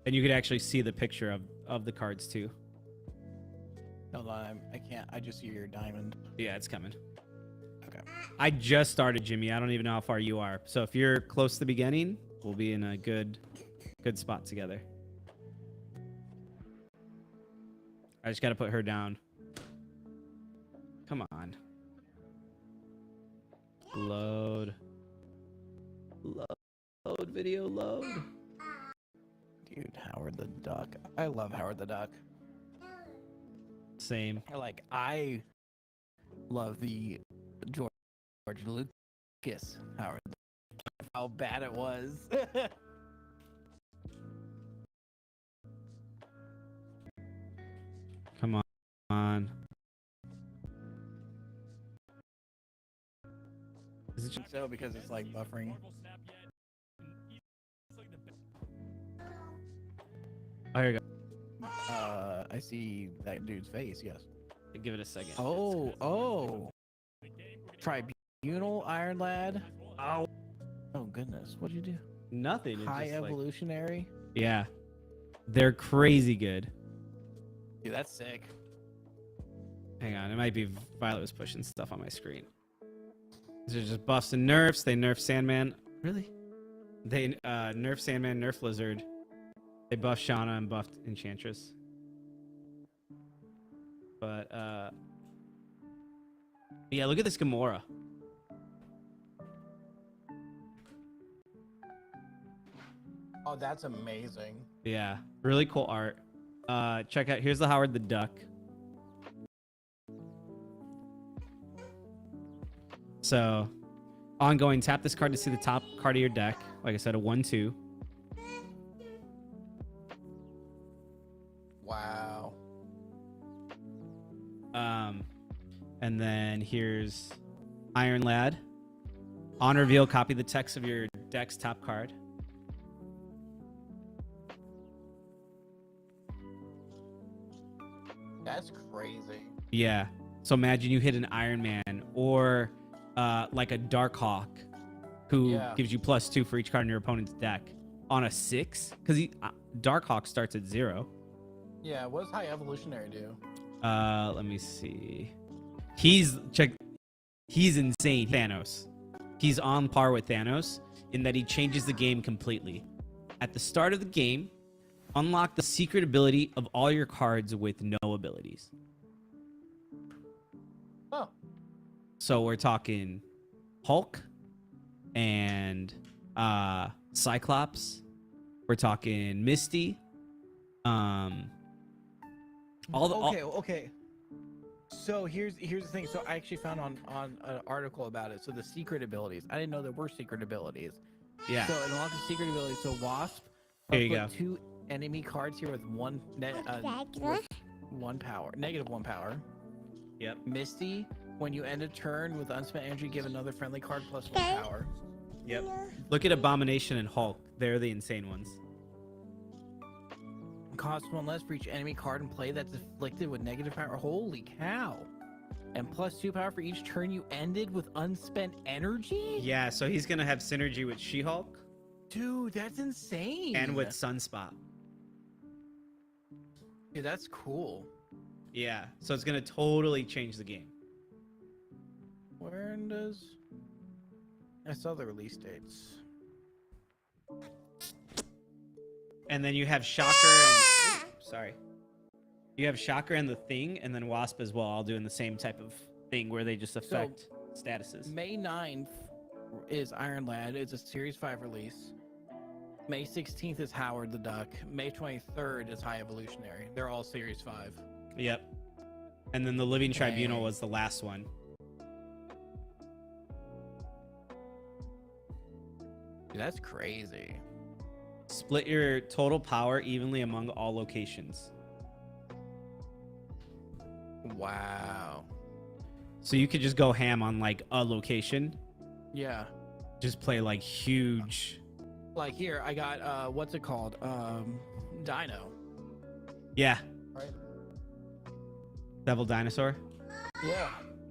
And you could actually see the picture of the cards too. Hold on, I can't. I just see your diamond. Yeah, it's coming. Okay. I just started, Jimmy. I don't even know how far you are. So if you're close to the beginning, we'll be in a good spot together. I just got to put her down. Come on. Load video, load. Dude, Howard the Duck. I love Howard the Duck. Same. I love the George Lucas Howard. How bad it was. Oh, because it's like buffering. Oh, here you go. I see that dude's face. Yes. Give it a second. Oh. Tribunal Iron Lad. Oh. Oh goodness, what'd you do? Nothing. High evolutionary. Yeah. They're crazy good. Dude, that's sick. Hang on, it might be Violet was pushing stuff on my screen. These are just buffs and nerfs. They nerf Sandman. Really? They nerf Sandman, nerf Lizard. They buff Shauna and buffed Enchantress. But yeah, look at this Gamora. Oh, that's amazing. Yeah, really cool art. Check out, here's the Howard the Duck. So, ongoing, tap this card to see the top card of your deck. Like I said, a 1/2. Wow. And then here's Iron Lad. On reveal, copy the text of your deck's top card. That's crazy. Yeah. So imagine you hit an Iron Man or like a Darkhawk who gives you +2 for each card in your opponent's deck on a 6. Because Darkhawk starts at 0. Yeah, what does High Evolutionary do? Let me see. He's insane. Thanos. He's on par with Thanos in that he changes the game completely. At the start of the game, unlock the secret ability of all your cards with no abilities. Oh. So we're talking Hulk and Cyclops. We're talking Misty. Okay. So here's the thing. So I actually found on an article about it. So the secret abilities. I didn't know there were secret abilities. Yeah. So it unlocks the secret abilities. So Wasp. Here you go. 2 enemy cards here with one power, -1 power. Yep. Misty, when you end a turn with unspent energy, give another friendly card +1 power. Yep. Look at Abomination and Hulk. They're the insane ones. Cost 1 less for each enemy card in play that's afflicted with negative power. Holy cow. And +2 power for each turn you ended with unspent energy? Yeah, so he's going to have synergy with She-Hulk. Dude, that's insane. And with Sunspot. Dude, that's cool. Yeah, so it's going to totally change the game. Where does... I saw the release dates. And then you have Shocker and... sorry. You have Shocker and the Thing, and then Wasp as well, all doing the same type of thing where they just affect statuses. May 9th is Iron Lad. It's a Series 5 release. May 16th is Howard the Duck. May 23rd is High Evolutionary. They're all Series 5. Yep. And then the Living Tribunal was the last one. Dude, that's crazy. Split your total power evenly among all locations. Wow. So you could just go ham on like a location. Yeah. Just play like huge. Like here, I got what's it called? Dino. Yeah. Right. Devil Dinosaur. Yeah.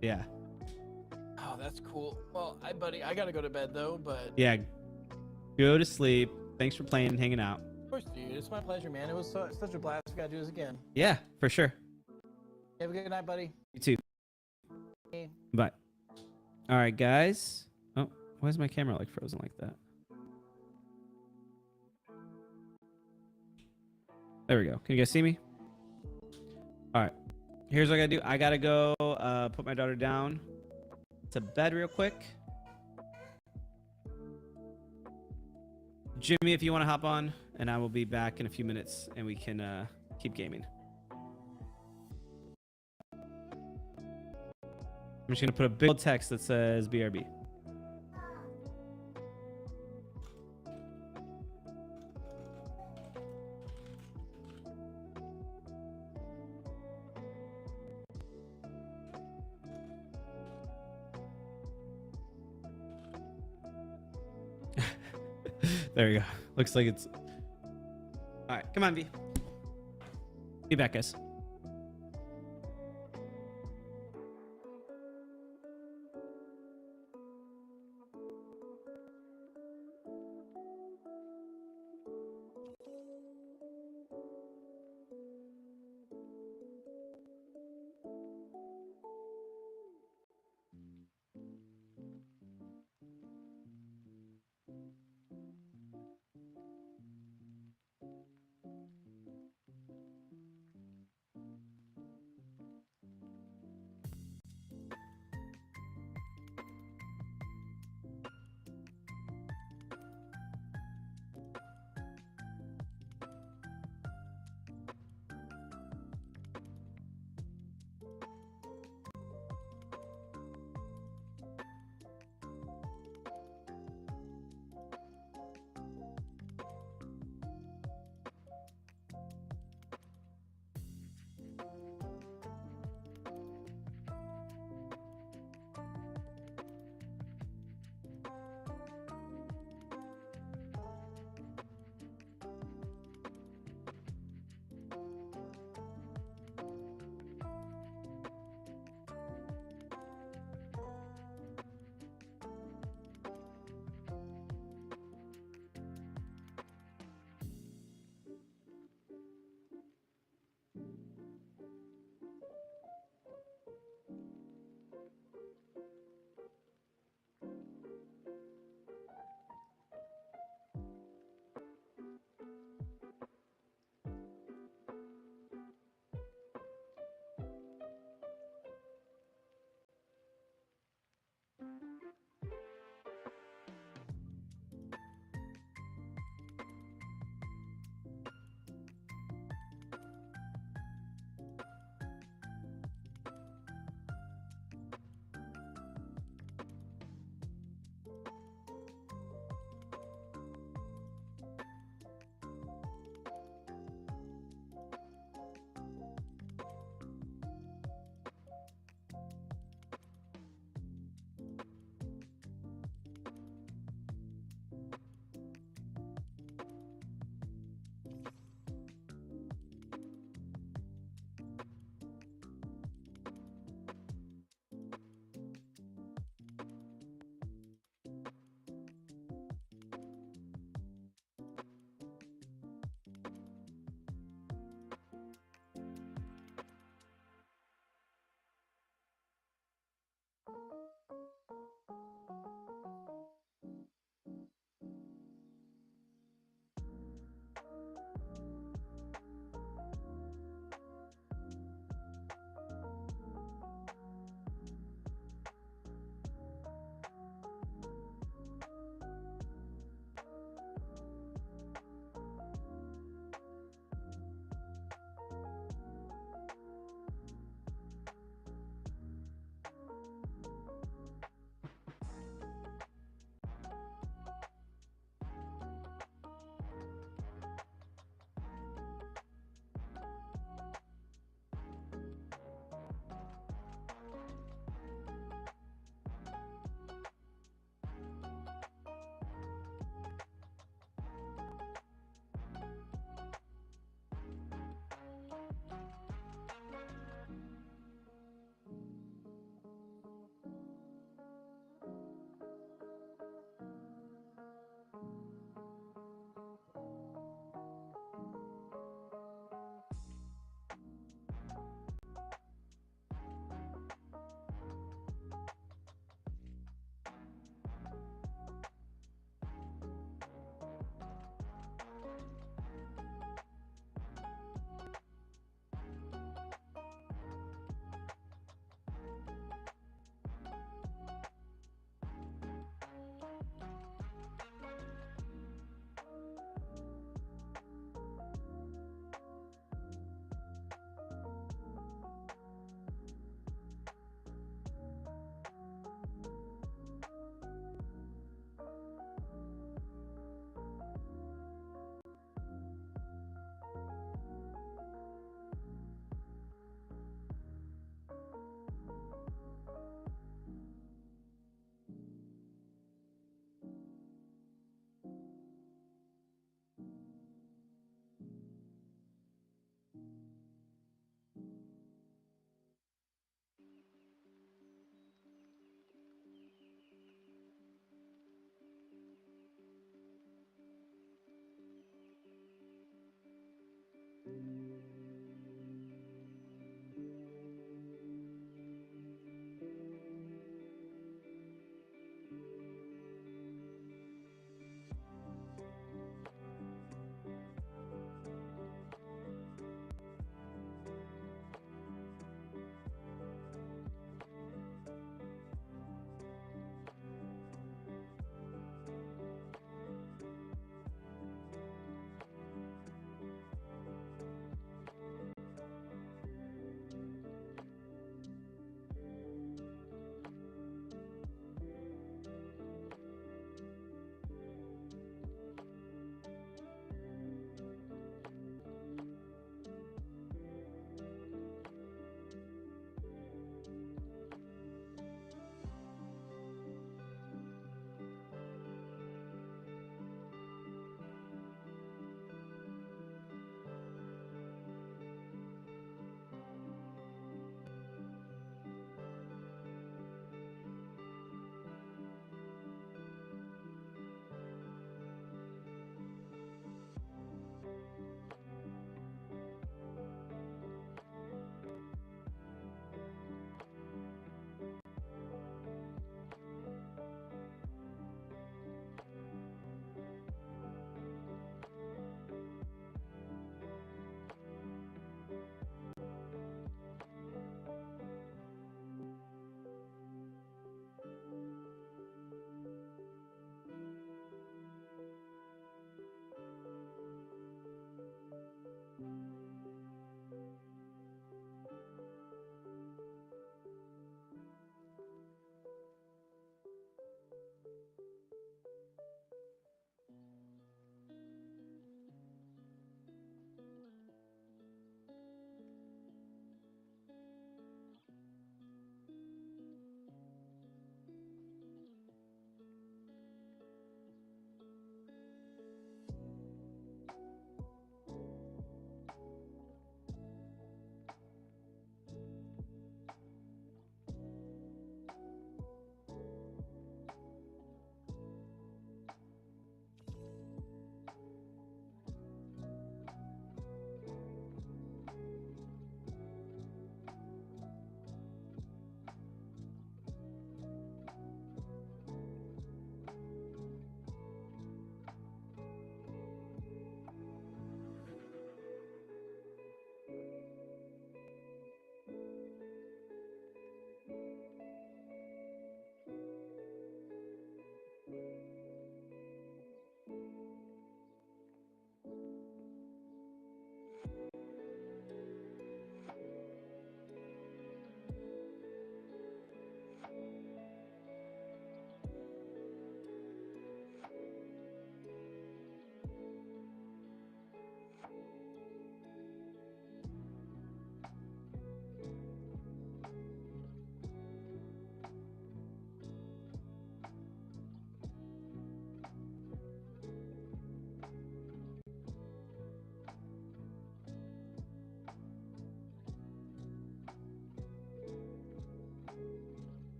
Yeah. Oh, that's cool. Well, buddy, I gotta go to bed though, but Yeah. Go to sleep. Thanks for playing and hanging out. of course, dude. It's my pleasure, man. It was such a blast. We gotta do this again. Yeah, for sure. Have a good night, buddy. You too. Bye. All right, guys. Oh, why is my camera like frozen like that? There we go. Can you guys see me? All right. Here's what I gotta do. I gotta go put my daughter down to bed real quick. Jimmy, if you want to hop on, and I will be back in a few minutes, and we can keep gaming. I'm just gonna put a big text that says BRB. There you go. Looks like it's. All right, come on, V. Be back, guys.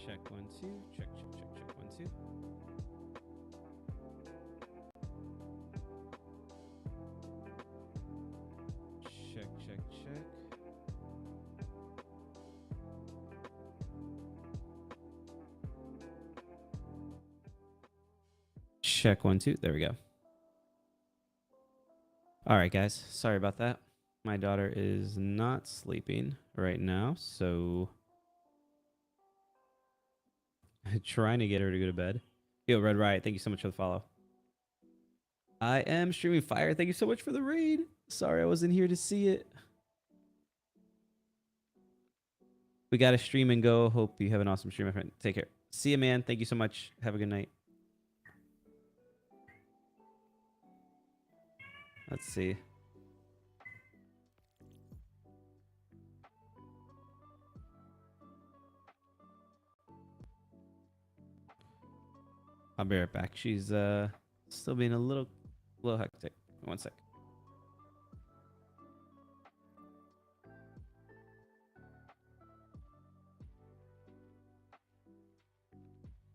Check 1 2. Check 1 2. Check. Check 1 2. There we go. All right, guys. Sorry about that. My daughter is not sleeping right now, so trying to get her to go to bed. Yo, Red Riot, thank you so much for the follow. I am streaming Fire. Thank you so much for the raid. Sorry I wasn't here to see it. We got to stream and go. Hope you have an awesome stream, my friend. Take care. See you, man. Thank you so much. Have a good night. Let's see. I'll be right back. She's still being a little hectic. 1 sec.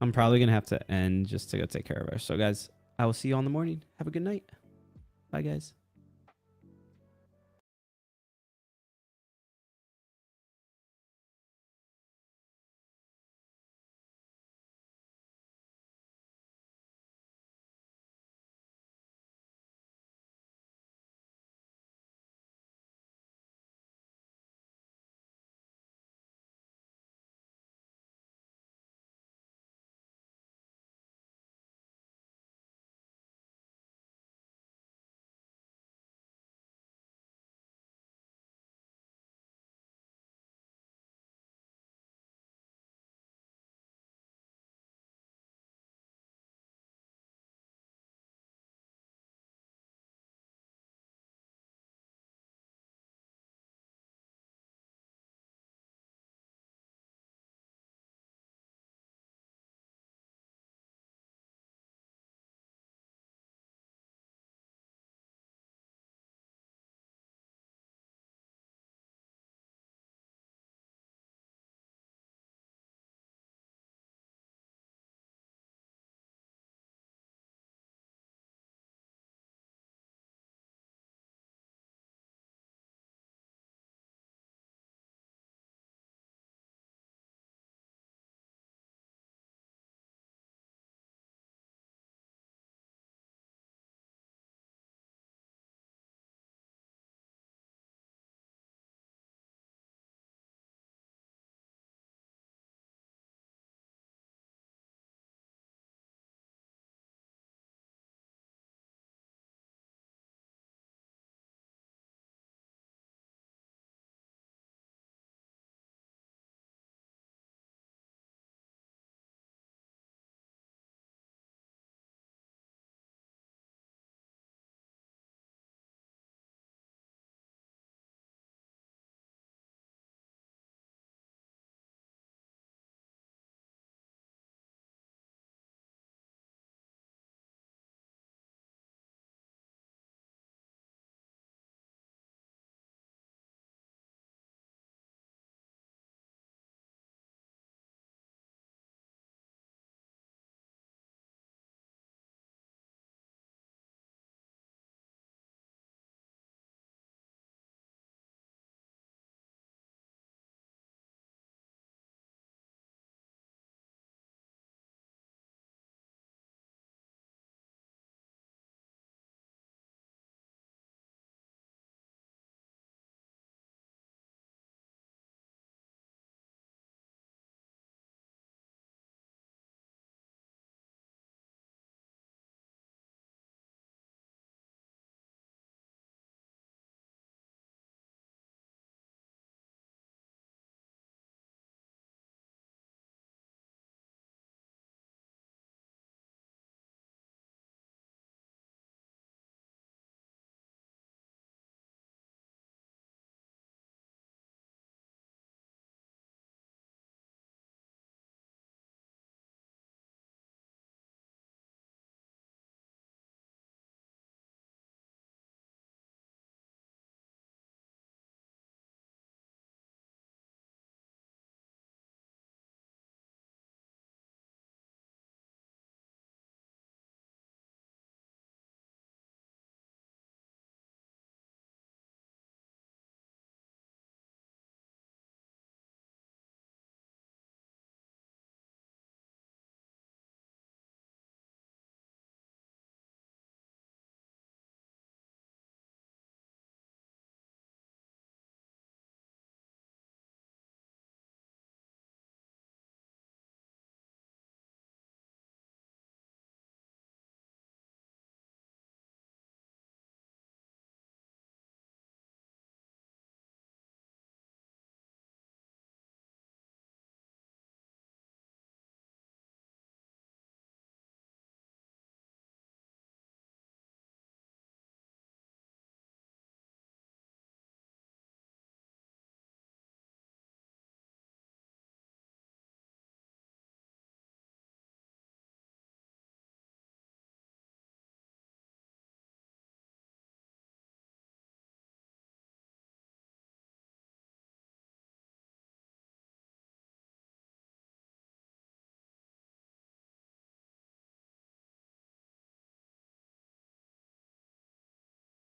I'm probably gonna have to end just to go take care of her. So guys, I will see you all in the morning. Have a good night. Bye guys.